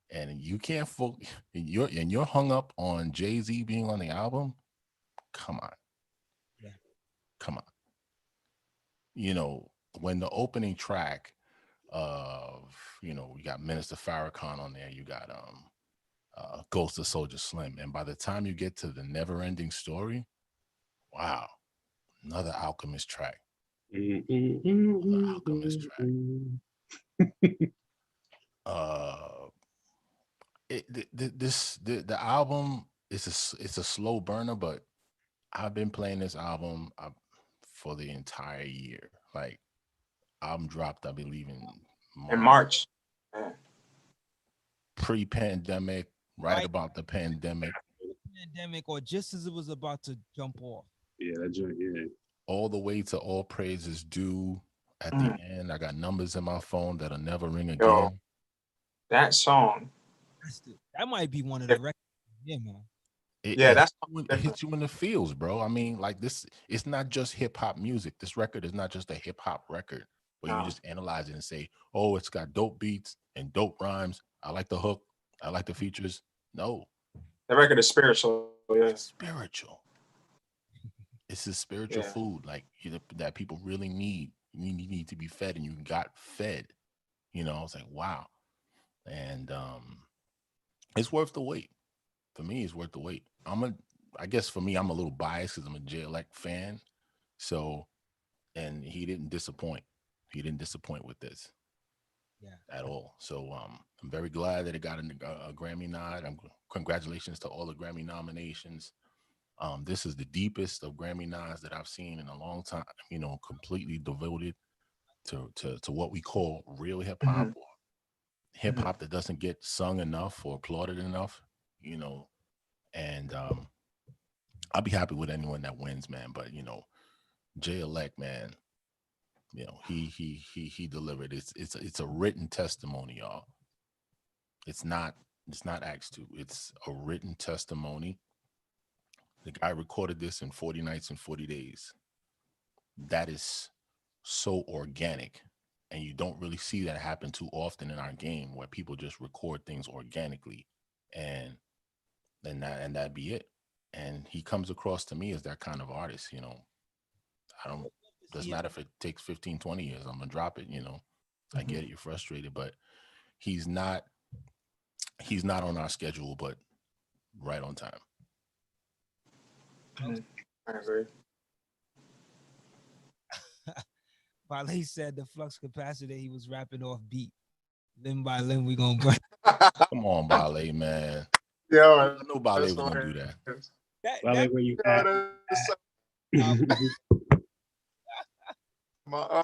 And you can't focus, and you're hung up on Jay-Z being on the album. Come on. Yeah. Come on. When the opening track of, we got Minister Farrakhan on there, you got Ghost of Soldier Slim. And by the time you get to the Never Ending Story, wow, another Alchemist track. Another Alchemist track. The album it's a slow burner, but I've been playing this album for the entire year. Like, album dropped, I believe, in March. Pre-pandemic, right about the pandemic. Or just as it was about to jump off. Yeah, that joint, yeah. All the way to All Praises Due at the end. I got numbers in my phone that'll never ring again. Yo, that song. That might be one of the records. Yeah, man. Yeah, that's it hits you in the feels, bro. I mean, like this, it's not just hip hop music. This record is not just a hip hop record where you just analyze it and say, oh, it's got dope beats and dope rhymes. I like the hook. I like the features. No, the record is spiritual. Yeah, it's spiritual. It's a spiritual food, like that people really need. You need to be fed, and you got fed. You know, I was like, wow, and it's worth the wait. For me, it's worth the wait. I guess for me, I'm a little biased because I'm a J-Elect fan. So, and he didn't disappoint. He didn't disappoint with this, at all. So, I'm very glad that it got a Grammy nod. Congratulations to all the Grammy nominations. This is the deepest of Grammy nods that I've seen in a long time. You know, completely devoted to what we call real hip hop, or hip hop that doesn't get sung enough or applauded enough. You know, and I'll be happy with anyone that wins, man. But you know, J-Elect, man, you know, he delivered. It's a written testimony, y'all. It's not Acts 2. It's a written testimony. The guy recorded this in 40 nights and 40 days. That is so organic. And you don't really see that happen too often in our game, where people just record things organically and that be it. And he comes across to me as that kind of artist, you know. Doesn't matter if it takes 15, 20 years, I'm gonna drop it, you know. I get it, you're frustrated, but he's not on our schedule, but right on time. I agree. Wale said the flux capacitor, he was rapping off beat. Limb by limb, we gonna burn. Come on, Wale, man. Yo, I know Wale was gonna do that. Wale, where you at? My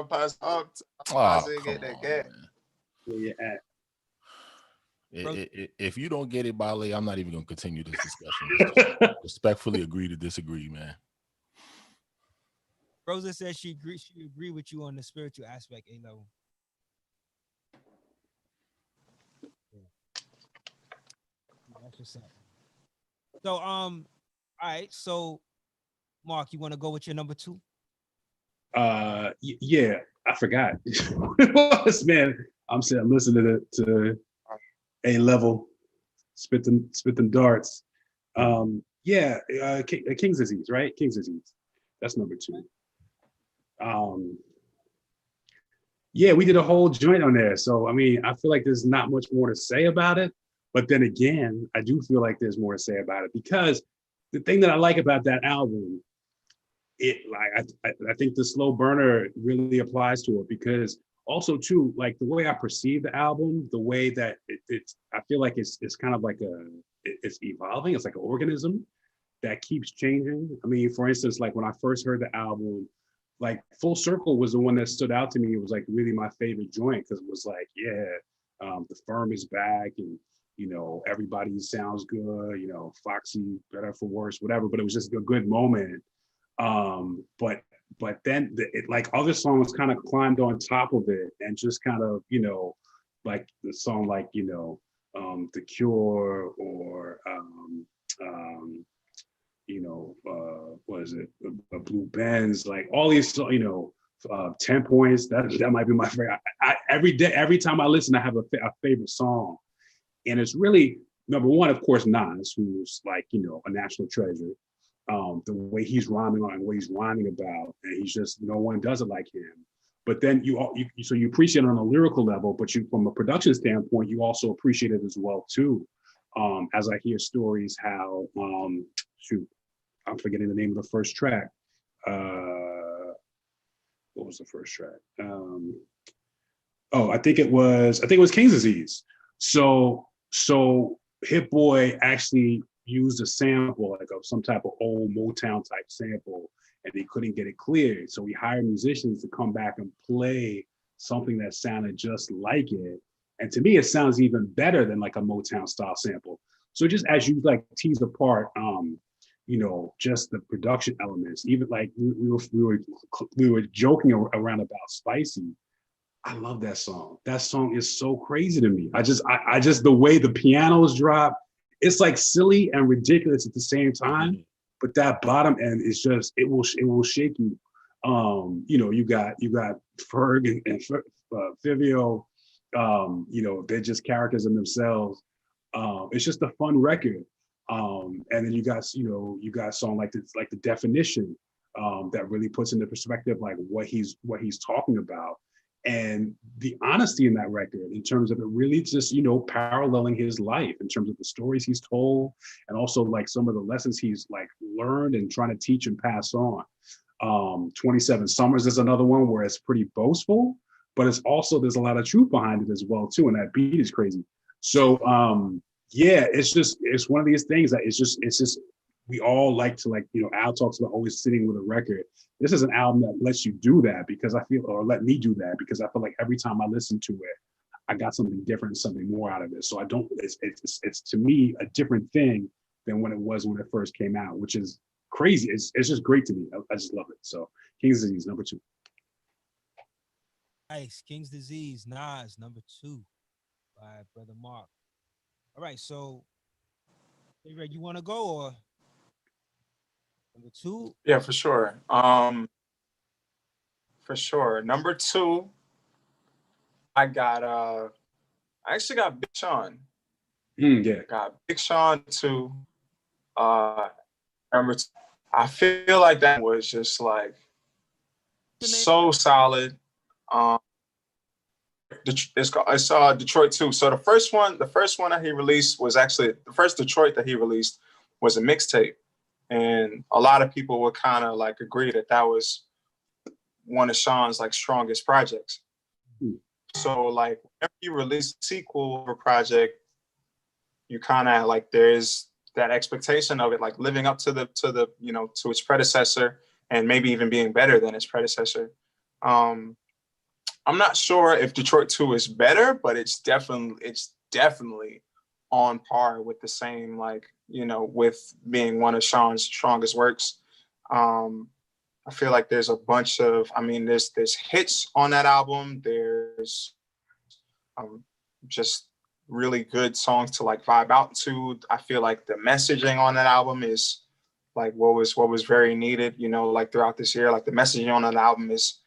pass up. Get that get. Where you at? If you don't get it, Wale, I'm not even gonna continue this discussion. Respectfully agree to disagree, man. Rosa says she agree with you on the spiritual aspect, A-level. That's what's up. So all right, so Mark, you want to go with your number 2? Yeah, I forgot what it was, man. I'm listening to A-level spit them darts. King's Disease, right? King's Disease. That's number 2. We did a whole joint on there. So I mean, I feel like there's not much more to say about it. But then again, I do feel like there's more to say about it, because the thing that I like about that album, I think the slow burner really applies to it, because also too, like the way I perceive the album, the way that I feel like it's kind of like it's evolving. It's like an organism that keeps changing. I mean, for instance, like when I first heard the album, like Full Circle was the one that stood out to me. It was like really my favorite joint, because it was like, the firm is back, and you know, everybody sounds good, you know, Foxy, better for worse, whatever, but it was just a good moment. But then like other songs kind of climbed on top of it, and just kind of, you know, like the song like, you know, The Cure, or what is it, Blue Benz, like all these, you know, 10 Points, that might be my favorite. Every time I listen, I have a favorite song. And it's really, number one, of course, Nas, who's like, you know, a national treasure. The way he's rhyming on, what he's rhyming about, and he's just, no one does it like him. But then you appreciate it on a lyrical level, but you, from a production standpoint, you also appreciate it as well too. As I hear stories how, I'm forgetting the name of the first track. What was the first track? I think it was King's Disease. So Hit Boy actually used a sample, like of some type of old Motown type sample, and they couldn't get it cleared. So he hired musicians to come back and play something that sounded just like it. And to me, it sounds even better than like a Motown style sample. So just as you like tease apart, you know, just the production elements, even like we were joking around about Spicy. I love that song. That song is so crazy to me. I just the way the pianos drop it's like silly and ridiculous at the same time. But that bottom end is just it will shake you. You got Ferg and Fivio. They're just characters in themselves. It's just a fun record. And then you got a song like this, like The Definition, that really puts into perspective like what he's talking about. And the honesty in that record, in terms of it really just, paralleling his life in terms of the stories he's told, and also like some of the lessons he's like learned and trying to teach and pass on. 27 Summers is another one where it's pretty boastful, but it's also, there's a lot of truth behind it as well too. And that beat is crazy. So it's one of these things that it's just, we all like to Al talks about always sitting with a record. This is an album that lets you do that because let me do that because I feel like every time I listen to it, I got something different, something more out of it. So it's to me a different thing than when it first came out, which is crazy. It's just great to me. I just love it. So King's Disease, number 2. Nice. King's Disease, Nas, number 2 by Brother Mark. All right, so you want to go or number 2? Yeah, for sure. For sure. Number 2, I actually got Big Sean. Yeah. Got Big Sean 2. Number 2. I feel like that was just like so solid. It's Detroit 2. So the first one that he released was actually the first Detroit that he released was a mixtape, and a lot of people would kind of like agree that was one of Sean's like strongest projects. So like whenever you release a sequel or project, you kind of like there's that expectation of it like living up to to its predecessor and maybe even being better than its predecessor. I'm not sure if Detroit 2 is better, but it's definitely on par with the same, with being one of Sean's strongest works. I feel like there's a bunch of, there's hits on that album. There's just really good songs to like vibe out to. I feel like the messaging on that album is like what was very needed, like throughout this year. Like the messaging on that album is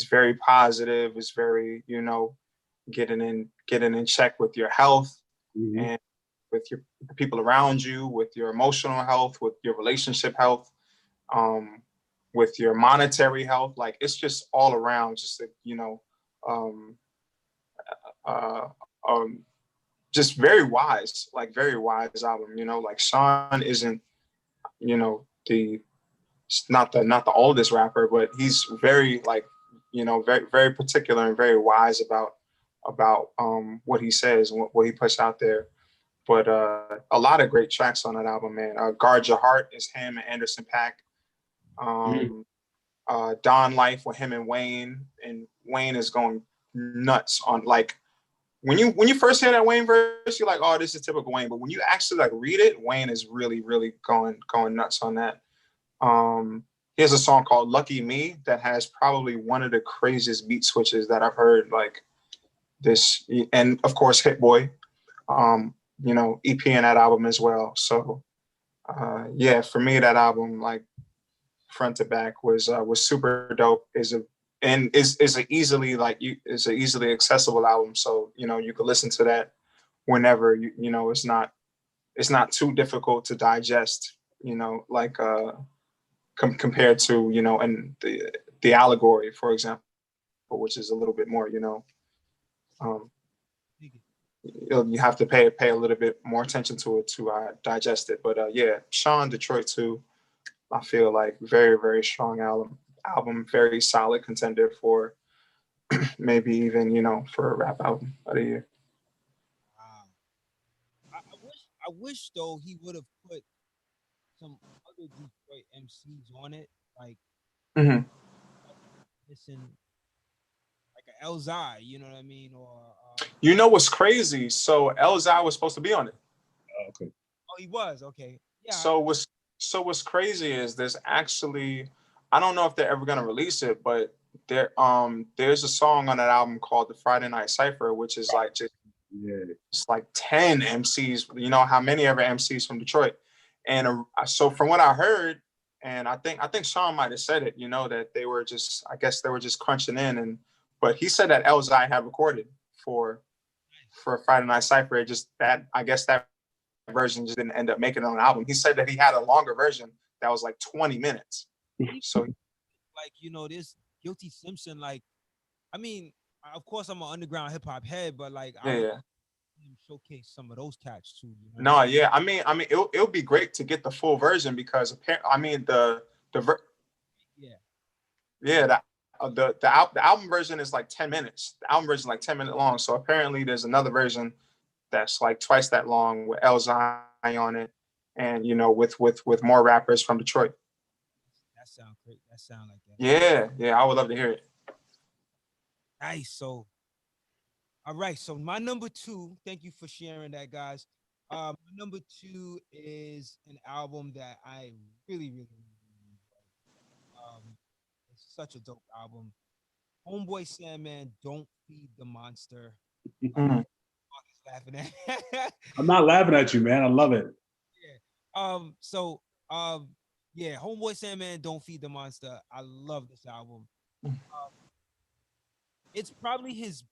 very positive, is very, getting in check with your health and with the people around you, with your emotional health, with your relationship health, with your monetary health. Like it's just all around, just just very wise album. Like Sean isn't, not the oldest rapper, but he's very very, very particular and very wise about what he says and what he puts out there. But a lot of great tracks on that album, man. Guard Your Heart is him and Anderson .Paak. Don Life with him and Wayne is going nuts on like when you first hear that Wayne verse, you're like, oh, this is typical Wayne. But when you actually like read it, Wayne is really, really going nuts on that. He has a song called Lucky Me that has probably one of the craziest beat switches that I've heard like this. And of course, Hit Boy, EP in that album as well. So for me, that album, like front to back was super dope. Is an easily accessible album. So, you could listen to that whenever it's not too difficult to digest, compared to, and the Allegory, for example, which is a little bit more, you have to pay a little bit more attention to it to digest it. But Sean, Detroit 2, I feel like very, very strong album, very solid contender for maybe even, for a rap album of the year. Wow. I wish though he would have put some other Detroit MCs on it, like listen, like an Elzai, you know what I mean? Or what's crazy? So Elzai was supposed to be on it. Okay. Oh, he was. Okay. Yeah. So what's crazy is there's actually, I don't know if they're ever gonna release it, but there's a song on that album called The Friday Night Cypher, which is like just Yeah. It's like 10 MCs. You know how many ever MCs from Detroit, and so from what I heard, and I think Sean might have said it. You know that they were just, I guess they were just crunching in, but he said that Elzhi had recorded for Friday Night Cypher. It just that I guess that version just didn't end up making it on an album. He said that he had a longer version that was like 20 minutes. So like, you know, this Guilty Simpson, like, I mean, of course I'm an underground hip hop head, but like yeah. Showcase some of those cats too. You know? No, yeah. I mean, it'll be great to get the full version because I mean the album version is like 10 minutes. The album version is like 10-minute long. So apparently there's another version that's like twice that long with Elzhi on it, and you know with more rappers from Detroit. That sound great. That sound like that. Yeah. I would love to hear it. Nice. So, all right. So my number 2. Thank you for sharing that, guys. My number 2 is an album that I really like. It's such a dope album. Homeboy Sandman, Don't Feed the Monster. Mhm. Laughing at. I'm not laughing at you, man. I love it. Yeah. Homeboy Sandman, Don't Feed the Monster. I love this album. It's probably his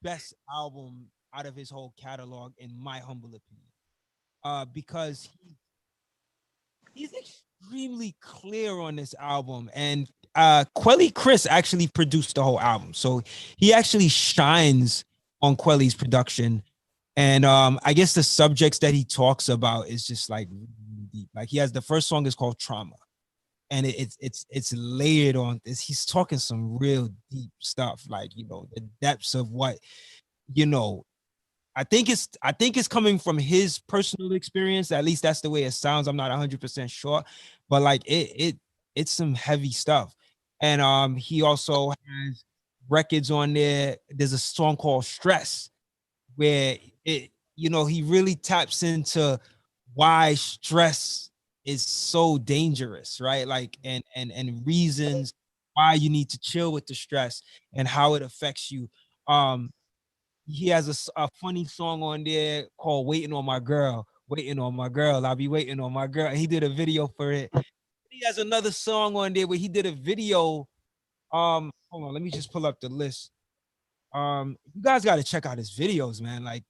best album out of his whole catalog, in my humble opinion. Because he's extremely clear on this album, and Quelly Chris actually produced the whole album, so he actually shines on Quelly's production. And I guess the subjects that he talks about is just like really deep. Like he has the first song is called Trauma, and it's layered on this. He's talking some real deep stuff, like, you know, the depths of what, you know. I think it's coming from his personal experience. At least that's the way it sounds. I'm not 100% sure, but like it's some heavy stuff. And he also has records on there. There's a song called Stress, where he really taps into why stress is so dangerous, right? Like and reasons why you need to chill with the stress and how it affects you. He has a funny song on there called Waiting on My Girl. Waiting on my girl. I'll be waiting on my girl. He did a video for it. He has another song on there where he did a video. Hold on, let me just pull up the list. You guys got to check out his videos, man. Like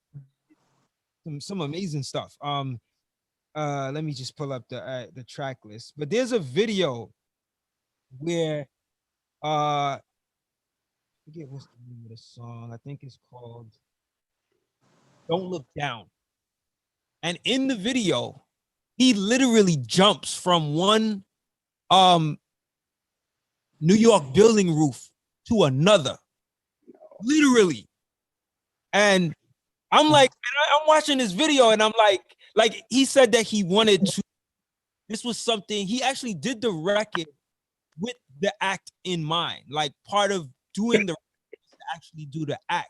some amazing stuff. Let me just pull up the track list. But there's a video where I forget what's the name of the song. I think it's called Don't Look Down. And in the video, he literally jumps from one New York building roof to another. Literally. And I'm like, I'm watching this video and I'm like he said that he wanted to, this was something, he actually did the record with the act in mind. Like part of doing the record to actually do the act.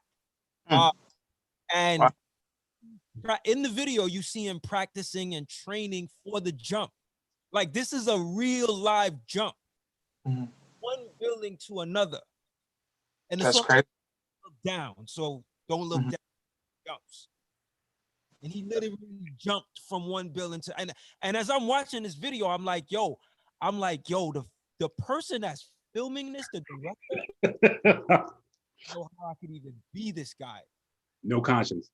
And in the video, you see him practicing and training for the jump. Like this is a real live jump. Mm-hmm. One building to another. And the that's song crazy. Look down. So don't look down. Jumps. And he literally jumped from one building to and as I'm watching this video, I'm like, yo, the person that's filming this, the director, I don't know how I could even be this guy. No conscience.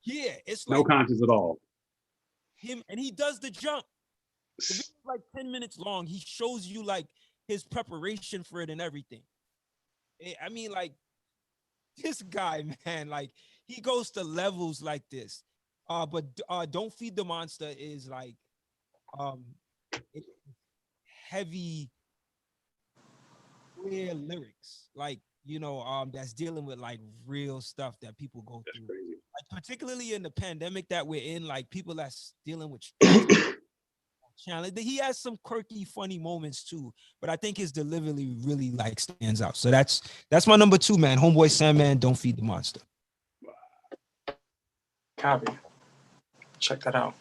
Yeah, it's no like conscience at all. Him, and he does the jump. The video's like 10 minutes long. He shows you like his preparation for it and everything. I mean, like this guy, man, like he goes to levels like this. But Don't Feed the Monster is like heavy, clear lyrics, like, you know, that's dealing with like real stuff that people go through. Like, particularly in the pandemic that we're in, like people that's dealing with challenge. He has some quirky, funny moments too, but I think his delivery really like stands out. So that's my number 2, man. Homeboy Sandman, Don't Feed the Monster. Copy. Check that out.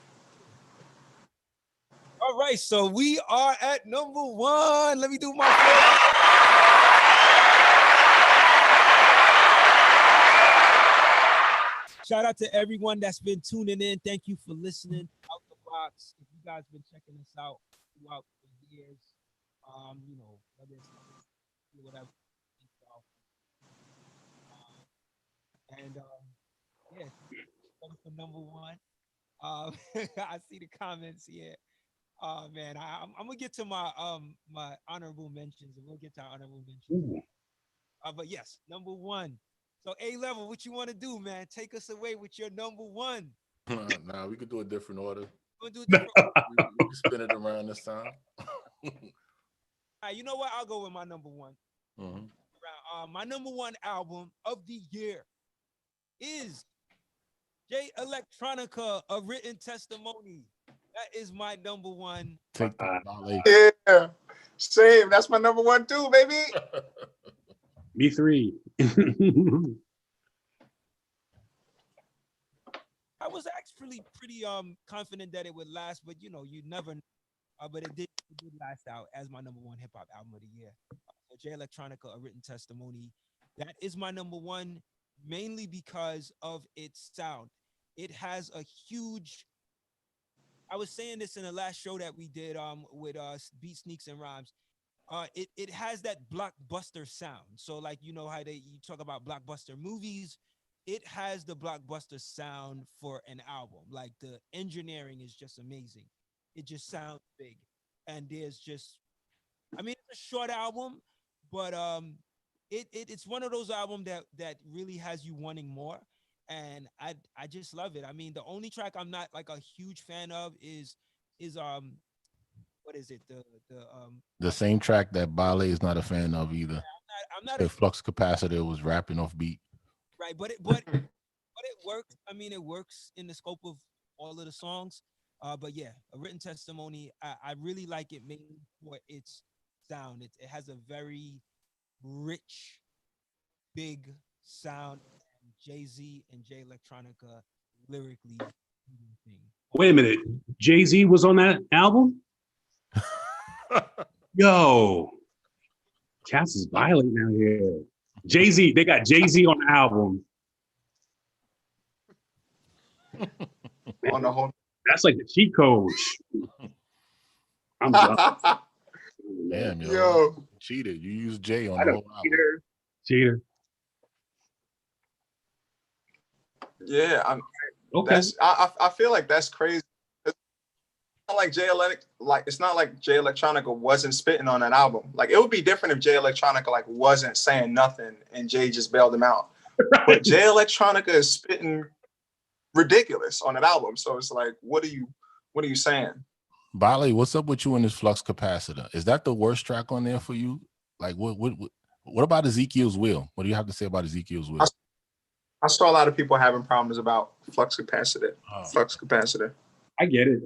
All right, so we are at number 1. Let me do my Shout out to everyone that's been tuning in. Thank you for listening out the box. If you guys been checking us out throughout the years, you know, whether it's whatever. And yeah, ready for number one. I see the comments here. Oh man, I'm gonna get to my my honorable mentions, and we'll get to our honorable mentions. But yes, number one. So A level, what you want to do, man? Take us away with your number one. Nah, we could do a different order. We'll do it different. We can spin it around this time. All right, you know what? I'll go with my number one. My number one album of the year is J Electronica, A Written Testimony. That is my number one. Take that, Bale. Yeah, same. That's my number one too, baby. Me three. I was actually pretty confident that it would last, but you know, you never know. But it did last out as my number one hip hop album of the year. So J Electronica, A Written Testimony. That is my number one, mainly because of its sound. It has a huge. I was saying this in the last show that we did with Beat Sneaks and Rhymes. It has that blockbuster sound. So like, you know how you talk about blockbuster movies, it has the blockbuster sound for an album. Like the engineering is just amazing. It just sounds big. And there's just, I mean, it's a short album, but it's one of those albums that really has you wanting more. And I just love it. I mean, the only track I'm not like a huge fan of is what is it? The same track that Bale is not a fan of either. I'm not The Flux Capacitor was rapping off beat. right, but it works. I mean, it works in the scope of all of the songs. But yeah, A Written Testimony, I really like it mainly for its sound. It has a very rich, big sound. And Jay-Z and J Electronica lyrically. Wait a minute. Jay-Z was on that album? Yo. Cass is violent now here. Jay-Z, they got Jay-Z on the album. On the whole. That's like the cheat code. I'm Damn, yo. Yo. Cheated. You used Jay on I the don't whole album. cheater. Yeah, Okay. I feel like that's crazy. It's not like it's not like J Electronica wasn't spitting on that album. Like it would be different if J Electronica like wasn't saying nothing and Jay just bailed him out. Right. But J Electronica is spitting ridiculous on that album. So it's like, what are you saying? Bale, what's up with you and this Flux Capacitor? Is that the worst track on there for you? Like what about Ezekiel's Will? What do you have to say about Ezekiel's Will? I saw a lot of people having problems about Flux Capacitor. Flux Capacitor. I get it.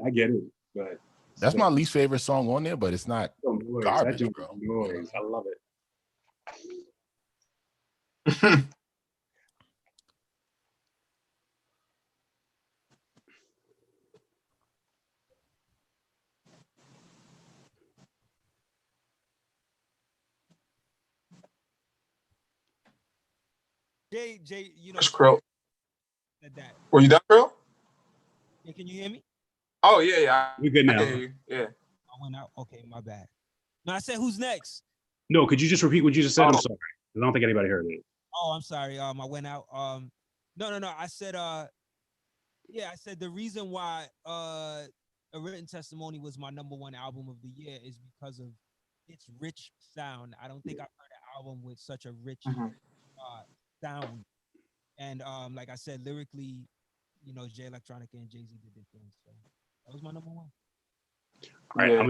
But that's my least favorite song on there, but it's not garbage, bro. Noise. I love it. Jay, you know. That's Cril. That. Were you done, Cril? Yeah, can you hear me? Oh yeah. You're good now. Yeah. I went out. Okay, my bad. No, I said who's next? No, could you just repeat what you just said? I'm sorry. I don't think anybody heard it. Oh, I'm sorry. I went out. No. I said I said the reason why A Written Testimony was my number one album of the year is because of its rich sound. I don't think I've heard an album with such a rich sound. And like I said, lyrically, you know, J Electronica and Jay-Z did their thing. So that was my number one. All right, I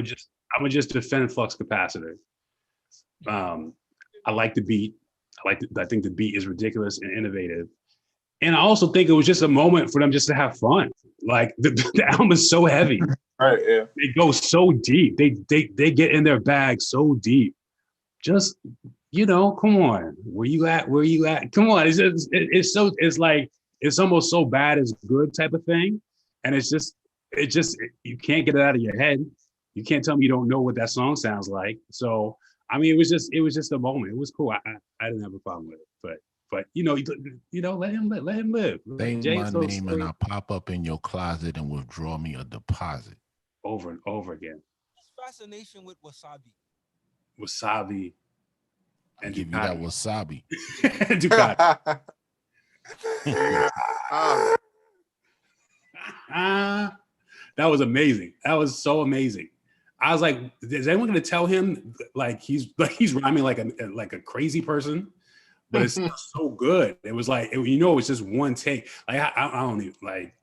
would just defend Flux Capacitor. I like the beat. I think the beat is ridiculous and innovative. And I also think it was just a moment for them just to have fun. Like the album is so heavy. Right, yeah. They go so deep. They get in their bag so deep. Just, you know, come on. Where you at? Come on. It's almost so bad it's good type of thing. And you can't get it out of your head. You can't tell me you don't know what that song sounds like. So I mean, it was just a moment. It was cool. I didn't have a problem with it, but But let him live. Say Jay my is so name and I'll pop up in your closet and withdraw me a deposit. over and over again. Fascination with wasabi. Wasabi I'll and give you that Ducati. wasabi. Ducati. That was amazing. That was so amazing. I was like, is anyone going to tell him like he's rhyming like a crazy person? But it's so good. It was like, it's just one take. Like I don't even like.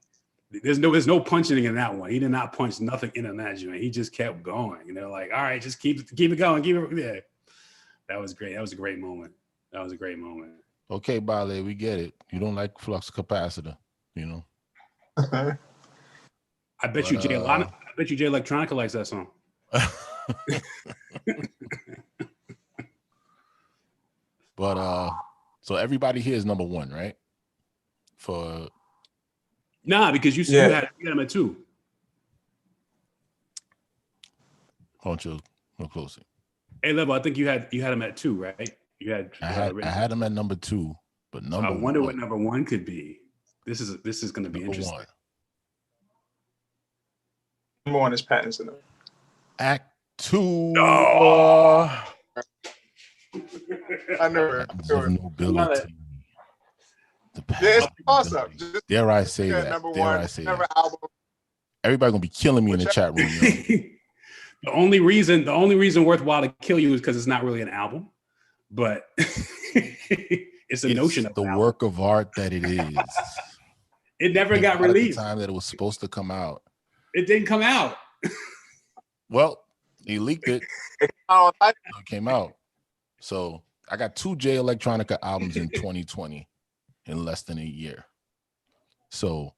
There's no punching in that one. He did not punch nothing in that joint. He just kept going. And they're like, all right, just keep it going. Yeah. That was great. That was a great moment. Okay, Bale, we get it. You don't like flux capacitor, I bet you Jay Electronica likes that song. But so everybody here is number one, right? Because you had him at 2. Hold on, no closer. A-Level, I think you had him at 2, right? I had him at number 2, but number I wonder one, what number 1 could be. This is going to be interesting. One. Number 1 is Pattinson. Act 2. Oh! I know it. Nobility. It's a toss-up. Dare I say that? Number Dare 1, I say number that? album. Everybody gonna be killing me in the chat room. The only reason worthwhile to kill you is because it's not really an album, but it's a notion of the work of art that it is. It never got released. At the time that it was supposed to come out. It didn't come out. Well, he leaked it. It came out. So I got 2 Jay Electronica albums in 2020 in less than a year. So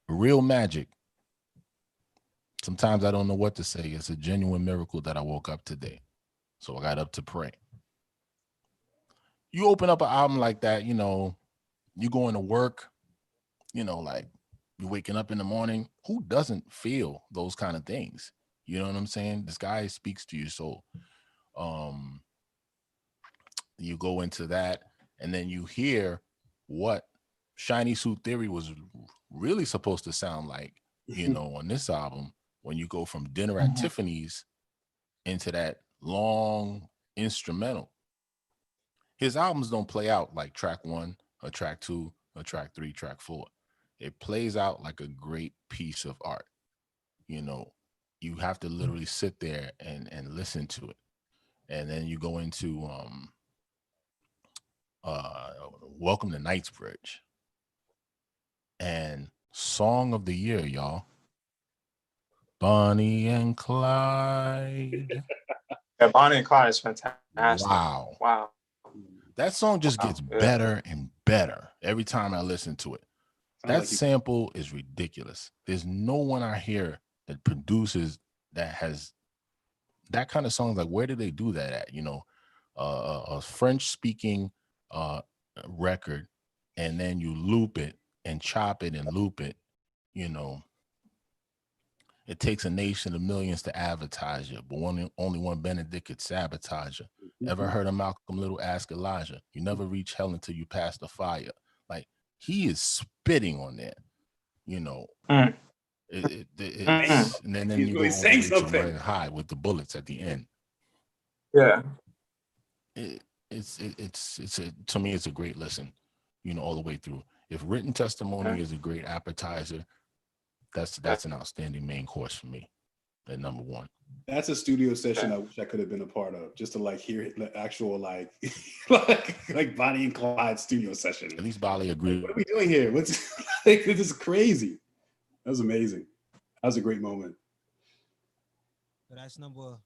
real magic. Sometimes I don't know what to say. It's a genuine miracle that I woke up today. So I got up to pray. You open up an album like that, you going to work, like you're waking up in the morning. Who doesn't feel those kind of things? You know what I'm saying? This guy speaks to your soul. You go into that, and then you hear what Shiny Suit Theory was really supposed to sound like, on this album. When you go from Dinner at Tiffany's into that long instrumental. His albums don't play out like track 1 or track 2 or track 3, track 4. It plays out like a great piece of art. You have to literally sit there and listen to it. And then you go into Welcome to Knightsbridge. And Song of the Year, y'all. Bonnie and Clyde. Yeah, Bonnie and Clyde is fantastic. Wow. That song just gets better and better every time I listen to it. That sample is ridiculous. There's no one I hear that produces that has that kind of songs. Like, where did they do that at? A French-speaking record, and then you loop it and chop it and loop it, It takes a nation of millions to advertise you, but only one Benedict could sabotage you. Ever heard of Malcolm Little ask Elijah? You never reach hell until you pass the fire. Like, he is spitting on that, And then he's you really go saying something Red High with the bullets at the end. Yeah, To me, it's a great listen, all the way through. If Written Testimony is a great appetizer, that's an outstanding main course for me at number 1. That's a studio session I wish I could have been a part of, just to hear the actual like Bonnie and Clyde studio session. At least Bali agreed. What are we doing here? This is crazy. That was amazing. That was a great moment. So that's number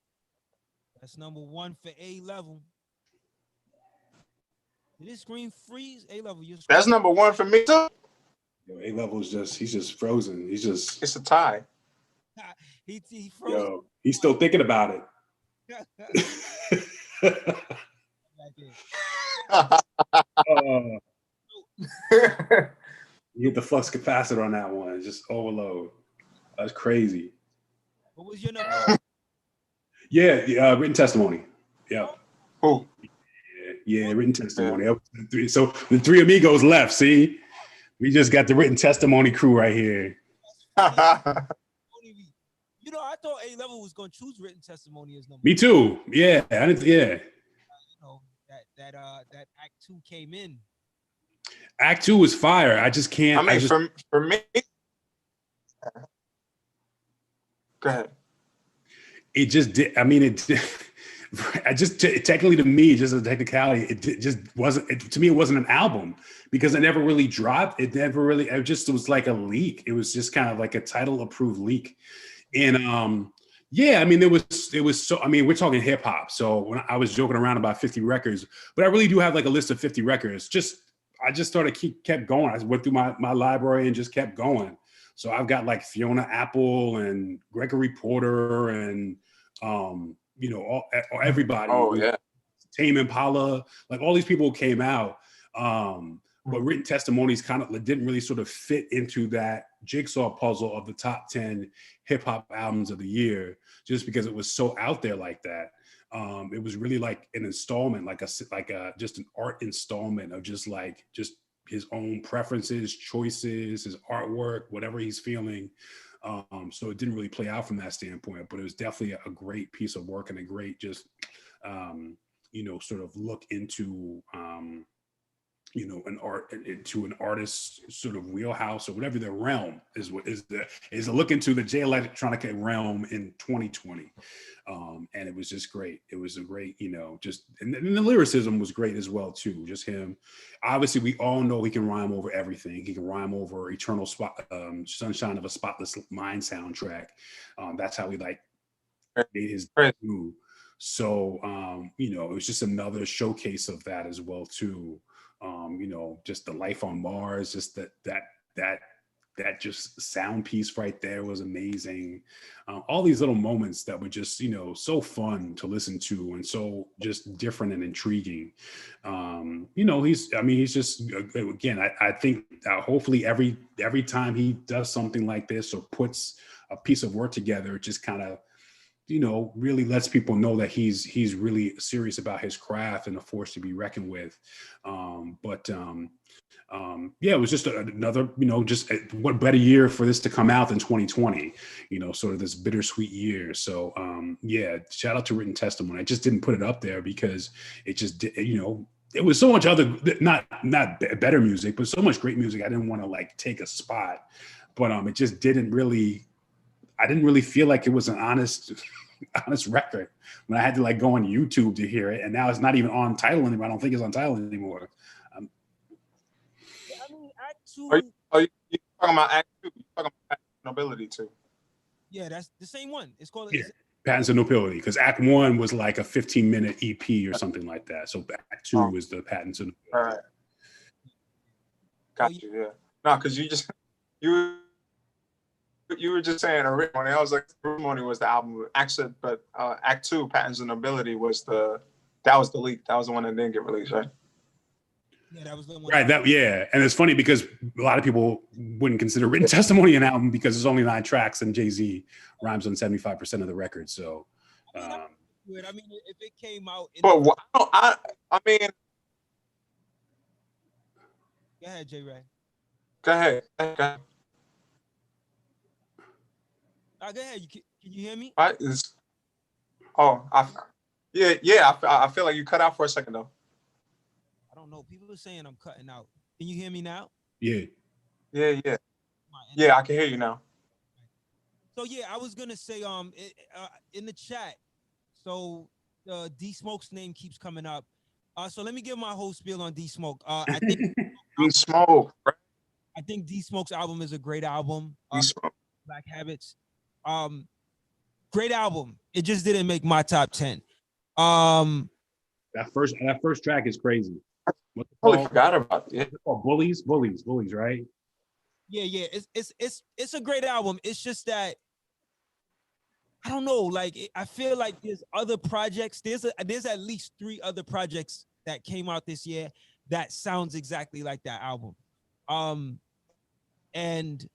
1 for A-Level. Did this screen freeze? A-Level, that's number 1 for me too. A-Level is he's just frozen. It's a tie. he froze. He's still thinking about it. You hit the flux capacitor on that one. It's just overload. That's crazy. What was your number? Yeah, Written Testimony. Yeah. Oh. Yeah, written testimony. That was the three. So the three amigos left. See, we just got the written testimony crew right here. You know, I thought A Level was gonna choose written testimony as number. Me too. Yeah, I didn't. Yeah. You know, that Act 2 came in. Act 2 was fire. I just can't. I mean, for me. Go ahead. It just did. I mean, it. I just technically to me, just a technicality, it just wasn't. To me, it wasn't an album because it never really dropped. It never really. It just was like a leak. It was just kind of like a title approved leak. And yeah, I mean, it was so, I mean, we're talking hip hop. So when I was joking around about 50 records, but I really do have like a list of 50 records. I just kept going. I went through my library and just kept going. So I've got like Fiona Apple and Gregory Porter and, you know, everybody. Oh yeah. Tame Impala, like all these people came out. But written testimonies kind of didn't really sort of fit into that jigsaw puzzle of the top 10 hip hop albums of the year, just because it was so out there like that. It was really like an installment, like a just an art installment of just his own preferences, choices, his artwork, whatever he's feeling. So it didn't really play out from that standpoint, but it was definitely a great piece of work and a great just, you know, sort of look into, you know, into an artist's sort of wheelhouse or whatever their realm is. What is a look into the Jay Electronica realm in 2020, and it was just great. It was a great, you know, just and the lyricism was great as well too. Just him. Obviously, we all know he can rhyme over everything. He can rhyme over Eternal Sunshine of a Spotless Mind soundtrack. That's how he like made his debut. So you know, it was just another showcase of that as well too. You know, just the Life on Mars, just that just sound piece right there was amazing. All these little moments that were just, you know, so fun to listen to and so just different and intriguing. You know, he's just, again, I think hopefully every time he does something like this or puts a piece of work together, it just kind of, you know, really lets people know that he's really serious about his craft and a force to be reckoned with. Yeah, it was just another, you know, just what better year for this to come out than 2020, you know, sort of this bittersweet year. So yeah, shout out to written testimony. I just didn't put it up there because it just, you know, it was so much other, not better music, but so much great music. I didn't want to like take a spot, but it just didn't really, I didn't really feel like it was an honest record when I had to like go on YouTube to hear it. And now it's not even on Tidal anymore. I don't think it's on Tidal anymore. I mean, Act 2. Are you talking about Act 2? You're talking about Act Nobility too. Yeah, that's the same one. It's called Patents of Nobility, because Act 1 was like a 15-minute EP or something like that. So Act 2 was the Patents of Nobility. All right. Got you, yeah. No, because you were just saying Ceremony. I was like, Ceremony was the album. Actually, but Act 2, Patents of Nobility was the leak. That was the one that didn't get released, right? Yeah, that was the one. Right. And it's funny because a lot of people wouldn't consider Written Testimony an album because there's only 9 tracks and Jay-Z rhymes on 75% of the record. So, I mean, if it came out, but I mean, go ahead, J. Ray. Go ahead. Go ahead. Can you hear me? I feel like you cut out for a second though. I don't know. People are saying I'm cutting out. Can you hear me now? Yeah. Yeah, I can hear you now. So yeah, I was gonna say in the chat. So D Smoke's name keeps coming up. So let me give my whole spiel on D Smoke. I think D Smoke. I think D Smoke's album is a great album. Black Habits. Great album. It just didn't make my top 10. That first track is crazy. Totally forgot about it. Oh, Bullies, right? Yeah. It's a great album. It's just that I don't know. Like I feel like there's other projects. There's at least 3 other projects that came out this year that sounds exactly like that album. And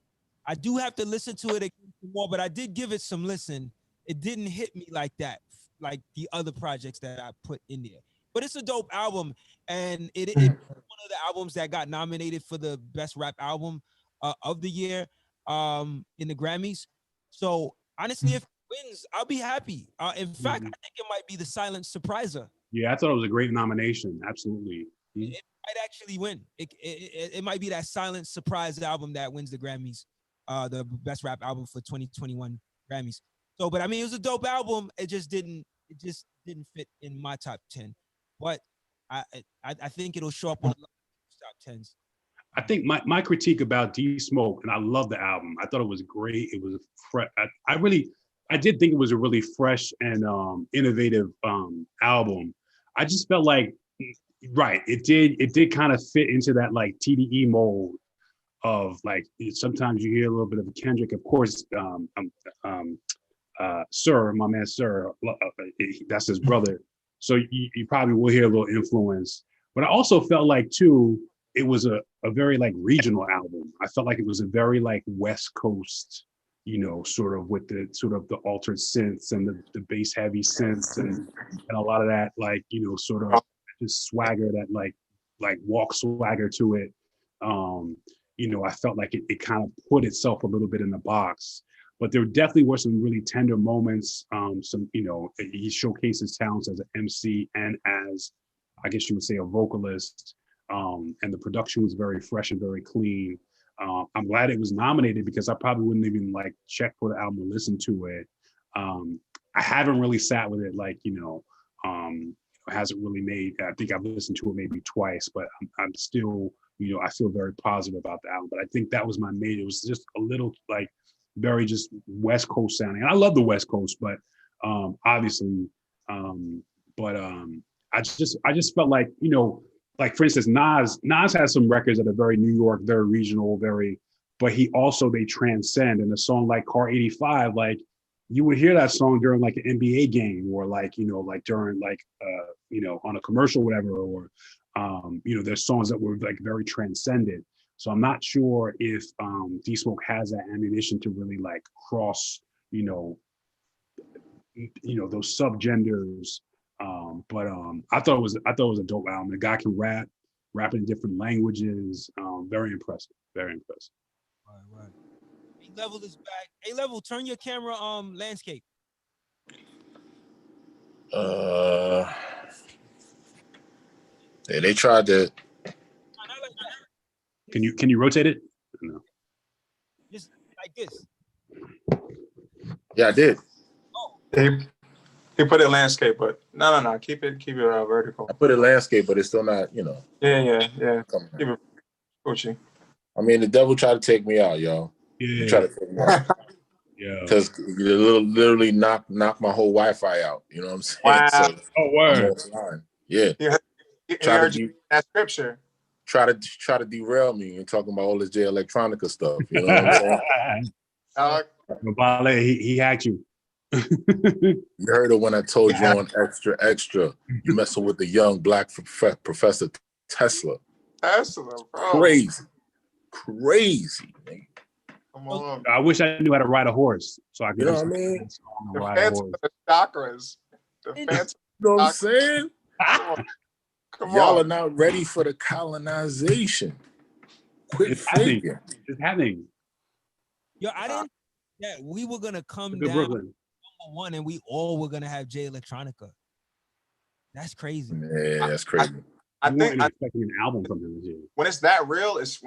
I do have to listen to it again more, but I did give it some listen. It didn't hit me like that, like the other projects that I put in there. but it's a dope album, and it's one of the albums that got nominated for the best rap album of the year in the Grammys. So honestly, if it wins, I'll be happy. In fact, I think it might be the silent surpriser. Yeah, I thought it was a great nomination. Absolutely. It might actually win. It might be that silent surprise album that wins the Grammys, the best rap album for 2021 Grammys. So, but I mean, it was a dope album. It just didn't fit in my top 10. But I think it'll show up on a lot of top 10s. I think my critique about D Smoke, and I love the album. I thought it was great. It was fresh. I did think it was a really fresh and innovative album. I just felt like, right, it did kind of fit into that like TDE mold of like, sometimes you hear a little bit of a Kendrick, of course. Sir, my man, Sir, that's his brother. So you probably will hear a little influence. But I also felt like too, it was a very like regional album. I felt like it was a very like West Coast, sort of with the sort of the altered synths and the bass heavy synths and a lot of that like, sort of just swagger, that like walk swagger to it. I felt like it kind of put itself a little bit in the box. But there definitely were some really tender moments. He showcased his talents as an MC and as, I guess you would say, a vocalist. And the production was very fresh and very clean. I'm glad it was nominated because I probably wouldn't even like check for the album or listen to it. I haven't really sat with it like, it hasn't really made, I think I've listened to it maybe twice, but I'm still, I feel very positive about the album. But I think that was my main, it was just a little like, very just West Coast sounding. And I love the West Coast, but obviously, I just felt like, like for instance, Nas has some records that are very New York, very regional, but they transcend. And a song like Car 85, like you would hear that song during like an NBA game or like, like during like, on a commercial, whatever, or, there's songs that were like very transcendent. So I'm not sure if D Smoke has that ammunition to really like cross, those subgenders. But I thought it was a dope album. The guy can rap in different languages. Very impressive. Very impressive. Right. A-Level is back. A-Level, turn your camera landscape. They tried to. Can you rotate it? No. Just like this. Yeah, I did. Oh. He put it landscape, but no. Keep it vertical. I put it landscape, but it's still not, Yeah. Keep it Gucci. I mean, the devil tried to take me out, yo. Yeah. He tried to take me out. Yeah. Because literally knocked my whole Wi-Fi out. You know what I'm saying? Wow. So, oh, word. Yeah. He heard you that scripture. Try to derail me and talking about all this J Electronica stuff. You know what I'm saying? He hacked you. You heard it when I told you on Extra. You messing with the young black Professor Tesla. Bro. Crazy. Man. Come on. I wish I knew how to ride a horse, so I could. You know what I mean? The Phantom of the chakras. You know what I'm saying? Come Y'all on. are not ready for the colonization. Quit thinking. It's happening. Yo, I didn't. Yeah, we were gonna come Good down Brooklyn. number one, and we all were gonna have J Electronica. That's crazy. Yeah, that's crazy. I think expecting an album from him this year. when it's that real, it's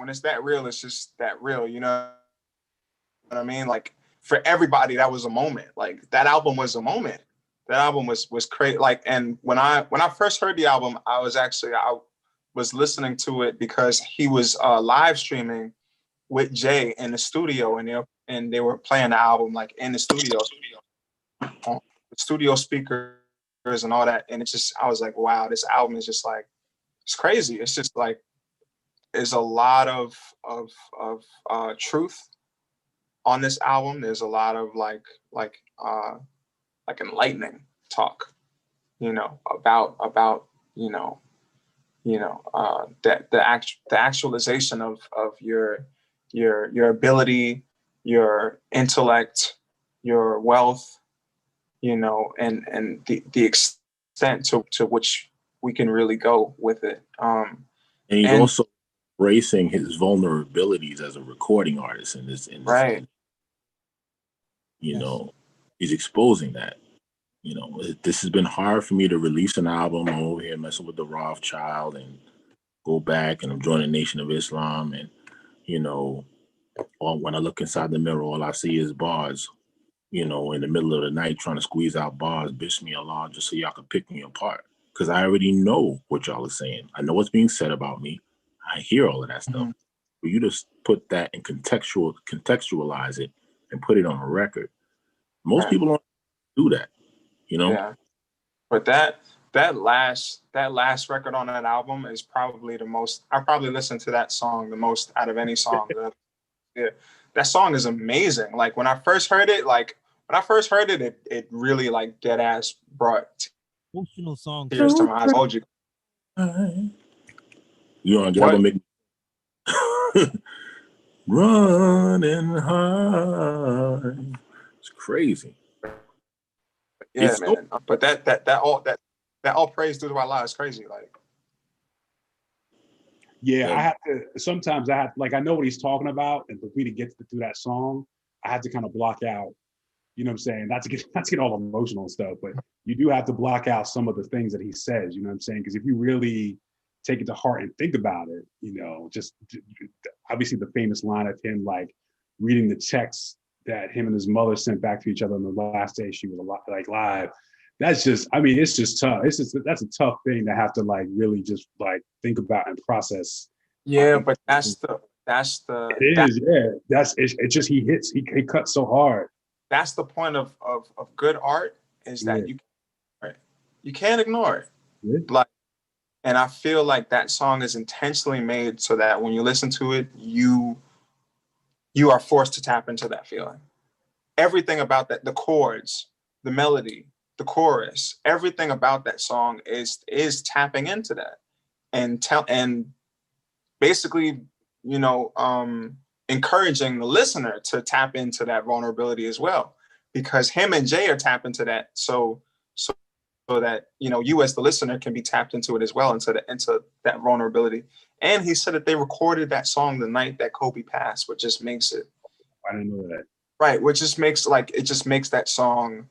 just that real. You know what I mean? Like for everybody, that was a moment. Like that album was a moment. That album was crazy. Like, and when I first heard the album, I was listening to it because he was live streaming with Jay in the studio, and they were playing the album like in the studio speakers and all that. And it's just, I was like, wow, this album is just like, it's crazy. It's just like, there's a lot of truth on this album. There's a lot of like enlightening talk, about the actualization of your ability, your intellect, your wealth, and the extent to which we can really go with it. And he's also embracing his vulnerabilities as a recording artist, and right. You know, he's exposing that. You know, this has been hard for me to release an album. I'm over here messing with the Rothschild and go back, and I'm joining Nation of Islam, and you know, when I look inside the mirror, all I see is bars. You know, in the middle of the night, trying to squeeze out bars, bitch me along, just so y'all can pick me apart. Because I already know what y'all are saying. I know what's being said about me. I hear all of that stuff. For you to put that and contextualize it and put it on a record, most people don't do that. You know. Yeah. But that last record on that album is probably the most. I probably listened to that song the most out of any song. Yeah, that song is amazing. Like when I first heard it, it really like dead ass brought emotional song. tears to my eyes. Hold you. You on y'all gonna make running high. It's crazy. Yeah, it's man. But that all praise due to Allah is crazy. Like, yeah, I have to. Sometimes I have, like, I know what he's talking about, and for me to get through that song, I have to kind of block out. You know what I'm saying? Not to get all emotional and stuff, but you do have to block out some of the things that he says. You know what I'm saying? Because if you really take it to heart and think about it, you know, just obviously the famous line of him like reading the text that him and his mother sent back to each other on the last day she was alive. That's just, I mean, it's just tough. That's a tough thing to have to like really just like think about and process. Yeah, but that's it is, yeah. It's just he cuts so hard. That's the point of good art is that you can't ignore it. Yeah. Like, and I feel like that song is intentionally made so that when you listen to it, you are forced to tap into that feeling. Everything about that, the chords, the melody, the chorus, everything about that song is tapping into that and basically, you know, encouraging the listener to tap into that vulnerability as well, because him and Jay are tapped into that. So that, you know, you as the listener can be tapped into it as well, into that vulnerability. And he said that they recorded that song the night that Kobe passed, which just makes it. I didn't know that. Right, which just makes that song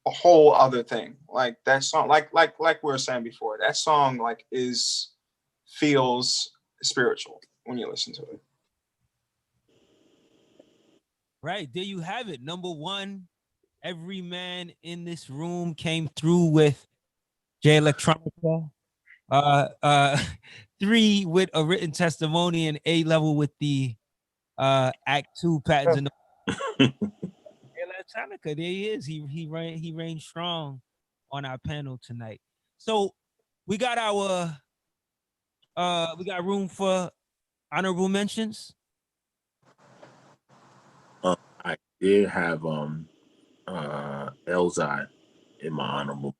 a whole other thing. Like that song, like we were saying before, that song like feels spiritual when you listen to it. Right, there you have it. Number one, every man in this room came through with Jay Electronica. 3 with a written testimony, and A-level with the Act 2 patents in the Electronica. There he is. He reigned strong on our panel tonight. So we got room for honorable mentions. I did have Elzai in my honorable.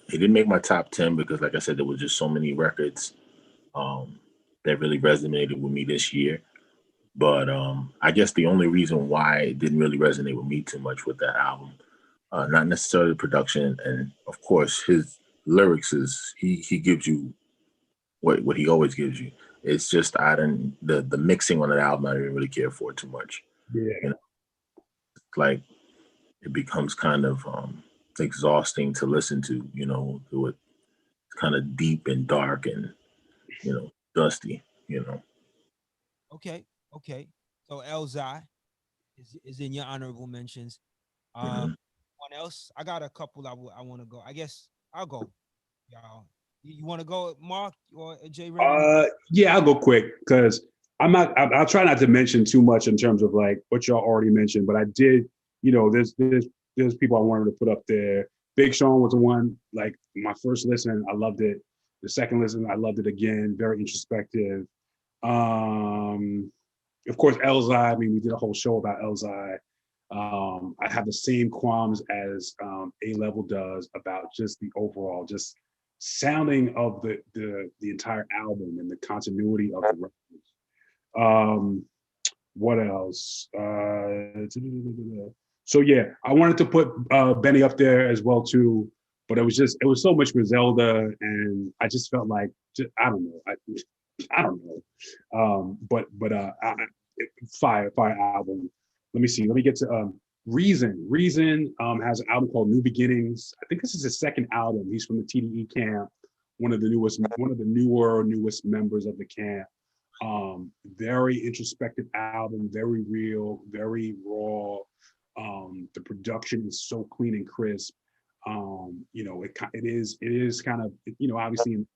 He didn't make my top 10 because, like I said, there was just so many records that really resonated with me this year. But I guess the only reason why it didn't really resonate with me too much with that album, not necessarily the production, and of course his lyrics is he gives you what he always gives you. It's just the mixing on the album I didn't really care for too much. Yeah, you know, like it becomes kind of exhausting to listen to. You know, it's kind of deep and dark and dusty. You know. Okay. So Elzai is in your honorable mentions. Mm-hmm. One else? I got a couple I want to go. I guess I'll go. Y'all, you want to go, Mark or Jay? Yeah, I'll go quick because I'll try not to mention too much in terms of like what y'all already mentioned, but I did. You know, there's people I wanted to put up there. Big Sean was the one. Like my first listen, I loved it. The second listen, I loved it again. Very introspective. Of course, Elzai. I mean, we did a whole show about Elzai. I have the same qualms as A-level does about just the overall just sounding of the entire album and the continuity of the records. What else? So yeah, I wanted to put Benny up there as well too, but it was so much Griselda, and I just felt like I don't know, I don't know, fire album. Let me see. Let me get to Reason. Reason has an album called New Beginnings. I think this is his second album. He's from the TDE camp, one of the newest members of the camp. Very introspective album, very real, very raw. The production is so clean and crisp. It is kind of, obviously in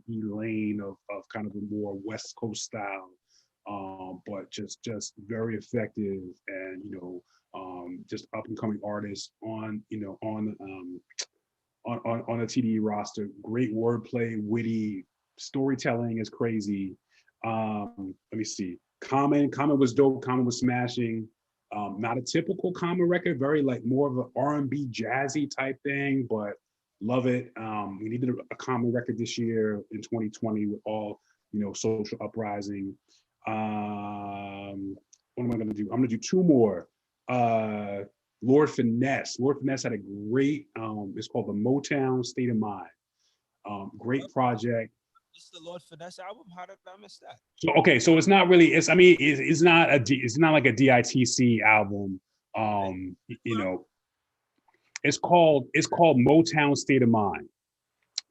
the lane of kind of a more West Coast style, but just very effective, and just up and coming artists on the TDE roster. Great wordplay, witty, storytelling is crazy. Let me see. Common was dope. Common was smashing. Not a typical Common record, very like more of an R&B jazzy type thing, but love it. We needed a Common record this year in 2020 with all, social uprising. What am I going to do? I'm going to do two more. Lord Finesse. Lord Finesse had a great, it's called the Motown State of Mind. Great project. It's the Lord Finesse album. How did I miss that? So okay, so it's not really. It's not like a DITC album. It's called Motown State of Mind.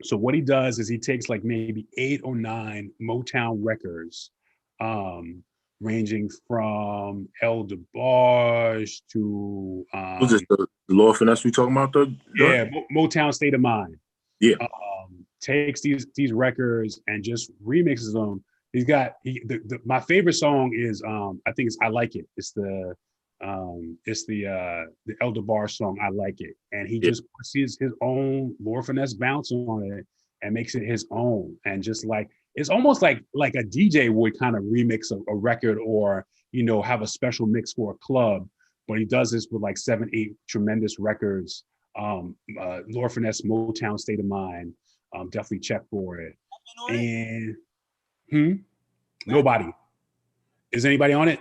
So what he does is he takes like maybe 8 or 9 Motown records, ranging from El DeBarge to Was this the Lord Finesse we talking about? Motown State of Mind. Yeah. Takes these records and just remixes them. He's got my favorite song is I think it's I Like It. It's the El DeBarge song I Like It, and he just puts his own Lord Finesse bounce on it and makes it his own, and just like it's almost like a DJ would kind of remix a record, or have a special mix for a club, but he does this with like 7-8 tremendous records. Lord Finesse, Motown State of Mind. Definitely check for it. And nobody. Is anybody on it?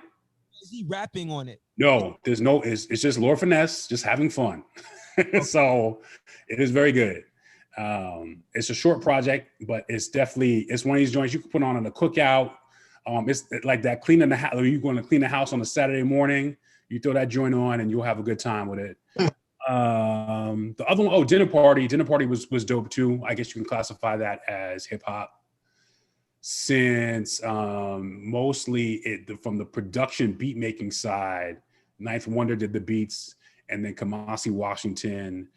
Is he rapping on it? No, there's no. It's just Lord Finesse, just having fun. So it is very good. It's a short project, but it's one of these joints you can put on a cookout. It's like that cleaning the house. You're going to clean the house on a Saturday morning. You throw that joint on, and you'll have a good time with it. The other one, Dinner Party. Dinner Party was dope too. I guess you can classify that as hip hop, since mostly from the production beat making side, Ninth Wonder did the beats, and then Kamasi Washington,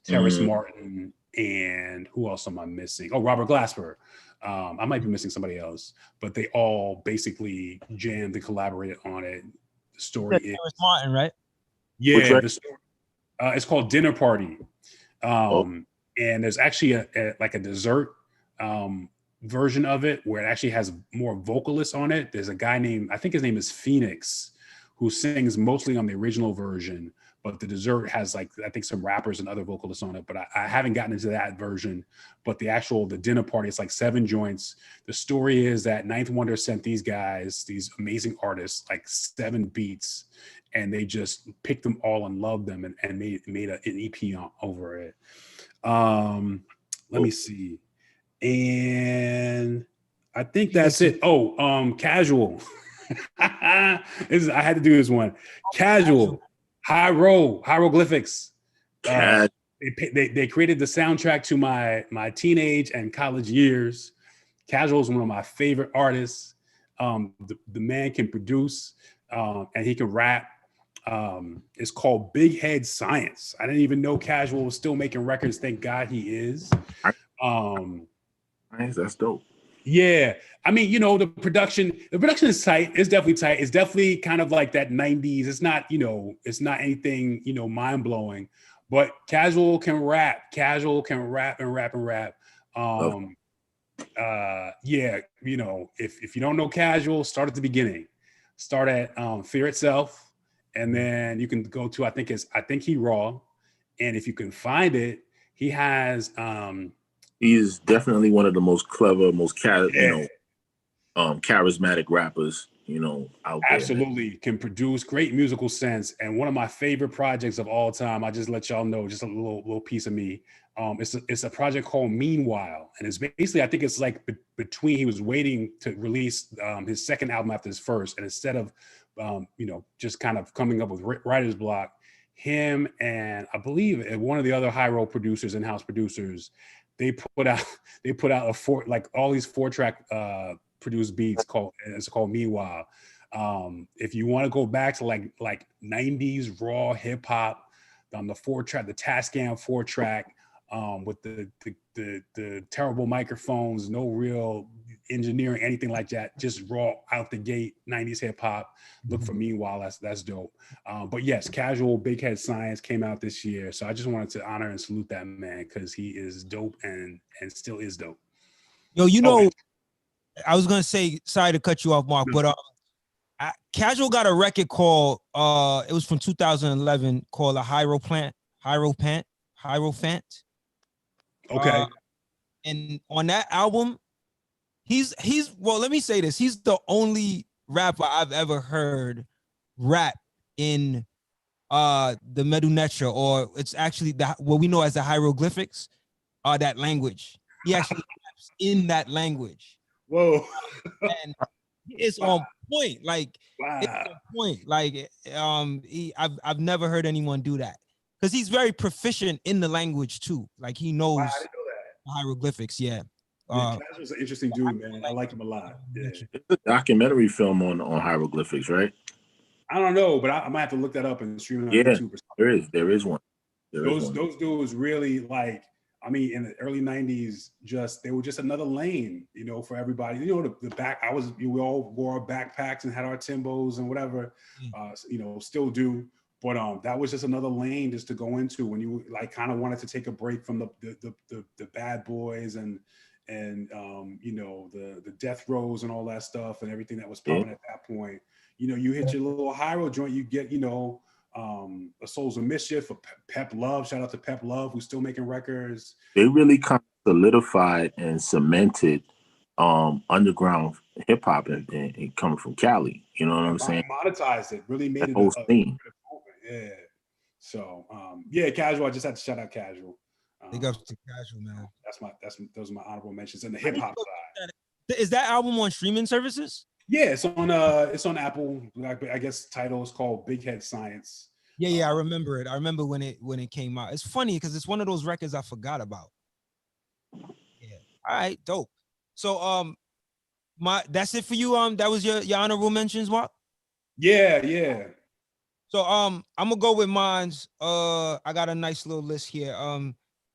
Terrace Martin, and who else am I missing? Oh, Robert Glasper. I might be missing somebody else, but they all basically jammed and collaborated on it. The story is Terrace Martin, right? Yeah, the story, it's called Dinner Party, and there's actually a dessert version of it where it actually has more vocalists on it. There's a guy named, I think his name is Phoenix, who sings mostly on the original version, but the dessert has I think some rappers and other vocalists on it. But I haven't gotten into that version. But the Dinner Party, it's like 7 joints. The story is that Ninth Wonder sent these guys, these amazing artists, like 7 beats, and they just picked them all and loved them and made an EP over it. Let me see. And I think that's it. Casual. I had to do this one. Casual. Hieroglyphics. They created the soundtrack to my teenage and college years. Casual is one of my favorite artists. The man can produce, and he can rap. It's called Big Head Science. I didn't even know Casual was still making records. Thank God he is. That's dope. Yeah, I mean, the production is tight. It's definitely tight. It's definitely kind of like that 90s. It's not, it's not anything, mind blowing, but Casual can rap. Casual can rap and rap and rap. Yeah, if you don't know Casual, start at the beginning. Start at Fear Itself, and then you can go to I think he Raw, and if you can find it, he has. He's definitely one of the most clever, most charismatic rappers. out there. Absolutely, can produce great musical sense, and one of my favorite projects of all time. I just let y'all know, just a little piece of me. It's a project called Meanwhile, and it's basically, I think it's like between, he was waiting to release his second album after his first, and instead of just kind of coming up with writer's block, him and I believe one of the other high roll producers, in-house producers, they put out all these 4-track produced beats called Meanwhile. If you want to go back to like 90s raw hip hop, the 4-track, the Tascam 4-track, with the terrible microphones, no real engineering, anything like that, just raw out the gate 90s hip hop. Look for Meanwhile. That's dope. But yes, Casual, Big Head Science came out this year, so I just wanted to honor and salute that man because he is dope and still is dope. Yo, I was gonna say, sorry to cut you off, Mark, but Casual got a record called it was from 2011 called a Hierophant. Okay. And on that album, he's well, let me say this. He's the only rapper I've ever heard rap in the Medunetra, or it's actually what we know as the hieroglyphics, that language. He actually raps in that language. Whoa. And it's on point. Like, wow. It's on point. Like, I've never heard anyone do that. Because he's very proficient in the language too. Like, he knows I didn't know that. Hieroglyphics, yeah. Casual's an interesting dude, man. I like him a lot. Yeah. There's a documentary film on hieroglyphics, right? I don't know, but I might have to look that up and stream it on YouTube or something. There is one. Those dudes really, like, I mean, in the early 90s, they were just another lane, for everybody. The back, we all wore our backpacks and had our Timbos and whatever, still do. But that was just another lane just to go into when you like kind of wanted to take a break from the bad boys and the death rows and all that stuff and everything that was popping at that point. You hit your little Hyro joint, you get a Souls of Mischief, Pep Love. Shout out to Pep Love, who's still making records. They really kind of solidified and cemented underground hip hop and coming from Cali. You know what I'm saying? Monetized it, really made that it whole scene. Yeah. So yeah, Casual. I just had to shout out Casual. Big ups to Casual, man. Those are my honorable mentions in the hip hop side. Is that album on streaming services? Yeah, it's on Apple. I guess the title is called Big Head Science. Yeah, I remember it. I remember when it came out. It's funny because it's one of those records I forgot about. Yeah. All right, dope. So that's it for you. That was your honorable mentions, Mark? Yeah. So I'm gonna go with mine's. I got a nice little list here.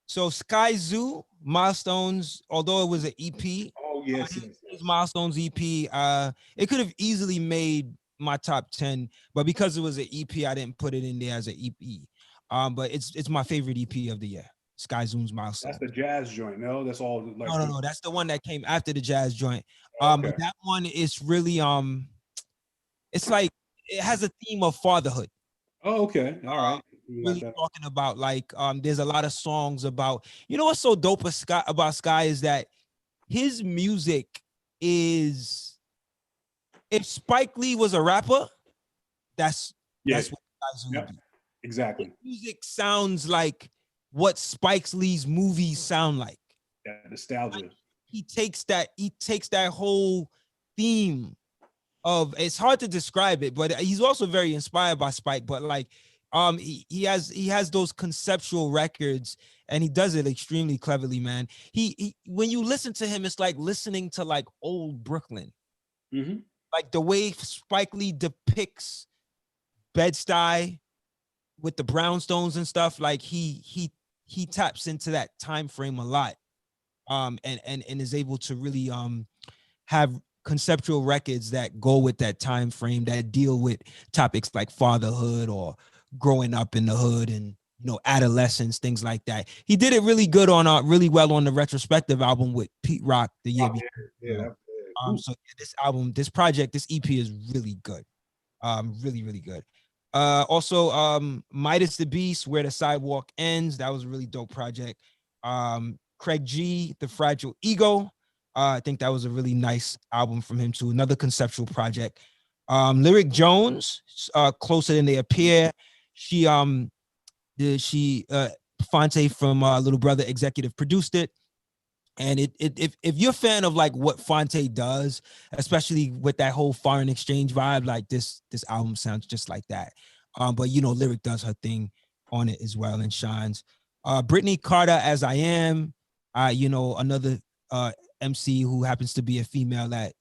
So Sky Zoo Milestones, although it was an EP. Oh yes. Milestones EP. It could have easily made my top 10, but because it was an EP, I didn't put it in there as an EP. But it's my favorite EP of the year. Sky Zoom's Milestones. That's the jazz joint. No, that's all. Like, no. That's the one that came after the jazz joint. Okay. But that one is really it's like it has a theme of fatherhood. Oh, okay. All right. Really talking about like there's a lot of songs about, what's so dope about Sky is that his music is, if Spike Lee was a rapper, that's what Sky Zoo would be. Exactly. His music sounds like what Spike Lee's movies sound like. Yeah, nostalgia. Like, he takes that whole theme of, it's hard to describe it, but he's also very inspired by Spike. But like, he has those conceptual records, and he does it extremely cleverly, man. He when you listen to him, it's like listening to like old Brooklyn. Mm-hmm. Like the way Spike Lee depicts Bed-Stuy with the brownstones and stuff. Like he taps into that time frame a lot, and is able to really have conceptual records that go with that time frame, that deal with topics like fatherhood or growing up in the hood and adolescence, things like that. He did it really good on really well on the retrospective album with Pete Rock the year before. Yeah. So this album, this project, this EP is really good. Really, really good. Also, Midas the Beast, Where the Sidewalk Ends. That was a really dope project. Craig G, The Fragile Ego. I think that was a really nice album from him too. Another conceptual project. Lyric Jones, Closer Than They Appear. She Fonte from Little Brother executive produced it. And if you're a fan of like what Fonte does, especially with that whole foreign exchange vibe, like this album sounds just like that. But you know, Lyric does her thing on it as well and shines. Brittany Carter, As I Am, you know, another MC who happens to be a female that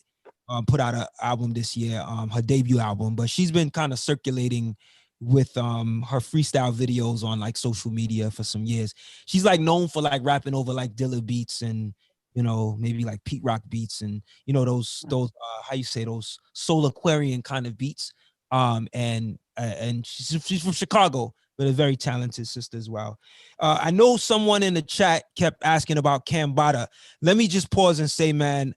put out an album this year, her debut album, but she's been kind of circulating with her freestyle videos on like social media for some years. She's like known for like rapping over like Dilla beats and, you know, maybe like Pete Rock beats and, you know, those how you say, those Soul Aquarian kind of beats. And she's from Chicago, but a very talented sister as well. I know someone in the chat kept asking about Cambada. Let me just pause and say, man,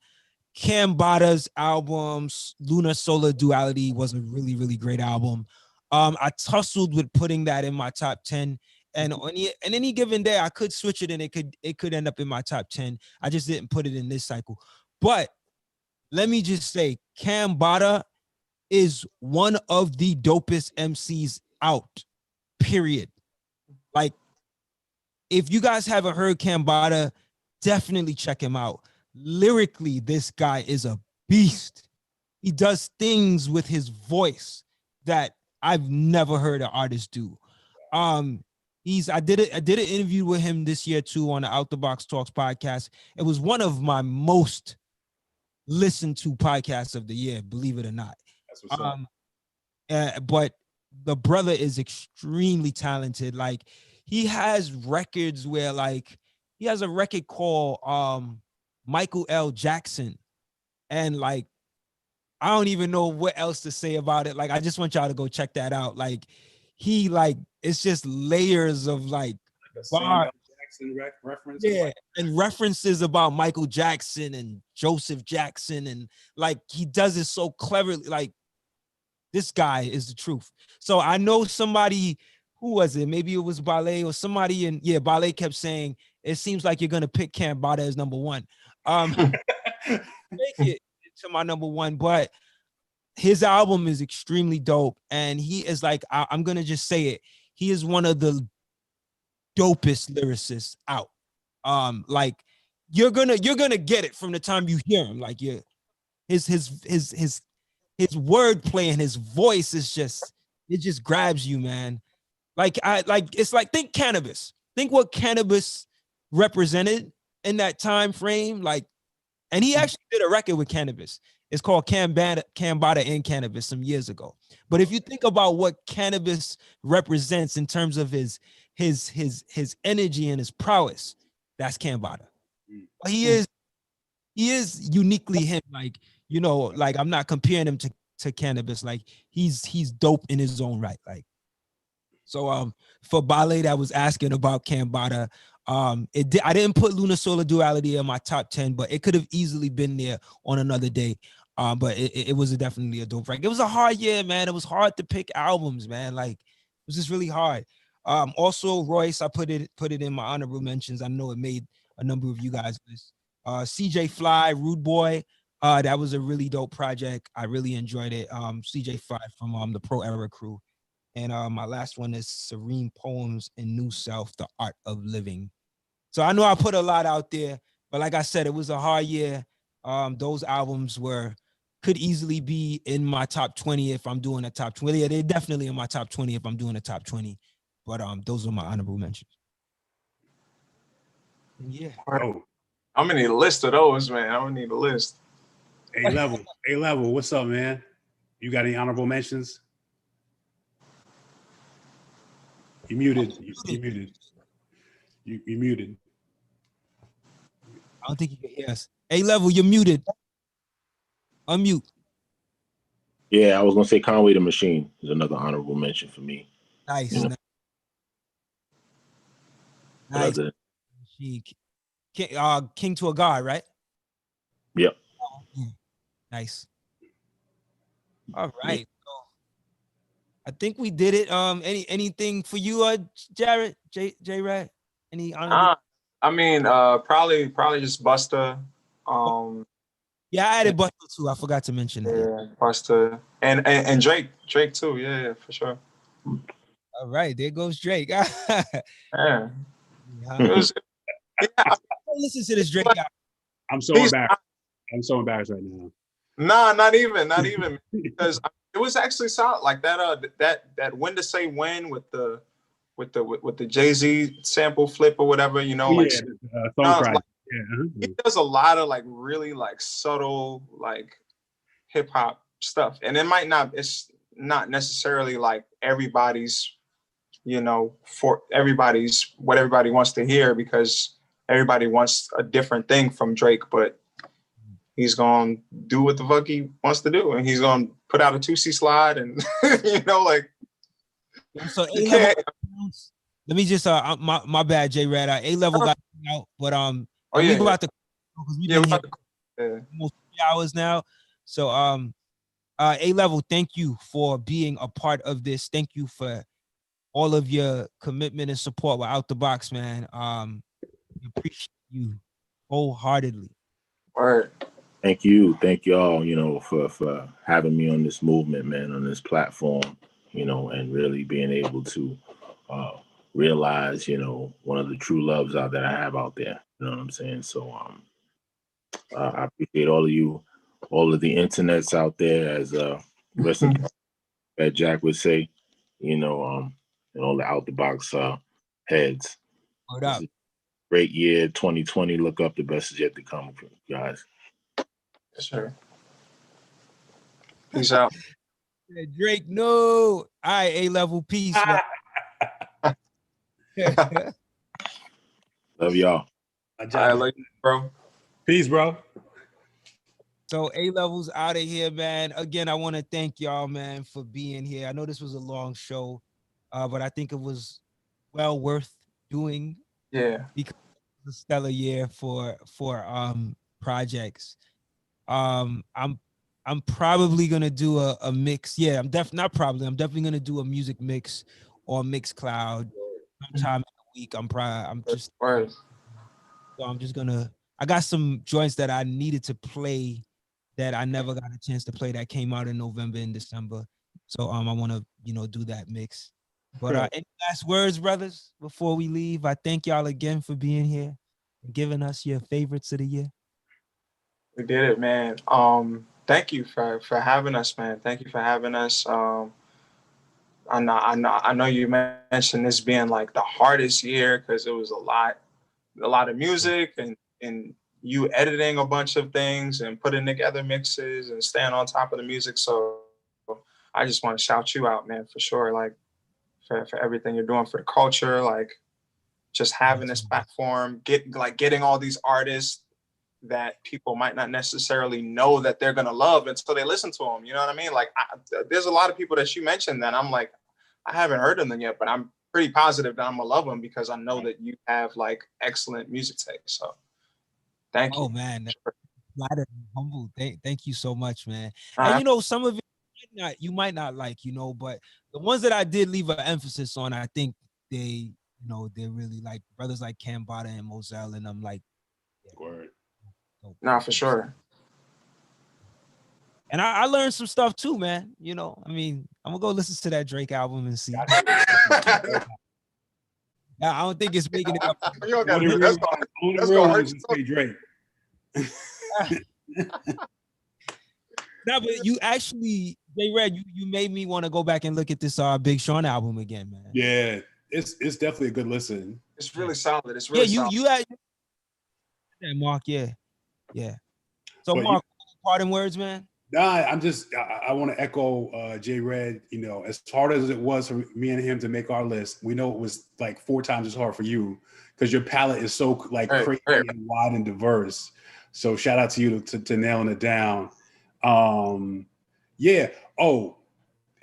Cambada's albums, Lunar Solar Duality was a really, really great album. I tussled with putting that in my top 10. And on any given day, I could switch it and it could end up in my top 10. I just didn't put it in this cycle. But let me just say, Cambada is one of the dopest MCs out, period. Like, if you guys haven't heard Cambada, definitely check him out. Lyrically, this guy is a beast. He does things with his voice that I've never heard an artist do. I did an interview with him this year too on the Out the Box Talks podcast. It was one of my most listened to podcasts of the year, believe it or not. That's what's up. But the brother is extremely talented. Like, he has records where, like, he has a record called Michael L. Jackson, and like, I don't even know what else to say about it. Like, I just want y'all to go check that out. Like, he, like, it's just layers of like Samuel Jackson reference. Yeah, and references about Michael Jackson and Joseph Jackson, and like, he does it so cleverly. Like, this guy is the truth. So I know somebody, who was it? Maybe it was Ballet or somebody, and yeah, Ballet kept saying, it seems like you're gonna pick Cambada as number one. Make it to my number one, but his album is extremely dope, and he is like, I'm gonna just say it, he is one of the dopest lyricists out. Like, you're gonna get it from the time you hear him. Like, his wordplay and his voice is just, it just grabs you, man. Like, it's like, think Cannabis. Think what Cannabis represented in that time frame. Like, and he actually did a record with Cannabis. It's called Cambada and Cannabis some years ago. But if you think about what Cannabis represents in terms of his energy and his prowess, that's Cambada. He is uniquely him. Like, you know, like, I'm not comparing him to Cannabis. Like, he's dope in his own right. Like, so for Ballet that was asking about Cambada, I didn't put Lunar Solar Duality in my top 10, but it could have easily been there on another day. But it was definitely a dope record. It was a hard year, man. It was hard to pick albums, man. Like, it was just really hard. Also, Royce, I put it in my honorable mentions. I know it made a number of you guys list. CJ Fly, Rude Boy, that was a really dope project. I really enjoyed it. CJ Fly from the Pro Era crew. And my last one is Serene Poems and New Self, The Art of Living. So I know I put a lot out there, but like I said, it was a hard year. Those albums could easily be in my top 20 if I'm doing a top 20. Yeah, they're definitely in my top 20 if I'm doing a top 20. But those are my honorable mentions. And yeah. Oh, I'm gonna need a list of those, man. I'm gonna need a list. A-level, what's up, man? You got any honorable mentions? You muted. You muted. You muted. I don't think you can hear us. A-level, you're muted. Unmute. Yeah, I was gonna say Conway the Machine is another honorable mention for me. Nice. Yeah. Nice. King to a God, right? Yep. Nice. All right. So I think we did it. Anything for you, Jared? J-Rad? Any honorable? I mean, probably just Busta. Yeah, Yeah, I added Busta too. I forgot to mention that. Yeah, Busta and Drake too. Yeah, for sure. All right, there goes Drake. Yeah, Yeah. it was. Yeah, Listen to this Drake album. I'm so He's- embarrassed. I'm so embarrassed right now. nah, not even because it was actually solid. Like that when to say when with the Jay-Z sample flip or whatever, you know, like, Thumb cry. like Yeah. he does a lot of like really like subtle like hip hop stuff, and it's not necessarily like everybody's, you know, for everybody's what everybody wants to hear, because everybody wants a different thing from Drake, but he's gonna do what the fuck he wants to do, and he's gonna put out a 2C slide, and you know, like, So you A-Level, can't. let me just my bad, J Red. A-Level got out, but Oh and yeah, we about to, because we've yeah, been we here about to, almost 3 hours now. So A-Level, thank you for being a part of this. Thank you for all of your commitment and support with Out the Box, man. We appreciate you wholeheartedly. word. Thank you all, you know, for having me on this movement, man, on this platform, you know, and really being able to realize, you know, one of the true loves out that I have out there. You know what I'm saying? So I appreciate all of you, all of the internets out there, as rest in that Jack would say, you know, and all the out the box heads. Hold up. Great year, 2020. Look up, the best is yet to come, guys. Yes, sir. Peace out. Drake, no. All right, A-Level, peace, man. Love y'all. I like you, bro. Peace, bro. So A-Level's out of here, man. Again, I want to thank y'all, man, for being here. I know this was a long show, but I think it was well worth doing, Yeah. because it's a stellar year for projects. I'm probably gonna do a mix. Yeah, I'm definitely gonna do a music mix on Mixcloud sometime in the week. Word. So I got some joints that I needed to play that I never got a chance to play that came out in November and December. So I want to, you know, do that mix. But any last words, brothers, before we leave? I thank y'all again for being here and giving us your favorites of the year. We did it, man. Thank you for having us, man. Thank you for having us. I know you mentioned this being like the hardest year because it was a lot of music and you editing a bunch of things and putting together mixes and staying on top of the music. So I just want to shout you out, man, for sure. Like for everything you're doing for the culture, like just having this platform, getting all these artists that people might not necessarily know that they're gonna love until they listen to them. You know what I mean? Like there's a lot of people that you mentioned that I'm like, I haven't heard of them yet, but I'm pretty positive that I'm gonna love them because I know that you have like excellent music taste. So thank you. Oh man, flattered and humble. Thank you so much, man. Uh-huh. And you know, some of it you might not like, you know, but the ones that I did leave an emphasis on, I think they, you know, they're really like brothers like Cambada and Moselle, and I'm like, yeah, Word. Nah, for sure. And I learned some stuff too, man. You know, I mean, I'm gonna go listen to that Drake album and see. I don't think it's making it up. You don't gotta Only do real, that. only That's real gonna ones hurt is say Drake. No, but you actually, J Red, you made me want to go back and look at this Big Sean album again, man. Yeah, it's definitely a good listen. It's really solid. It's really solid. You had that, Mark. Yeah. So But Mark, parting words, man. Nah, I want to echo J Red. You know, as hard as it was for me and him to make our list, we know it was like 4 times as hard for you because your palette is so like crazy and wide and diverse. So shout out to you to nailing it down. Yeah. Oh,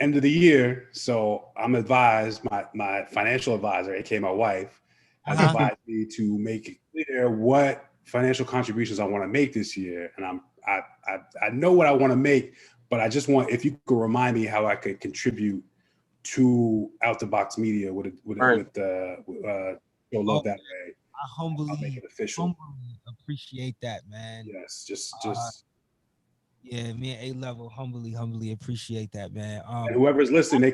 end of the year. So I'm advised, my financial advisor, aka my wife, has advised me to make it clear what financial contributions I want to make this year. And I know what I want to make, but I just want, if you could remind me how I could contribute to Out the Box Media with Show Love That Way. I humbly make it official. appreciate that, man. Yes, just Yeah, me and A-Level humbly appreciate that, man. And whoever's listening, they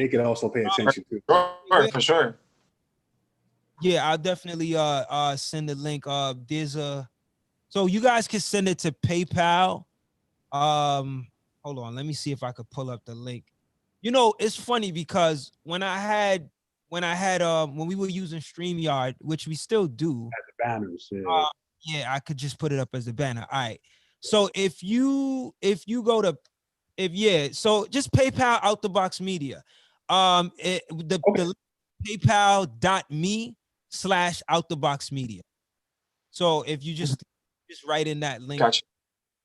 could also pay attention to. Sure, for sure. Yeah, I'll definitely send the link. So you guys can send it to PayPal. Hold on, let me see if I could pull up the link. You know, it's funny because when we were using StreamYard, which we still do, The banners. yeah, I could just put it up as a banner. All right. So if you go to so just PayPal out the box media. The PayPal.me/out the box media. So if you just write in that link, Gotcha.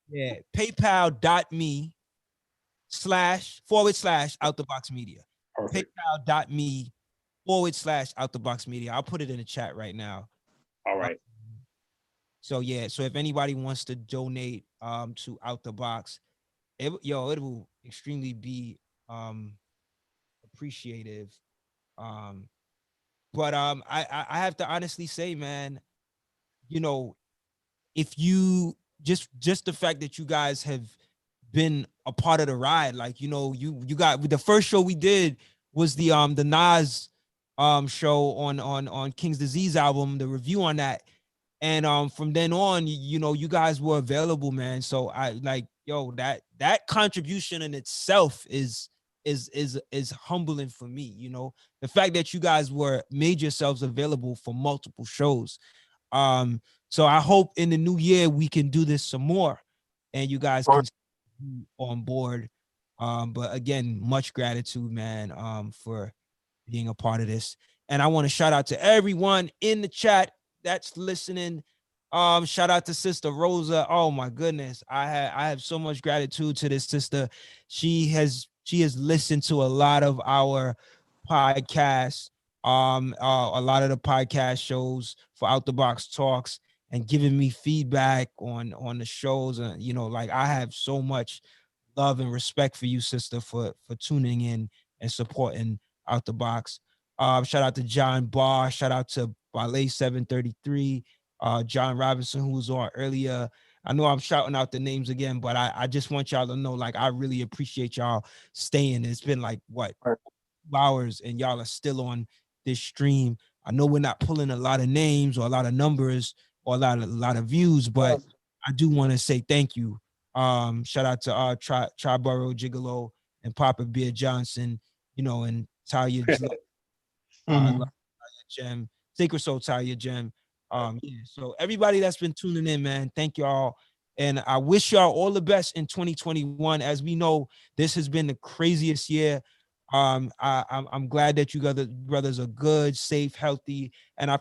yeah, PayPal.me// out the box media. Perfect. PayPal.me / out the box media. I'll put it in the chat right now. All right. So yeah, so if anybody wants to donate to Out the Box, it will extremely be appreciative. But I have to honestly say, man, you know, if you just the fact that you guys have been a part of the ride, like, you know, you got the first show we did was the Nas show on King's Disease album, the review on that. And from then on, you know, you guys were available, man. So I like, yo, that contribution in itself is humbling for me. You know, the fact that you guys made yourselves available for multiple shows. So I hope in the new year we can do this some more, and you guys can be on board. But again, much gratitude, man, for being a part of this. And I want to shout out to everyone in the chat that's listening. Shout out to Sister Rosa. Oh my goodness, I have so much gratitude to this sister. She has listened to a lot of our podcasts, a lot of the podcast shows for Out the Box Talks, and giving me feedback on the shows. And you know, like, I have so much love and respect for you, sister, for tuning in and supporting Out the Box. Shout out to John Barr. Shout out to Ballet 733. John Robinson, who was on earlier. I know I'm shouting out the names again, but I just want y'all to know, like, I really appreciate y'all staying. It's been like, what, 2 hours, and y'all are still on this stream. I know we're not pulling a lot of names or a lot of numbers or a lot of views, but I do want to say thank you. Shout out to Triborough Gigolo and Papa Bear Johnson, you know, and Talia Gem, Sacred Soul Talia Gem. Yeah, so everybody that's been tuning in, man, thank y'all. And I wish y'all all the best in 2021. As we know, this has been the craziest year. I'm glad that you brothers are good, safe, healthy, and I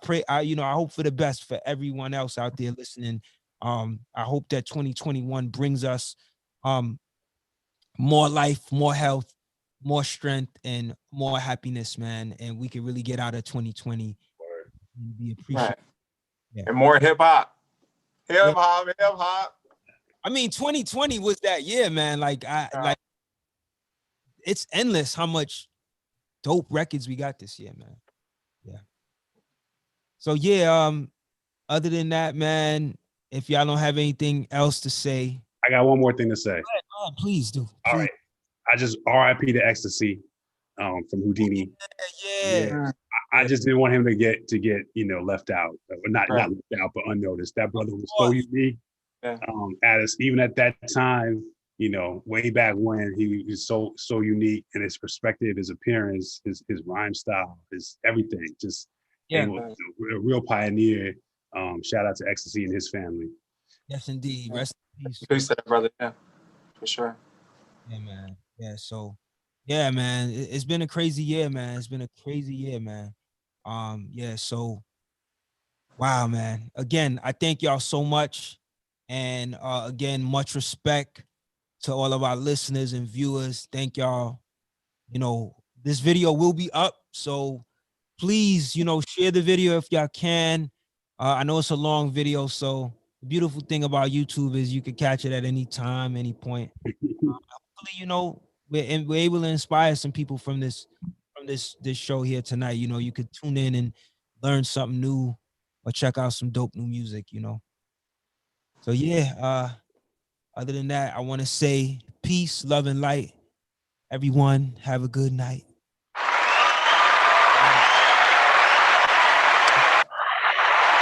hope for the best for everyone else out there listening. I hope that 2021 brings us more life, more health, more strength, and more happiness, man. And we can really get out of 2020 and be appreciated. Right. Yeah. And more hip hop. Hip hop. I mean, 2020 was that year, man. Like, it's endless how much dope records we got this year, man. Yeah. So yeah, other than that, man, if y'all don't have anything else to say, I got one more thing to say. Please do. Please. All right. I just RIP to Ecstasy from Houdini. Yeah. I just didn't want him to get left out, not left out, but unnoticed. That brother was so unique. Yeah. Even at that time, you know, way back when, he was so unique in his perspective, his appearance, his rhyme style, his everything. Just a real pioneer. Shout out to Ecstasy and his family. Yes, indeed. Rest in peace. Peace to that brother. Yeah, for sure. Yeah, man. Yeah, so yeah, man. It's been a crazy year, man. It's been a crazy year, man. Yeah, so wow, man. Again, I thank y'all so much. And again, much respect to all of our listeners and viewers. Thank y'all. You know, this video will be up, so please, you know, share the video if y'all can. I know it's a long video, so the beautiful thing about YouTube is you can catch it at any time, any point. Hopefully, you know, we're able to inspire some people from this show here tonight. You know, you could tune in and learn something new or check out some dope new music, you know. So yeah, Other than that, I want to say peace, love, and light. Everyone, have a good night.